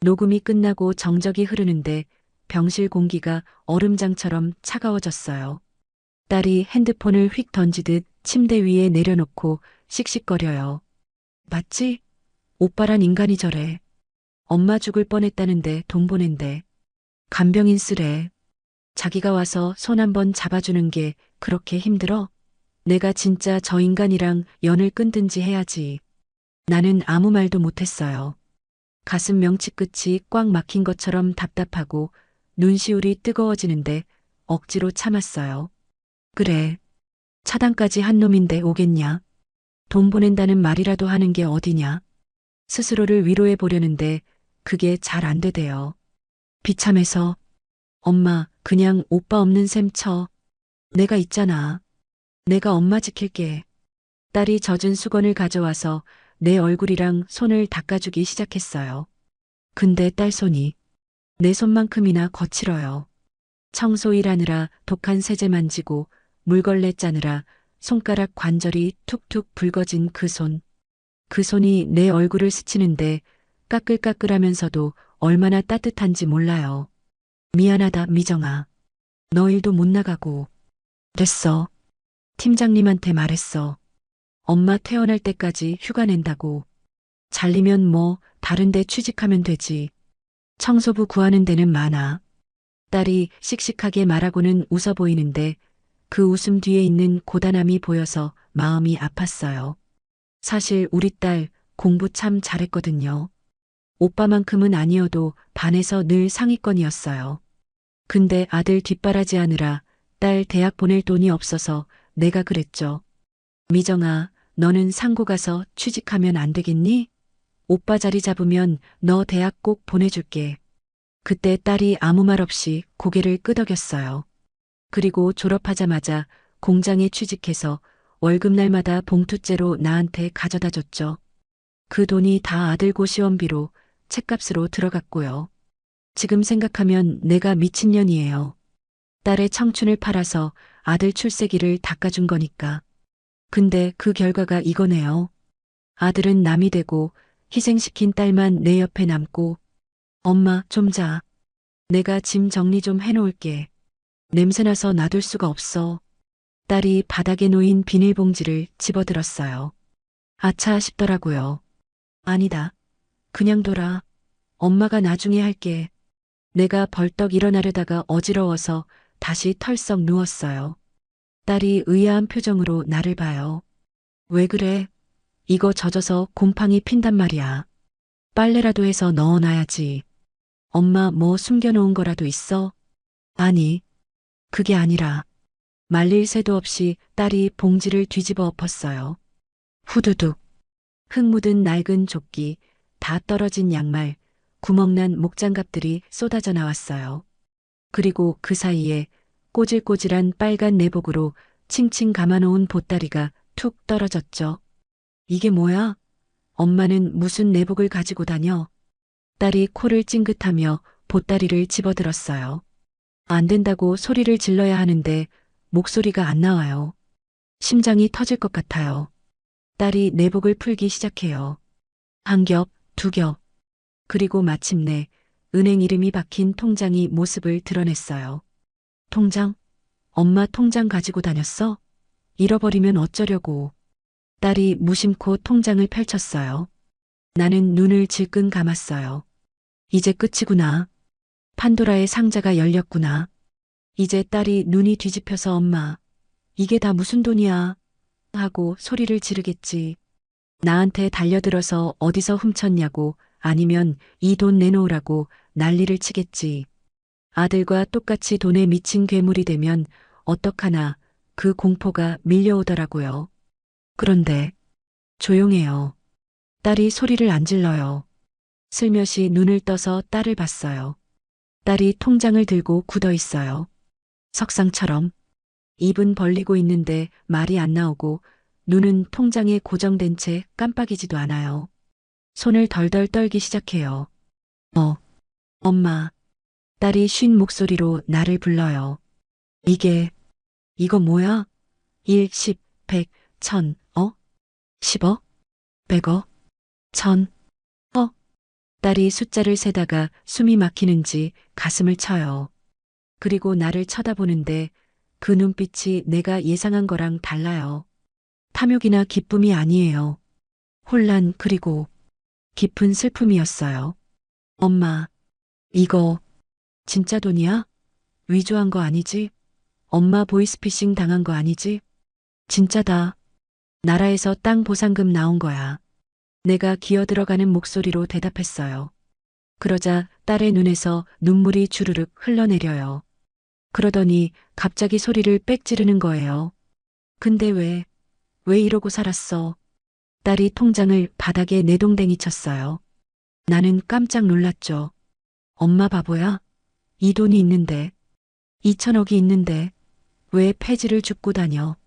녹음이 끝나고 정적이 흐르는데 병실 공기가 얼음장처럼 차가워졌어요. 딸이 핸드폰을 휙 던지듯 침대 위에 내려놓고 씩씩거려요. 맞지? 오빠란 인간이 저래. 엄마 죽을 뻔했다는데 돈 보낸대. 간병인 쓰래. 자기가 와서 손 한번 잡아주는 게 그렇게 힘들어? 내가 진짜 저 인간이랑 연을 끊든지 해야지. 나는 아무 말도 못했어요. 가슴 명치 끝이 꽉 막힌 것처럼 답답하고 눈시울이 뜨거워지는데 억지로 참았어요. 그래. 차단까지 한 놈인데 오겠냐? 돈 보낸다는 말이라도 하는 게 어디냐? 스스로를 위로해 보려는데 그게 잘 안 되대요. 비참해서 엄마 그냥 오빠 없는 셈 쳐. 내가 있잖아. 내가 엄마 지킬게. 딸이 젖은 수건을 가져와서 내 얼굴이랑 손을 닦아주기 시작했어요. 근데 딸 손이 내 손만큼이나 거칠어요. 청소일 하느라 독한 세제 만지고 물걸레 짜느라 손가락 관절이 툭툭 붉어진 그 손. 그 손이 내 얼굴을 스치는데 까끌까끌하면서도 얼마나 따뜻한지 몰라요. 미안하다, 미정아. 너 일도 못 나가고. 됐어. 팀장님한테 말했어. 엄마 퇴원할 때까지 휴가 낸다고. 잘리면 뭐 다른 데 취직하면 되지. 청소부 구하는 데는 많아. 딸이 씩씩하게 말하고는 웃어 보이는데 그 웃음 뒤에 있는 고단함이 보여서 마음이 아팠어요. 사실 우리 딸 공부 참 잘했거든요. 오빠만큼은 아니어도 반에서 늘 상위권이었어요. 근데 아들 뒷바라지하느라 딸 대학 보낼 돈이 없어서 내가 그랬죠. 미정아, 너는 상고 가서 취직하면 안 되겠니? 오빠 자리 잡으면 너 대학 꼭 보내줄게. 그때 딸이 아무 말 없이 고개를 끄덕였어요. 그리고 졸업하자마자 공장에 취직해서 월급날마다 봉투째로 나한테 가져다 줬죠. 그 돈이 다 아들 고시원비로 책값으로 들어갔고요. 지금 생각하면 내가 미친년이에요. 딸의 청춘을 팔아서 아들 출세기를 닦아준 거니까. 근데 그 결과가 이거네요. 아들은 남이 되고 희생시킨 딸만 내 옆에 남고. 엄마, 좀 자. 내가 짐 정리 좀 해놓을게. 냄새나서 놔둘 수가 없어. 딸이 바닥에 놓인 비닐봉지를 집어들었어요. 아차 싶더라고요. 아니다. 그냥 둬라. 엄마가 나중에 할게. 내가 벌떡 일어나려다가 어지러워서 다시 털썩 누웠어요. 딸이 의아한 표정으로 나를 봐요. 왜 그래? 이거 젖어서 곰팡이 핀단 말이야. 빨래라도 해서 넣어놔야지. 엄마 뭐 숨겨놓은 거라도 있어? 아니, 그게 아니라 말릴 새도 없이 딸이 봉지를 뒤집어 엎었어요. 후두둑. 흙 묻은 낡은 조끼, 다 떨어진 양말, 구멍난 목장갑들이 쏟아져 나왔어요. 그리고 그 사이에 꼬질꼬질한 빨간 내복으로 칭칭 감아놓은 보따리가 툭 떨어졌죠. 이게 뭐야? 엄마는 무슨 내복을 가지고 다녀? 딸이 코를 찡긋하며 보따리를 집어들었어요. 안 된다고 소리를 질러야 하는데 목소리가 안 나와요. 심장이 터질 것 같아요. 딸이 내복을 풀기 시작해요. 한 겹, 두 겹. 그리고 마침내 은행 이름이 박힌 통장이 모습을 드러냈어요. 통장? 엄마 통장 가지고 다녔어? 잃어버리면 어쩌려고. 딸이 무심코 통장을 펼쳤어요. 나는 눈을 질끈 감았어요. 이제 끝이구나. 판도라의 상자가 열렸구나. 이제 딸이 눈이 뒤집혀서 엄마, 이게 다 무슨 돈이야? 하고 소리를 지르겠지. 나한테 달려들어서 어디서 훔쳤냐고 아니면 이 돈 내놓으라고 난리를 치겠지. 아들과 똑같이 돈에 미친 괴물이 되면 어떡하나 그 공포가 밀려오더라고요. 그런데 조용해요. 딸이 소리를 안 질러요. 슬며시 눈을 떠서 딸을 봤어요. 딸이 통장을 들고 굳어 있어요. 석상처럼. 입은 벌리고 있는데 말이 안 나오고 눈은 통장에 고정된 채 깜빡이지도 않아요. 손을 덜덜 떨기 시작해요. 엄마. 딸이 쉰 목소리로 나를 불러요. 이거 뭐야? 1, 10, 100, 1000, 10억? 100억? 1000? 딸이 숫자를 세다가 숨이 막히는지 가슴을 쳐요. 그리고 나를 쳐다보는데 그 눈빛이 내가 예상한 거랑 달라요. 탐욕이나 기쁨이 아니에요. 혼란 그리고 깊은 슬픔이었어요. 엄마, 이거 진짜 돈이야? 위조한 거 아니지? 엄마 보이스피싱 당한 거 아니지? 진짜다. 나라에서 땅 보상금 나온 거야. 내가 기어들어가는 목소리로 대답했어요. 그러자 딸의 눈에서 눈물이 주르륵 흘러내려요. 그러더니 갑자기 소리를 빽 지르는 거예요. 근데 왜 이러고 살았어? 딸이 통장을 바닥에 내동댕이 쳤어요. 나는 깜짝 놀랐죠. 엄마 바보야? 이 돈이 있는데, 2천억이 있는데, 왜 폐지를 줍고 다녀?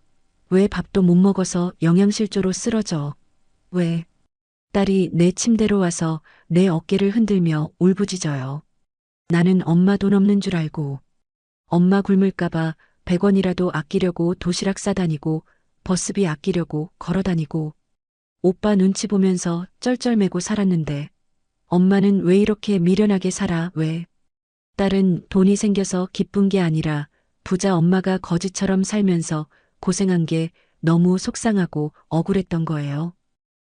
왜 밥도 못 먹어서 영양실조로 쓰러져? 왜? 딸이 내 침대로 와서 내 어깨를 흔들며 울부짖어요. 나는 엄마 돈 없는 줄 알고, 엄마 굶을까봐 100원이라도 아끼려고 도시락 싸다니고, 버스비 아끼려고 걸어다니고, 오빠 눈치 보면서 쩔쩔매고 살았는데, 엄마는 왜 이렇게 미련하게 살아, 왜? 딸은 돈이 생겨서 기쁜 게 아니라 부자 엄마가 거지처럼 살면서 고생한 게 너무 속상하고 억울했던 거예요.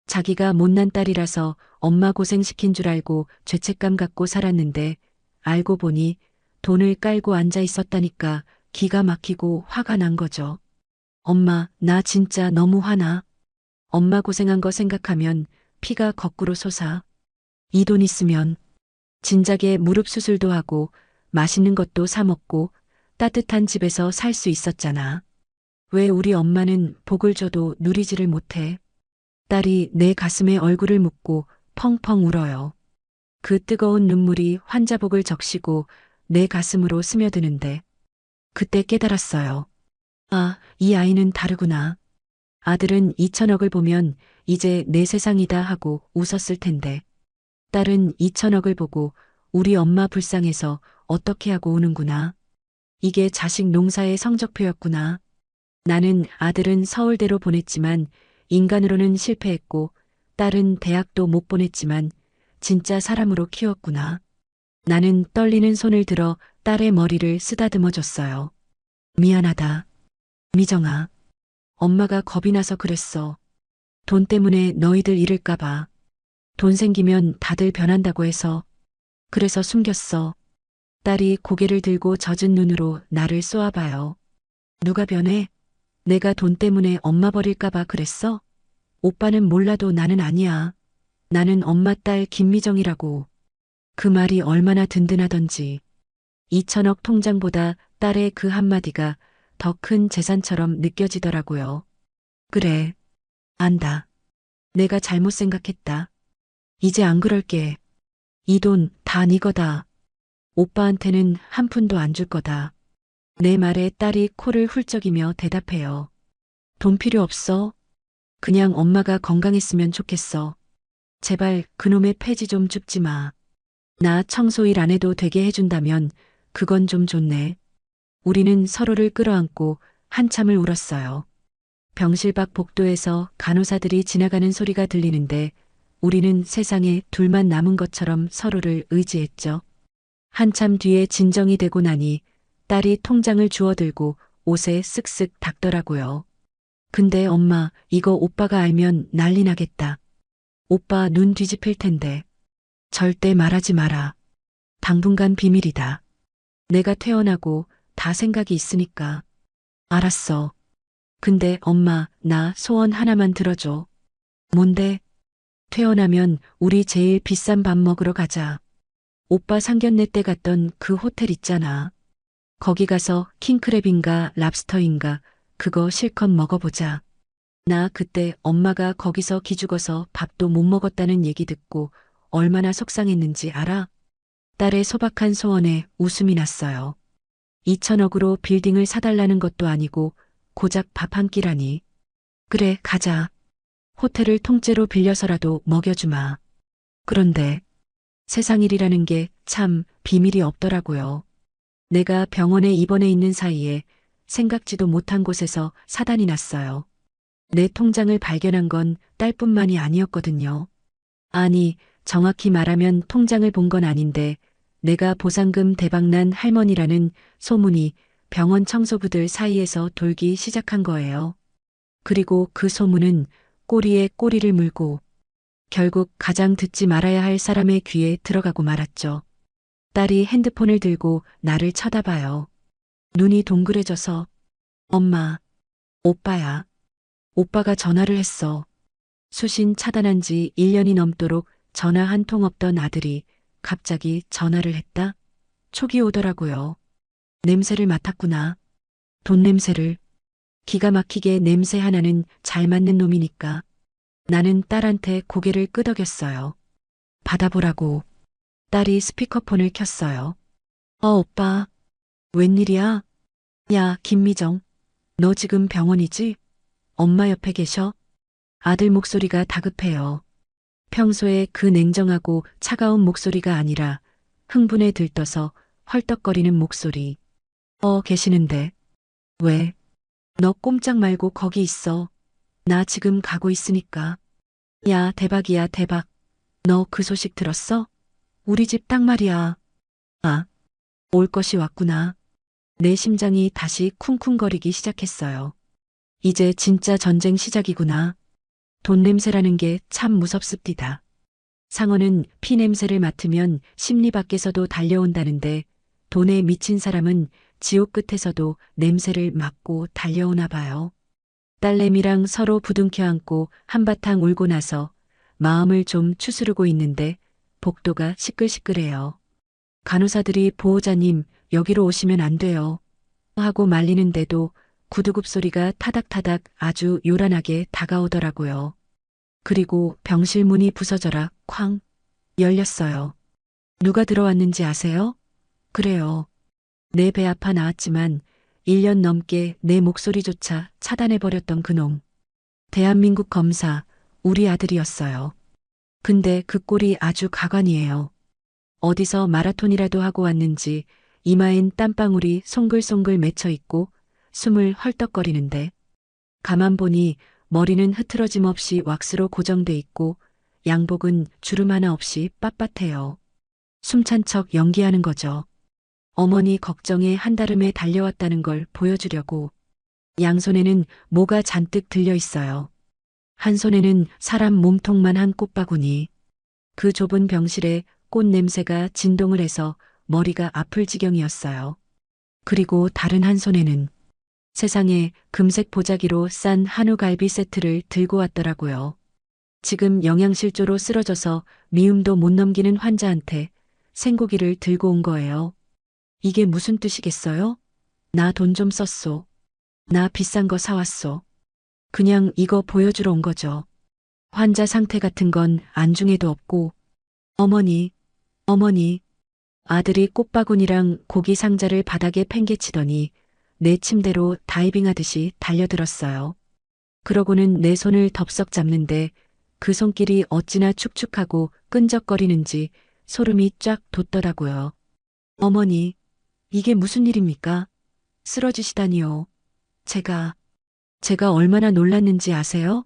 자기가 못난 딸이라서 엄마 고생시킨 줄 알고 죄책감 갖고 살았는데 알고 보니 돈을 깔고 앉아 있었다니까 기가 막히고 화가 난 거죠. 엄마, 나 진짜 너무 화나. 엄마 고생한 거 생각하면 피가 거꾸로 솟아. 이 돈 있으면 진작에 무릎 수술도 하고 맛있는 것도 사 먹고 따뜻한 집에서 살 수 있었잖아. 왜 우리 엄마는 복을 줘도 누리지를 못해? 딸이 내 가슴에 얼굴을 묻고 펑펑 울어요. 그 뜨거운 눈물이 환자복을 적시고 내 가슴으로 스며드는데 그때 깨달았어요. 아, 이 아이는 다르구나. 아들은 2천억을 보면 이제 내 세상이다 하고 웃었을 텐데 딸은 2천억을 보고 우리 엄마 불쌍해서 어떻게 하고 우는구나. 이게 자식 농사의 성적표였구나. 나는 아들은 서울대로 보냈지만 인간으로는 실패했고 딸은 대학도 못 보냈지만 진짜 사람으로 키웠구나. 나는 떨리는 손을 들어 딸의 머리를 쓰다듬어 줬어요. 미안하다. 미정아. 엄마가 겁이 나서 그랬어. 돈 때문에 너희들 잃을까봐. 돈 생기면 다들 변한다고 해서. 그래서 숨겼어. 딸이 고개를 들고 젖은 눈으로 나를 쏘아봐요. 누가 변해? 내가 돈 때문에 엄마 버릴까봐 그랬어? 오빠는 몰라도 나는 아니야. 나는 엄마 딸 김미정이라고. 그 말이 얼마나 든든하던지. 2천억 통장보다 딸의 그 한마디가 더 큰 재산처럼 느껴지더라고요. 그래. 안다. 내가 잘못 생각했다. 이제 안 그럴게. 이 돈 다 네 거다. 오빠한테는 한 푼도 안 줄 거다. 내 말에 딸이 코를 훌쩍이며 대답해요. 돈 필요 없어. 그냥 엄마가 건강했으면 좋겠어. 제발 그놈의 폐지 좀 줍지 마. 나 청소일 안 해도 되게 해준다면 그건 좀 좋네. 우리는 서로를 끌어안고 한참을 울었어요. 병실 밖 복도에서 간호사들이 지나가는 소리가 들리는데 우리는 세상에 둘만 남은 것처럼 서로를 의지했죠. 한참 뒤에 진정이 되고 나니 딸이 통장을 주워들고 옷에 쓱쓱 닦더라고요. 근데 엄마, 이거 오빠가 알면 난리 나겠다. 오빠 눈 뒤집힐 텐데. 절대 말하지 마라. 당분간 비밀이다. 내가 퇴원하고 다 생각이 있으니까. 알았어. 근데 엄마, 나 소원 하나만 들어줘. 뭔데? 퇴원하면 우리 제일 비싼 밥 먹으러 가자. 오빠 상견례 때 갔던 그 호텔 있잖아. 거기 가서 킹크랩인가 랍스터인가 그거 실컷 먹어보자. 나 그때 엄마가 거기서 기죽어서 밥도 못 먹었다는 얘기 듣고 얼마나 속상했는지 알아? 딸의 소박한 소원에 웃음이 났어요. 2천억으로 빌딩을 사달라는 것도 아니고 고작 밥 한 끼라니. 그래, 가자. 호텔을 통째로 빌려서라도 먹여주마. 그런데 세상 일이라는 게 참 비밀이 없더라고요. 내가 병원에 입원해 있는 사이에 생각지도 못한 곳에서 사단이 났어요. 내 통장을 발견한 건 딸뿐만이 아니었거든요. 아니, 정확히 말하면 통장을 본 건 아닌데 내가 보상금 대박난 할머니라는 소문이 병원 청소부들 사이에서 돌기 시작한 거예요. 그리고 그 소문은 꼬리에 꼬리를 물고 결국 가장 듣지 말아야 할 사람의 귀에 들어가고 말았죠. 딸이 핸드폰을 들고 나를 쳐다봐요. 눈이 동그래져서 엄마, 오빠야. 오빠가 전화를 했어. 수신 차단한 지 1년이 넘도록 전화 한 통 없던 아들이 갑자기 전화를 했다? 촉이 오더라고요. 냄새를 맡았구나. 돈 냄새를. 기가 막히게 냄새 하나는 잘 맡는 놈이니까. 나는 딸한테 고개를 끄덕였어요. 받아보라고. 딸이 스피커폰을 켰어요. 오빠. 웬일이야? 야, 김미정. 너 지금 병원이지? 엄마 옆에 계셔? 아들 목소리가 다급해요. 평소에 그 냉정하고 차가운 목소리가 아니라 흥분에 들떠서 헐떡거리는 목소리. 계시는데. 왜? 너 꼼짝 말고 거기 있어. 나 지금 가고 있으니까. 야, 대박이야, 대박. 너 그 소식 들었어? 우리 집 딱 말이야. 아, 올 것이 왔구나. 내 심장이 다시 쿵쿵거리기 시작했어요. 이제 진짜 전쟁 시작이구나. 돈 냄새라는 게 참 무섭습디다. 상어는 피 냄새를 맡으면 심리 밖에서도 달려온다는데 돈에 미친 사람은 지옥 끝에서도 냄새를 맡고 달려오나 봐요. 딸내미랑 서로 부둥켜 안고 한바탕 울고 나서 마음을 좀 추스르고 있는데 복도가 시끌시끌해요. 간호사들이 보호자님, 여기로 오시면 안 돼요. 하고 말리는데도 구두굽 소리가 타닥타닥 아주 요란하게 다가오더라고요. 그리고 병실 문이 부서져라 쾅 열렸어요. 누가 들어왔는지 아세요? 그래요. 내 배 아파 나왔지만 1년 넘게 내 목소리조차 차단해버렸던 그놈. 대한민국 검사, 우리 아들이었어요. 근데 그 꼴이 아주 가관이에요. 어디서 마라톤이라도 하고 왔는지 이마엔 땀방울이 송글송글 맺혀 있고 숨을 헐떡거리는데 가만 보니 머리는 흐트러짐 없이 왁스로 고정돼 있고 양복은 주름 하나 없이 빳빳해요. 숨찬 척 연기하는 거죠. 어머니 걱정에 한달음에 달려왔다는 걸 보여주려고. 양손에는 뭐가 잔뜩 들려 있어요. 한 손에는 사람 몸통만 한 꽃바구니. 그 좁은 병실에 꽃 냄새가 진동을 해서 머리가 아플 지경이었어요. 그리고 다른 한 손에는 세상에 금색 보자기로 싼 한우갈비 세트를 들고 왔더라고요. 지금 영양실조로 쓰러져서 미움도 못 넘기는 환자한테 생고기를 들고 온 거예요. 이게 무슨 뜻이겠어요? 나 돈 좀 썼소. 나 비싼 거 사왔소. 그냥 이거 보여주러 온 거죠. 환자 상태 같은 건 안중에도 없고. 어머니, 어머니. 아들이 꽃바구니랑 고기 상자를 바닥에 팽개치더니 내 침대로 다이빙하듯이 달려들었어요. 그러고는 내 손을 덥석 잡는데 그 손길이 어찌나 축축하고 끈적거리는지 소름이 쫙 돋더라고요. 어머니, 이게 무슨 일입니까? 쓰러지시다니요. 제가 얼마나 놀랐는지 아세요?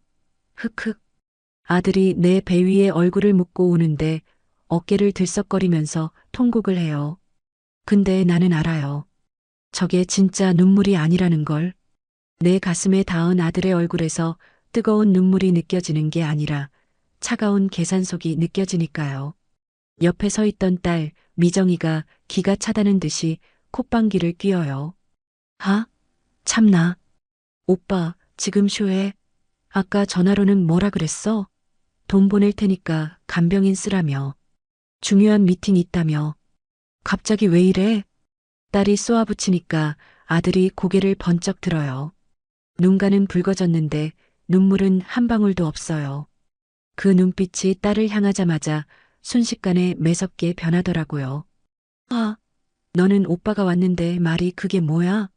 흑흑. 아들이 내 배 위에 얼굴을 묻고 우는데 어깨를 들썩거리면서 통곡을 해요. 근데 나는 알아요. 저게 진짜 눈물이 아니라는 걸. 내 가슴에 닿은 아들의 얼굴에서 뜨거운 눈물이 느껴지는 게 아니라 차가운 계산속이 느껴지니까요. 옆에 서 있던 딸 미정이가 기가 차다는 듯이 콧방귀를 뀌어요. 참나. 오빠, 지금 쇼해. 아까 전화로는 뭐라 그랬어? 돈 보낼 테니까 간병인 쓰라며. 중요한 미팅 있다며. 갑자기 왜 이래? 딸이 쏘아붙이니까 아들이 고개를 번쩍 들어요. 눈가는 붉어졌는데 눈물은 한 방울도 없어요. 그 눈빛이 딸을 향하자마자 순식간에 매섭게 변하더라고요. 너는 오빠가 왔는데 말이 그게 뭐야?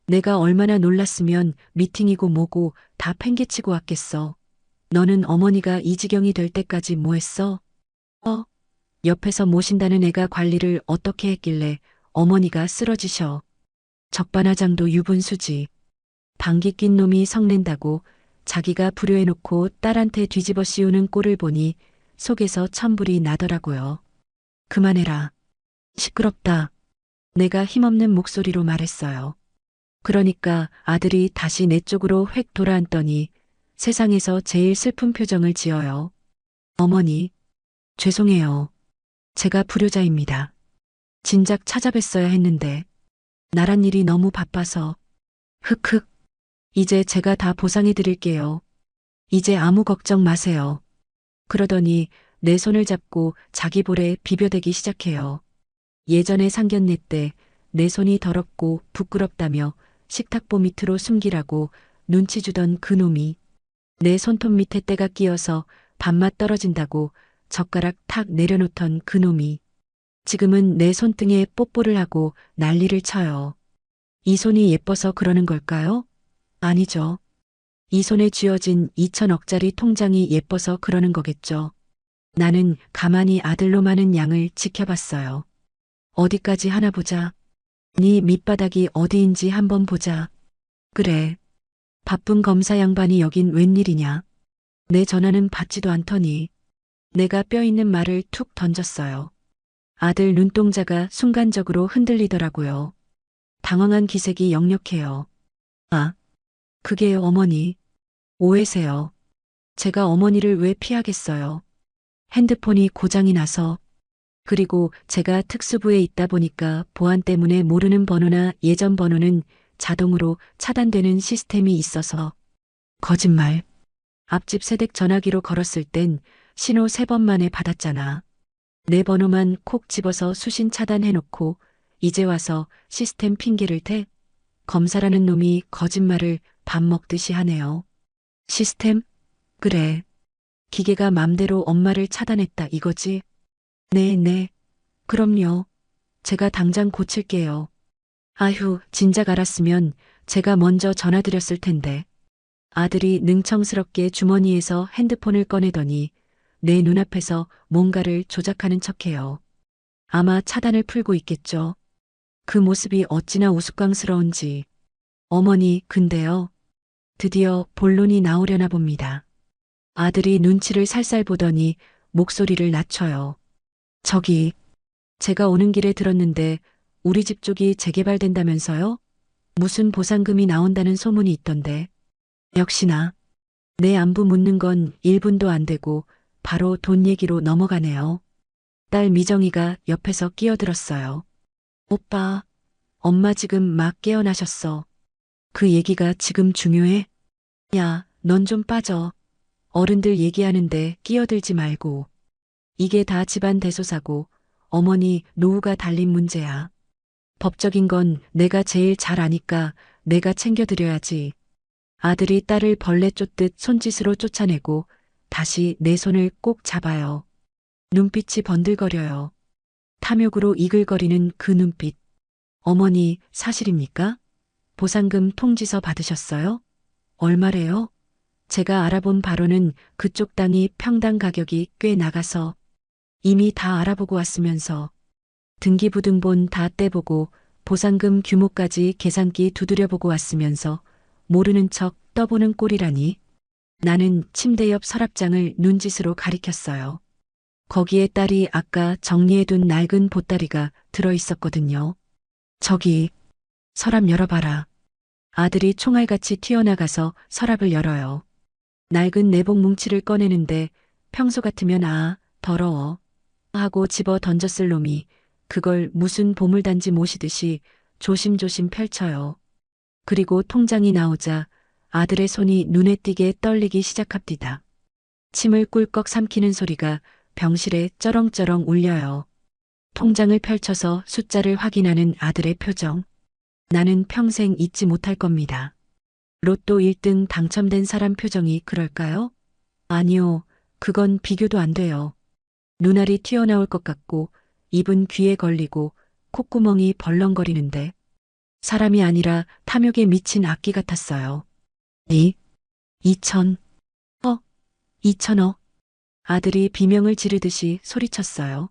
내가 얼마나 놀랐으면 미팅이고 뭐고 다 팽개치고 왔겠어. 너는 어머니가 이 지경이 될 때까지 뭐 했어? 옆에서 모신다는 애가 관리를 어떻게 했길래 어머니가 쓰러지셔. 적반하장도 유분수지. 방귀 낀 놈이 성낸다고 자기가 불효해놓고 딸한테 뒤집어 씌우는 꼴을 보니 속에서 천불이 나더라고요. 그만해라. 시끄럽다. 내가 힘없는 목소리로 말했어요. 그러니까 아들이 다시 내 쪽으로 획 돌아앉더니 세상에서 제일 슬픈 표정을 지어요. 어머니, 죄송해요. 제가 불효자입니다. 진작 찾아뵀어야 했는데 나란 일이 너무 바빠서. 흑흑. 이제 제가 다 보상해 드릴게요. 이제 아무 걱정 마세요. 그러더니 내 손을 잡고 자기 볼에 비벼대기 시작해요. 예전에 상견례 때 내 손이 더럽고 부끄럽다며 식탁보 밑으로 숨기라고 눈치 주던 그 놈이 내 손톱 밑에 때가 끼어서 밥맛 떨어진다고 젓가락 탁 내려놓던 그 놈이 지금은 내 손등에 뽀뽀를 하고 난리를 쳐요. 이 손이 예뻐서 그러는 걸까요? 아니죠. 이 손에 쥐어진 2천억짜리 통장이 예뻐서 그러는 거겠죠. 나는 가만히 아들로 많은 양을 지켜봤어요. 어디까지 하나 보자. 네 밑바닥이 어디인지 한번 보자. 그래. 바쁜 검사 양반이 여긴 웬일이냐. 내 전화는 받지도 않더니 내가 뼈 있는 말을 툭 던졌어요. 아들 눈동자가 순간적으로 흔들리더라고요. 당황한 기색이 역력해요. 아, 그게요 어머니. 오해세요. 제가 어머니를 왜 피하겠어요. 핸드폰이 고장이 나서. 그리고 제가 특수부에 있다 보니까 보안 때문에 모르는 번호나 예전 번호는 자동으로 차단되는 시스템이 있어서. 거짓말. 앞집 세댁 전화기로 걸었을 땐 신호 3번 만에 받았잖아. 내 번호만 콕 집어서 수신 차단해놓고 이제 와서 시스템 핑계를 대? 검사라는 놈이 거짓말을 밥 먹듯이 하네요. 시스템? 그래. 기계가 맘대로 엄마를 차단했다 이거지? 네. 그럼요. 제가 당장 고칠게요. 아휴, 진작 알았으면 제가 먼저 전화드렸을 텐데. 아들이 능청스럽게 주머니에서 핸드폰을 꺼내더니 내 눈앞에서 뭔가를 조작하는 척해요. 아마 차단을 풀고 있겠죠. 그 모습이 어찌나 우스꽝스러운지. 어머니, 근데요. 드디어 본론이 나오려나 봅니다. 아들이 눈치를 살살 보더니 목소리를 낮춰요. 저기, 제가 오는 길에 들었는데 우리 집 쪽이 재개발된다면서요? 무슨 보상금이 나온다는 소문이 있던데. 역시나 내 안부 묻는 건 1분도 안 되고 바로 돈 얘기로 넘어가네요. 딸 미정이가 옆에서 끼어들었어요. 오빠, 엄마 지금 막 깨어나셨어. 그 얘기가 지금 중요해? 야, 넌 좀 빠져. 어른들 얘기하는데 끼어들지 말고. 이게 다 집안 대소사고 어머니 노후가 달린 문제야. 법적인 건 내가 제일 잘 아니까 내가 챙겨드려야지. 아들이 딸을 벌레 쫓듯 손짓으로 쫓아내고 다시 내 손을 꼭 잡아요. 눈빛이 번들거려요. 탐욕으로 이글거리는 그 눈빛. 어머니, 사실입니까? 보상금 통지서 받으셨어요? 얼마래요? 제가 알아본 바로는 그쪽 땅이 평당 가격이 꽤 나가서 이미 다 알아보고 왔으면서 등기부등본 다 떼보고 보상금 규모까지 계산기 두드려보고 왔으면서 모르는 척 떠보는 꼴이라니. 나는 침대 옆 서랍장을 눈짓으로 가리켰어요. 거기에 딸이 아까 정리해둔 낡은 보따리가 들어있었거든요. 저기, 서랍 열어봐라. 아들이 총알같이 튀어나가서 서랍을 열어요. 낡은 내복 뭉치를 꺼내는데 평소 같으면 더러워 하고 집어 던졌을 놈이 그걸 무슨 보물단지 모시듯이 조심조심 펼쳐요. 그리고 통장이 나오자 아들의 손이 눈에 띄게 떨리기 시작합니다. 침을 꿀꺽 삼키는 소리가 병실에 쩌렁쩌렁 울려요. 통장을 펼쳐서 숫자를 확인하는 아들의 표정. 나는 평생 잊지 못할 겁니다. 로또 1등 당첨된 사람 표정이 그럴까요? 아니요, 그건 비교도 안 돼요. 눈알이 튀어나올 것 같고 입은 귀에 걸리고 콧구멍이 벌렁거리는데 사람이 아니라 탐욕에 미친 악기 같았어요. 2천. 2천억. 아들이 비명을 지르듯이 소리쳤어요.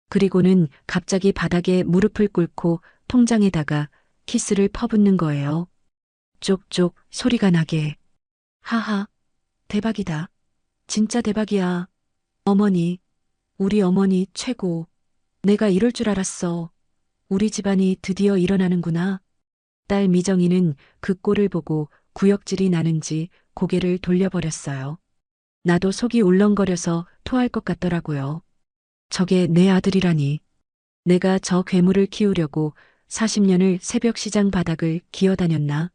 그리고는 갑자기 바닥에 무릎을 꿇고 통장에다가 키스를 퍼붓는 거예요. 쪽쪽 소리가 나게. 하하, 대박이다. 진짜 대박이야. 어머니, 우리 어머니 최고. 내가 이럴 줄 알았어. 우리 집안이 드디어 일어나는구나. 딸 미정이는 그 꼴을 보고 구역질이 나는지 고개를 돌려버렸어요. 나도 속이 울렁거려서 토할 것 같더라고요. 저게 내 아들이라니. 내가 저 괴물을 키우려고 40년을 새벽 시장 바닥을 기어다녔나?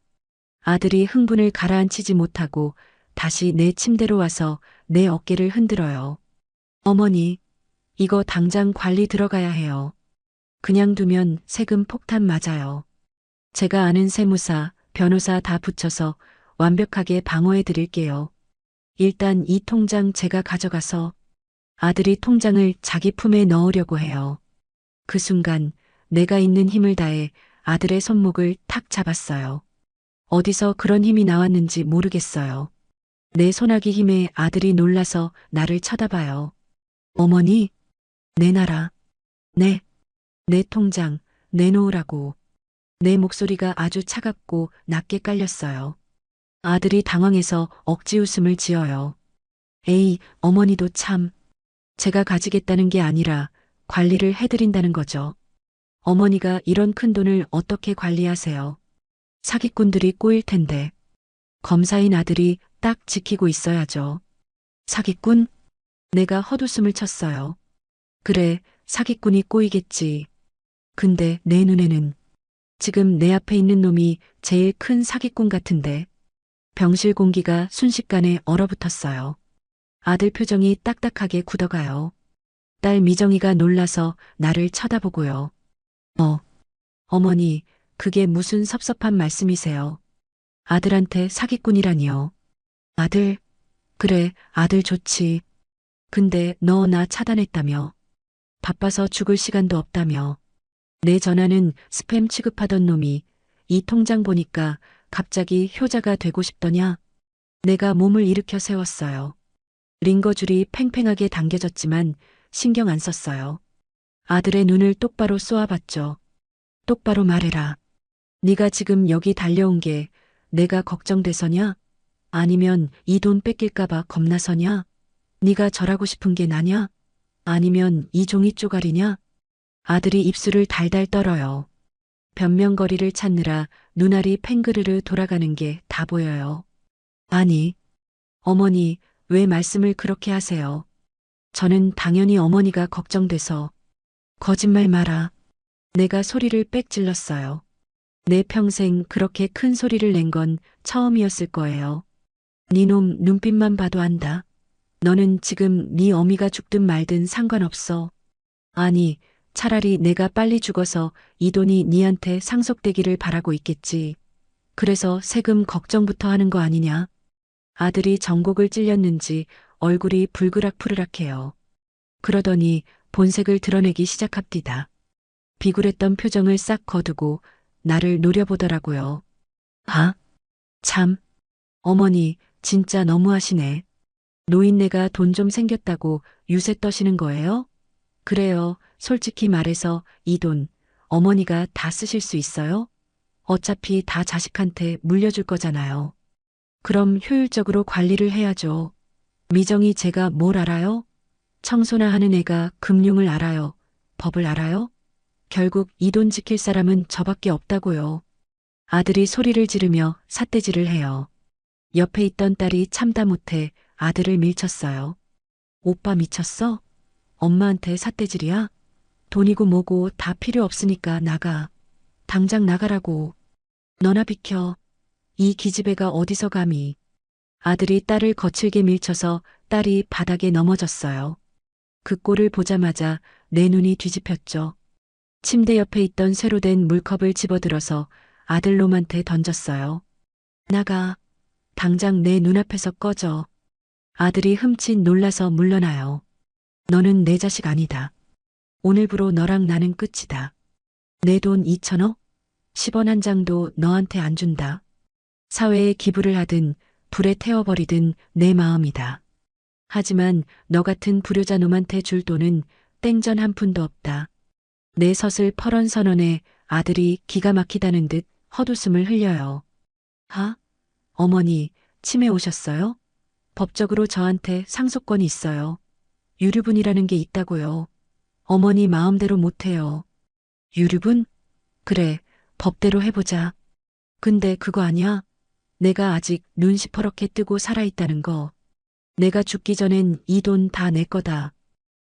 아들이 흥분을 가라앉히지 못하고 다시 내 침대로 와서 내 어깨를 흔들어요. 어머니, 이거 당장 관리 들어가야 해요. 그냥 두면 세금 폭탄 맞아요. 제가 아는 세무사, 변호사 다 붙여서 완벽하게 방어해 드릴게요. 일단 이 통장 제가 가져가서. 아들이 통장을 자기 품에 넣으려고 해요. 그 순간 내가 있는 힘을 다해 아들의 손목을 탁 잡았어요. 어디서 그런 힘이 나왔는지 모르겠어요. 내 손아귀 힘에 아들이 놀라서 나를 쳐다봐요. 어머니, 내놔라. 내 통장 내놓으라고. 내 목소리가 아주 차갑고 낮게 깔렸어요. 아들이 당황해서 억지 웃음을 지어요. 에이, 어머니도 참. 제가 가지겠다는 게 아니라 관리를 해드린다는 거죠. 어머니가 이런 큰 돈을 어떻게 관리하세요? 사기꾼들이 꼬일 텐데. 검사인 아들이 딱 지키고 있어야죠. 사기꾼? 내가 헛웃음을 쳤어요. 그래, 사기꾼이 꼬이겠지. 근데 내 눈에는 지금 내 앞에 있는 놈이 제일 큰 사기꾼 같은데. 병실 공기가 순식간에 얼어붙었어요. 아들 표정이 딱딱하게 굳어가요. 딸 미정이가 놀라서 나를 쳐다보고요. 어머니, 그게 무슨 섭섭한 말씀이세요? 아들한테 사기꾼이라니요. 아들? 그래, 아들 좋지. 근데 너 나 차단했다며. 바빠서 죽을 시간도 없다며. 내 전화는 스팸 취급하던 놈이 이 통장 보니까 갑자기 효자가 되고 싶더냐? 내가 몸을 일으켜 세웠어요. 링거줄이 팽팽하게 당겨졌지만 신경 안 썼어요. 아들의 눈을 똑바로 쏘아봤죠. 똑바로 말해라. 네가 지금 여기 달려온 게 내가 걱정돼서냐? 아니면 이 돈 뺏길까봐 겁나서냐? 네가 절하고 싶은 게 나냐? 아니면 이 종이 쪼가리냐? 아들이 입술을 달달 떨어요. 변명거리를 찾느라 눈알이 팽그르르 돌아가는 게 다 보여요. 아니, 어머니, 왜 말씀을 그렇게 하세요? 저는 당연히 어머니가 걱정돼서. 거짓말 마라. 내가 소리를 빽 질렀어요. 내 평생 그렇게 큰 소리를 낸 건 처음이었을 거예요. 니놈 눈빛만 봐도 안다. 너는 지금 네 어미가 죽든 말든 상관없어. 아니, 차라리 내가 빨리 죽어서 이 돈이 니한테 상속되기를 바라고 있겠지. 그래서 세금 걱정부터 하는 거 아니냐? 아들이 전곡을 찔렸는지 얼굴이 불그락푸르락해요. 그러더니 본색을 드러내기 시작합디다. 비굴했던 표정을 싹 거두고 나를 노려보더라고요. 아, 참. 어머니, 진짜 너무하시네. 노인네가 돈 좀 생겼다고 유세 떠시는 거예요? 그래요. 솔직히 말해서 이 돈 어머니가 다 쓰실 수 있어요? 어차피 다 자식한테 물려줄 거잖아요. 그럼 효율적으로 관리를 해야죠. 미정이 제가 뭘 알아요? 청소나 하는 애가 금융을 알아요. 법을 알아요? 결국 이 돈 지킬 사람은 저밖에 없다고요. 아들이 소리를 지르며 삿대질을 해요. 옆에 있던 딸이 참다 못해 아들을 밀쳤어요. 오빠 미쳤어? 엄마한테 삿대질이야? 돈이고 뭐고 다 필요 없으니까 나가. 당장 나가라고. 너나 비켜. 이 기집애가 어디서 감히. 아들이 딸을 거칠게 밀쳐서 딸이 바닥에 넘어졌어요. 그 꼴을 보자마자 내 눈이 뒤집혔죠. 침대 옆에 있던 쇠로 된 물컵을 집어들어서 아들 놈한테 던졌어요. 나가. 당장 내 눈앞에서 꺼져. 아들이 흠칫 놀라서 물러나요. 너는 내 자식 아니다. 오늘부로 너랑 나는 끝이다. 내 돈 2천억? 10원 한 장도 너한테 안 준다. 사회에 기부를 하든 불에 태워버리든 내 마음이다. 하지만 너 같은 불효자 놈한테 줄 돈은 땡전 한 푼도 없다. 내 서슬 퍼런 선언에 아들이 기가 막히다는 듯 헛웃음을 흘려요. 하? 어머니, 치매 오셨어요? 법적으로 저한테 상속권이 있어요. 유류분이라는 게 있다고요. 어머니 마음대로 못해요. 유류분? 그래, 법대로 해보자. 근데 그거 아니야? 내가 아직 눈 시퍼렇게 뜨고 살아있다는 거. 내가 죽기 전엔 이 돈 다 내 거다.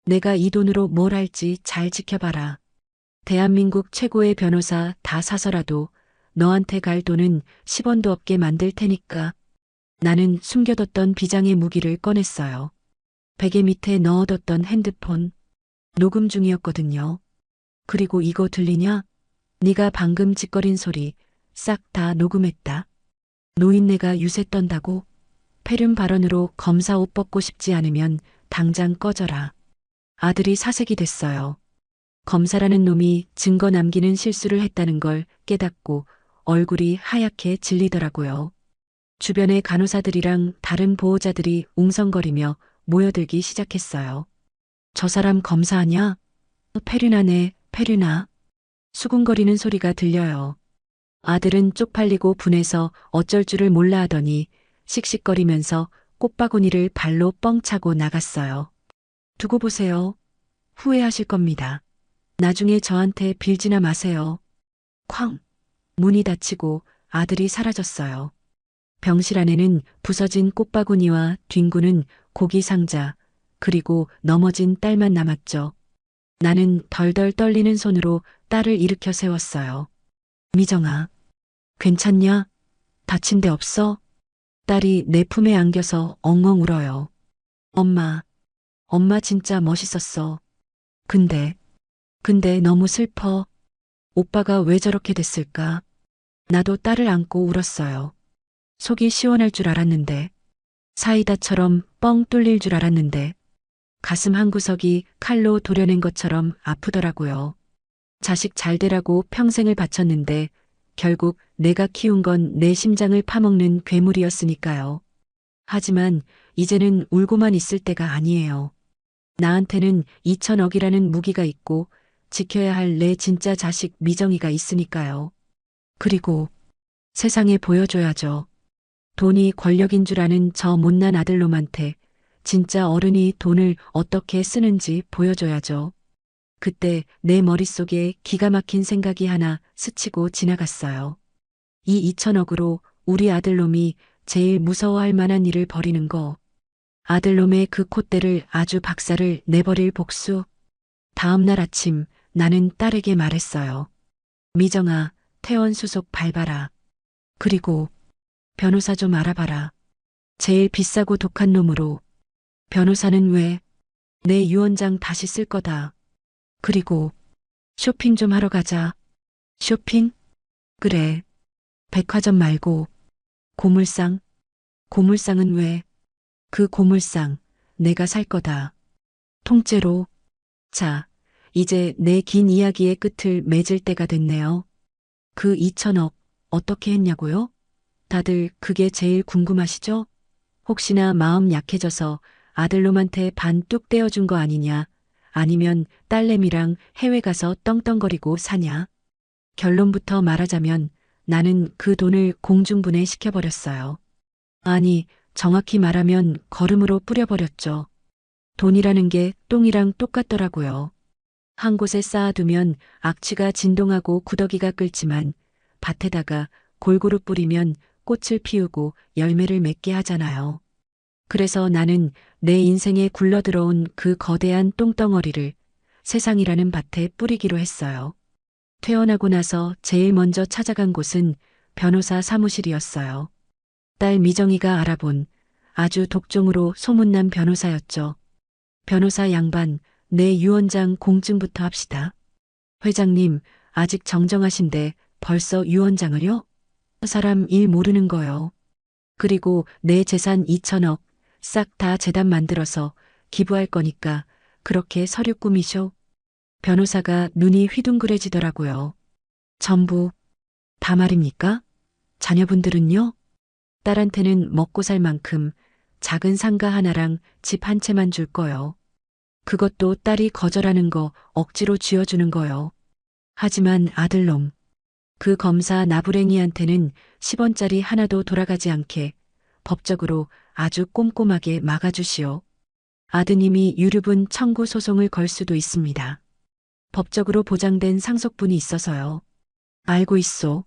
내가 이 돈으로 뭘 할지 잘 지켜봐라. 대한민국 최고의 변호사 다 사서라도 너한테 갈 돈은 10원도 없게 만들 테니까. 나는 숨겨뒀던 비장의 무기를 꺼냈어요. 베개 밑에 넣어뒀던 핸드폰. 녹음 중이었거든요. 그리고 이거 들리냐? 네가 방금 짓거린 소리 싹 다 녹음했다. 노인네가 유세 떤다고? 폐륜 발언으로 검사 옷 벗고 싶지 않으면 당장 꺼져라. 아들이 사색이 됐어요. 검사라는 놈이 증거 남기는 실수를 했다는 걸 깨닫고 얼굴이 하얗게 질리더라고요. 주변의 간호사들이랑 다른 보호자들이 웅성거리며 모여들기 시작했어요. 저 사람 검사하냐? 페륜아네, 페륜아. 수군거리는 소리가 들려요. 아들은 쪽팔리고 분해서 어쩔 줄을 몰라 하더니 씩씩거리면서 꽃바구니를 발로 뻥 차고 나갔어요. 두고 보세요. 후회하실 겁니다. 나중에 저한테 빌지나 마세요. 쾅! 문이 닫히고 아들이 사라졌어요. 병실 안에는 부서진 꽃바구니와 뒹구는 고기 상자, 그리고 넘어진 딸만 남았죠. 나는 덜덜 떨리는 손으로 딸을 일으켜 세웠어요. 미정아, 괜찮냐? 다친 데 없어? 딸이 내 품에 안겨서 엉엉 울어요. 엄마, 엄마 진짜 멋있었어. 근데 너무 슬퍼. 오빠가 왜 저렇게 됐을까? 나도 딸을 안고 울었어요. 속이 시원할 줄 알았는데, 사이다처럼 뻥 뚫릴 줄 알았는데, 가슴 한구석이 칼로 도려낸 것처럼 아프더라고요. 자식 잘 되라고 평생을 바쳤는데, 결국 내가 키운 건 내 심장을 파먹는 괴물이었으니까요. 하지만 이제는 울고만 있을 때가 아니에요. 나한테는 2천억이라는 무기가 있고 지켜야 할 내 진짜 자식 미정이가 있으니까요. 그리고 세상에 보여줘야죠. 돈이 권력인 줄 아는 저 못난 아들놈한테 진짜 어른이 돈을 어떻게 쓰는지 보여줘야죠. 그때 내 머릿속에 기가 막힌 생각이 하나 스치고 지나갔어요. 이 2천억으로 우리 아들놈이 제일 무서워할 만한 일을 벌이는 거. 아들놈의 그 콧대를 아주 박살을 내버릴 복수. 다음 날 아침 나는 딸에게 말했어요. 미정아, 퇴원 수속 밟아라. 그리고 변호사 좀 알아봐라. 제일 비싸고 독한 놈으로. 변호사는 왜? 내 유언장 다시 쓸 거다. 그리고 쇼핑 좀 하러 가자. 쇼핑? 그래. 백화점 말고 고물상? 고물상은 왜? 그 고물상 내가 살 거다. 통째로. 자, 이제 내 긴 이야기의 끝을 맺을 때가 됐네요. 그 2천억 어떻게 했냐고요? 다들 그게 제일 궁금하시죠? 혹시나 마음 약해져서 아들놈한테 반 뚝 떼어준 거 아니냐? 아니면 딸내미랑 해외 가서 떵떵거리고 사냐? 결론부터 말하자면 나는 그 돈을 공중분해 시켜버렸어요. 아니, 정확히 말하면 거름으로 뿌려버렸죠. 돈이라는 게 똥이랑 똑같더라고요. 한 곳에 쌓아두면 악취가 진동하고 구더기가 끓지만 밭에다가 골고루 뿌리면 꽃을 피우고 열매를 맺게 하잖아요. 그래서 나는 내 인생에 굴러들어온 그 거대한 똥덩어리를 세상이라는 밭에 뿌리기로 했어요. 퇴원하고 나서 제일 먼저 찾아간 곳은 변호사 사무실이었어요. 딸 미정이가 알아본 아주 독종으로 소문난 변호사였죠. 변호사 양반, 내 유언장 공증부터 합시다. 회장님, 아직 정정하신데 벌써 유언장을요? 사람 일 모르는 거요. 그리고 내 재산 2천억 싹 다 재단 만들어서 기부할 거니까 그렇게 서류 꾸미쇼. 변호사가 눈이 휘둥그레지더라고요. 전부 다 말입니까? 자녀분들은요? 딸한테는 먹고 살 만큼 작은 상가 하나랑 집 한 채만 줄 거요. 그것도 딸이 거절하는 거 억지로 쥐어주는 거요. 하지만 아들놈, 그 검사 나부랭이한테는 10원짜리 하나도 돌아가지 않게 법적으로 아주 꼼꼼하게 막아주시오. 아드님이 유류분 청구 소송을 걸 수도 있습니다. 법적으로 보장된 상속분이 있어서요. 알고 있소.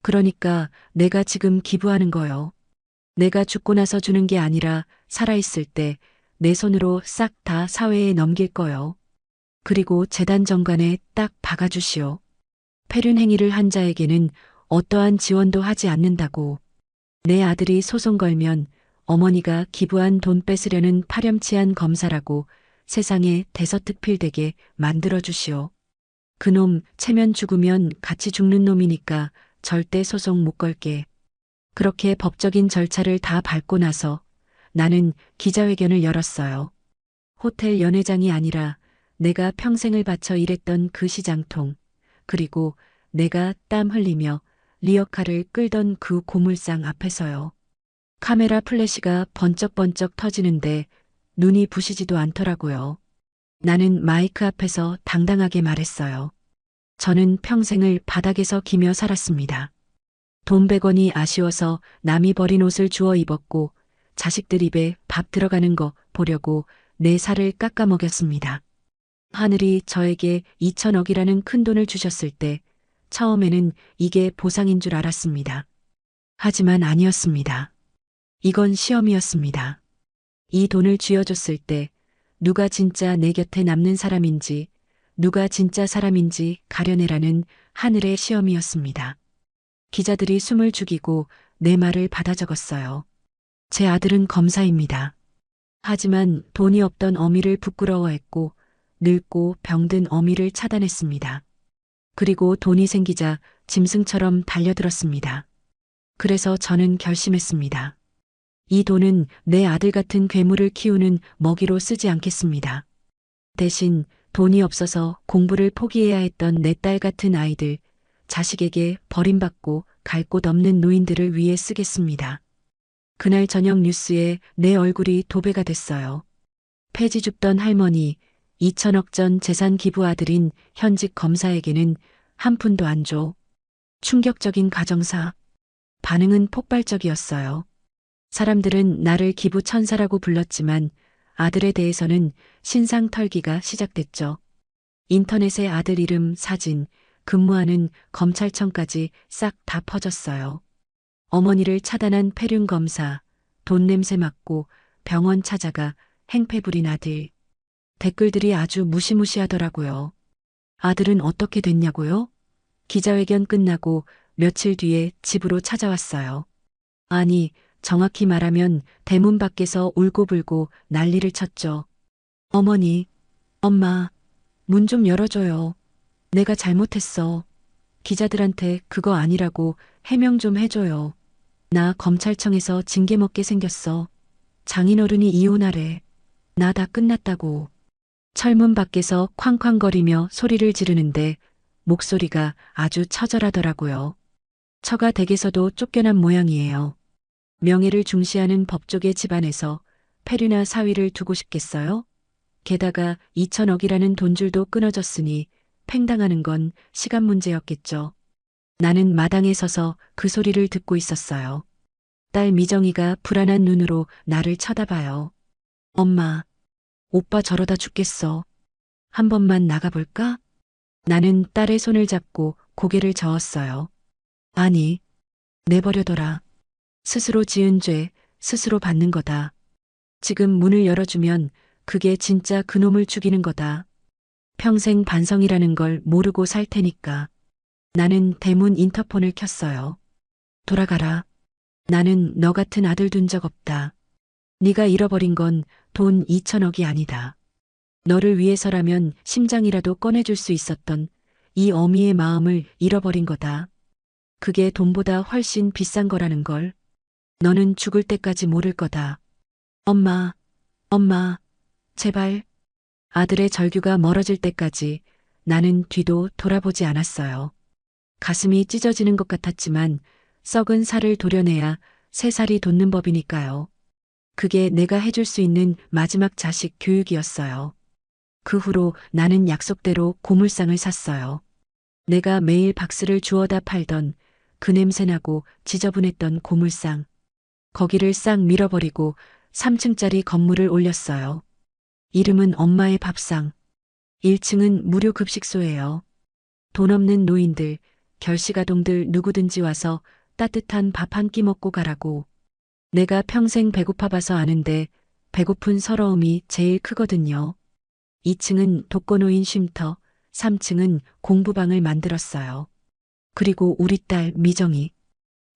그러니까 내가 지금 기부하는 거요. 내가 죽고 나서 주는 게 아니라 살아있을 때 내 손으로 싹 다 사회에 넘길 거요. 그리고 재단 정관에 딱 박아주시오. 폐륜 행위를 한 자에게는 어떠한 지원도 하지 않는다고. 내 아들이 소송 걸면 어머니가 기부한 돈 뺏으려는 파렴치한 검사라고 세상에 대서특필되게 만들어주시오. 그놈 체면 죽으면 같이 죽는 놈이니까 절대 소송 못 걸게. 그렇게 법적인 절차를 다 밟고 나서 나는 기자회견을 열었어요. 호텔 연회장이 아니라 내가 평생을 바쳐 일했던 그 시장통, 그리고 내가 땀 흘리며 리어카를 끌던 그 고물상 앞에서요. 카메라 플래시가 번쩍번쩍 터지는데 눈이 부시지도 않더라고요. 나는 마이크 앞에서 당당하게 말했어요. 저는 평생을 바닥에서 기며 살았습니다. 돈 100원이 아쉬워서 남이 버린 옷을 주워 입었고 자식들 입에 밥 들어가는 거 보려고 내 살을 깎아 먹였습니다. 하늘이 저에게 2천억이라는 큰 돈을 주셨을 때 처음에는 이게 보상인 줄 알았습니다. 하지만 아니었습니다. 이건 시험이었습니다. 이 돈을 쥐어줬을 때 누가 진짜 내 곁에 남는 사람인지 누가 진짜 사람인지 가려내라는 하늘의 시험이었습니다. 기자들이 숨을 죽이고 내 말을 받아 적었어요. 제 아들은 검사입니다. 하지만 돈이 없던 어미를 부끄러워했고 늙고 병든 어미를 차단했습니다. 그리고 돈이 생기자 짐승처럼 달려들었습니다. 그래서 저는 결심했습니다. 이 돈은 내 아들 같은 괴물을 키우는 먹이로 쓰지 않겠습니다. 대신 돈이 없어서 공부를 포기해야 했던 내 딸 같은 아이들, 자식에게 버림받고 갈 곳 없는 노인들을 위해 쓰겠습니다. 그날 저녁 뉴스에 내 얼굴이 도배가 됐어요. 폐지 줍던 할머니, 2천억 전 재산 기부 아들인 현직 검사에게는 한 푼도 안 줘. 충격적인 가정사. 반응은 폭발적이었어요. 사람들은 나를 기부 천사라고 불렀지만 아들에 대해서는 신상 털기가 시작됐죠. 인터넷에 아들 이름, 사진, 근무하는 검찰청까지 싹 다 퍼졌어요. 어머니를 차단한 폐륜 검사, 돈 냄새 맡고 병원 찾아가 행패 부린 아들. 댓글들이 아주 무시무시하더라고요. 아들은 어떻게 됐냐고요? 기자회견 끝나고 며칠 뒤에 집으로 찾아왔어요. 아니, 정확히 말하면 대문 밖에서 울고불고 난리를 쳤죠. 어머니, 엄마, 문 좀 열어줘요. 내가 잘못했어. 기자들한테 그거 아니라고 해명 좀 해줘요. 나 검찰청에서 징계 먹게 생겼어. 장인어른이 이혼하래. 나 다 끝났다고. 철문 밖에서 쾅쾅거리며 소리를 지르는데 목소리가 아주 처절하더라고요. 처가 댁에서도 쫓겨난 모양이에요. 명예를 중시하는 법조계 집안에서 폐륜나 사위를 두고 싶겠어요? 게다가 2천억이라는 돈줄도 끊어졌으니 팽당하는 건 시간 문제였겠죠. 나는 마당에 서서 그 소리를 듣고 있었어요. 딸 미정이가 불안한 눈으로 나를 쳐다봐요. 엄마, 오빠 저러다 죽겠어. 한 번만 나가볼까? 나는 딸의 손을 잡고 고개를 저었어요. 아니, 내버려둬라. 스스로 지은 죄, 스스로 받는 거다. 지금 문을 열어주면 그게 진짜 그놈을 죽이는 거다. 평생 반성이라는 걸 모르고 살 테니까. 나는 대문 인터폰을 켰어요. 돌아가라. 나는 너 같은 아들 둔 적 없다. 네가 잃어버린 건 돈 2천억이 아니다. 너를 위해서라면 심장이라도 꺼내줄 수 있었던 이 어미의 마음을 잃어버린 거다. 그게 돈보다 훨씬 비싼 거라는 걸. 너는 죽을 때까지 모를 거다. 엄마, 엄마, 제발. 아들의 절규가 멀어질 때까지 나는 뒤도 돌아보지 않았어요. 가슴이 찢어지는 것 같았지만 썩은 살을 도려내야 새 살이 돋는 법이니까요. 그게 내가 해줄 수 있는 마지막 자식 교육이었어요. 그 후로 나는 약속대로 고물상을 샀어요. 내가 매일 박스를 주워다 팔던 그 냄새나고 지저분했던 고물상. 거기를 싹 밀어버리고 3층짜리 건물을 올렸어요. 이름은 엄마의 밥상. 1층은 무료 급식소예요. 돈 없는 노인들, 결식아동들 누구든지 와서 따뜻한 밥 한 끼 먹고 가라고. 내가 평생 배고파 봐서 아는데 배고픈 서러움이 제일 크거든요. 2층은 독거노인 쉼터, 3층은 공부방을 만들었어요. 그리고 우리 딸 미정이.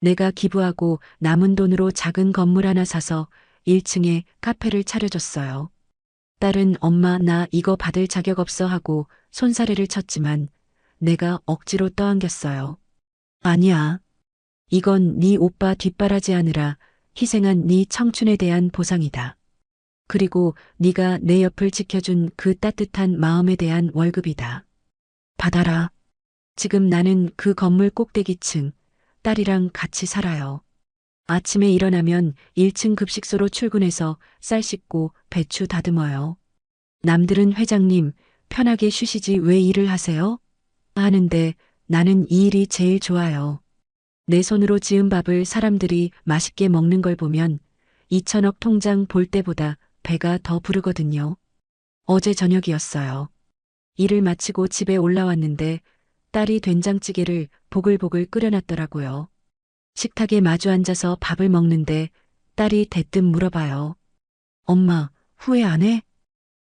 내가 기부하고 남은 돈으로 작은 건물 하나 사서 1층에 카페를 차려줬어요. 딸은 엄마 나 이거 받을 자격 없어 하고 손사래를 쳤지만 내가 억지로 떠안겼어요. 아니야. 이건 네 오빠 뒷바라지하느라 희생한 네 청춘에 대한 보상이다. 그리고 네가 내 옆을 지켜준 그 따뜻한 마음에 대한 월급이다. 받아라. 지금 나는 그 건물 꼭대기층 딸이랑 같이 살아요. 아침에 일어나면 1층 급식소로 출근해서 쌀 씻고 배추 다듬어요. 남들은 회장님 편하게 쉬시지 왜 일을 하세요? 하는데 나는 이 일이 제일 좋아요. 내 손으로 지은 밥을 사람들이 맛있게 먹는 걸 보면 2천억 통장 볼 때보다 배가 더 부르거든요. 어제 저녁이었어요. 일을 마치고 집에 올라왔는데 딸이 된장찌개를 보글보글 끓여놨더라고요. 식탁에 마주 앉아서 밥을 먹는데 딸이 대뜸 물어봐요. 엄마, 후회 안 해?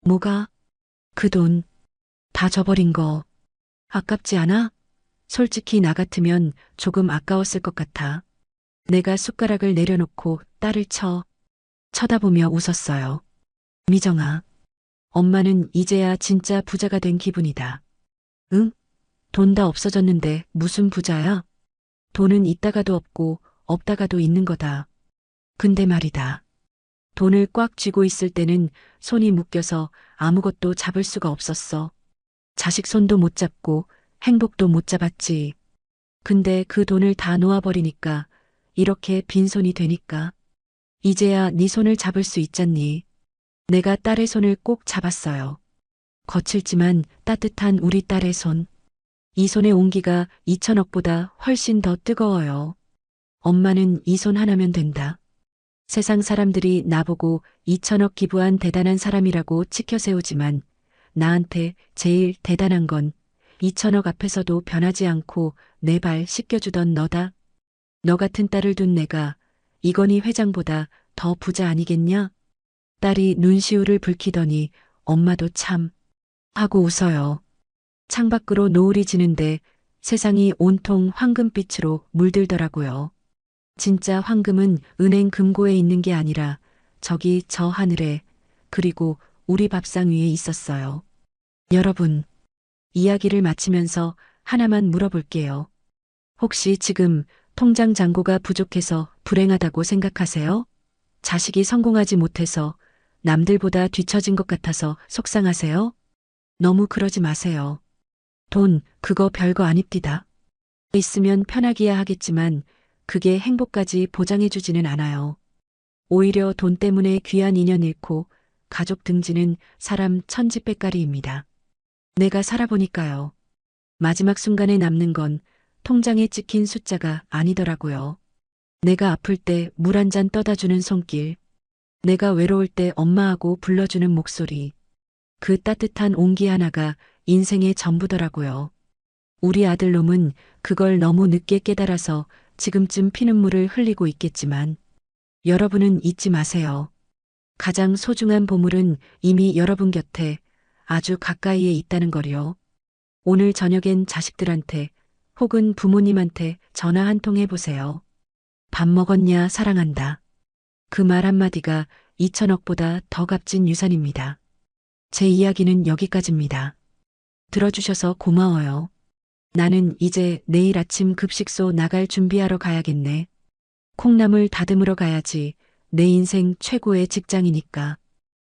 뭐가? 그 돈, 다 줘버린 거. 아깝지 않아? 솔직히 나 같으면 조금 아까웠을 것 같아. 내가 숟가락을 내려놓고 딸을 쳐다보며 웃었어요. 미정아, 엄마는 이제야 진짜 부자가 된 기분이다. 응? 돈 다 없어졌는데 무슨 부자야? 돈은 있다가도 없고 없다가도 있는 거다. 근데 말이다. 돈을 꽉 쥐고 있을 때는 손이 묶여서 아무것도 잡을 수가 없었어. 자식 손도 못 잡고 행복도 못 잡았지. 근데 그 돈을 다 놓아버리니까 이렇게 빈손이 되니까. 이제야 네 손을 잡을 수 있잖니. 내가 딸의 손을 꼭 잡았어요. 거칠지만 따뜻한 우리 딸의 손. 이 손의 온기가 2천억보다 훨씬 더 뜨거워요. 엄마는 이 손 하나면 된다. 세상 사람들이 나보고 2천억 기부한 대단한 사람이라고 치켜세우지만 나한테 제일 대단한 건 2천억 앞에서도 변하지 않고 내 발 씻겨주던 너다. 너 같은 딸을 둔 내가 이건희 회장보다 더 부자 아니겠냐? 딸이 눈시울을 붉히더니 엄마도 참 하고 웃어요. 창밖으로 노을이 지는데 세상이 온통 황금빛으로 물들더라고요. 진짜 황금은 은행 금고에 있는 게 아니라 저기 저 하늘에 그리고 우리 밥상 위에 있었어요. 여러분, 이야기를 마치면서 하나만 물어볼게요. 혹시 지금 통장 잔고가 부족해서 불행하다고 생각하세요? 자식이 성공하지 못해서 남들보다 뒤처진 것 같아서 속상하세요? 너무 그러지 마세요. 돈, 그거 별거 아닙디다. 있으면 편하기야 하겠지만 그게 행복까지 보장해주지는 않아요. 오히려 돈 때문에 귀한 인연 잃고 가족 등지는 사람 천지백가리입니다. 내가 살아보니까요. 마지막 순간에 남는 건 통장에 찍힌 숫자가 아니더라고요. 내가 아플 때 물 한 잔 떠다주는 손길. 내가 외로울 때 엄마하고 불러주는 목소리. 그 따뜻한 온기 하나가 인생의 전부더라고요. 우리 아들놈은 그걸 너무 늦게 깨달아서 지금쯤 피눈물을 흘리고 있겠지만 여러분은 잊지 마세요. 가장 소중한 보물은 이미 여러분 곁에 아주 가까이에 있다는 거요. 오늘 저녁엔 자식들한테 혹은 부모님한테 전화 한 통 해보세요. 밥 먹었냐 사랑한다. 그 말 한마디가 2천억보다 더 값진 유산입니다. 제 이야기는 여기까지입니다. 들어주셔서 고마워요. 나는 이제 내일 아침 급식소 나갈 준비하러 가야겠네. 콩나물 다듬으러 가야지. 내 인생 최고의 직장이니까.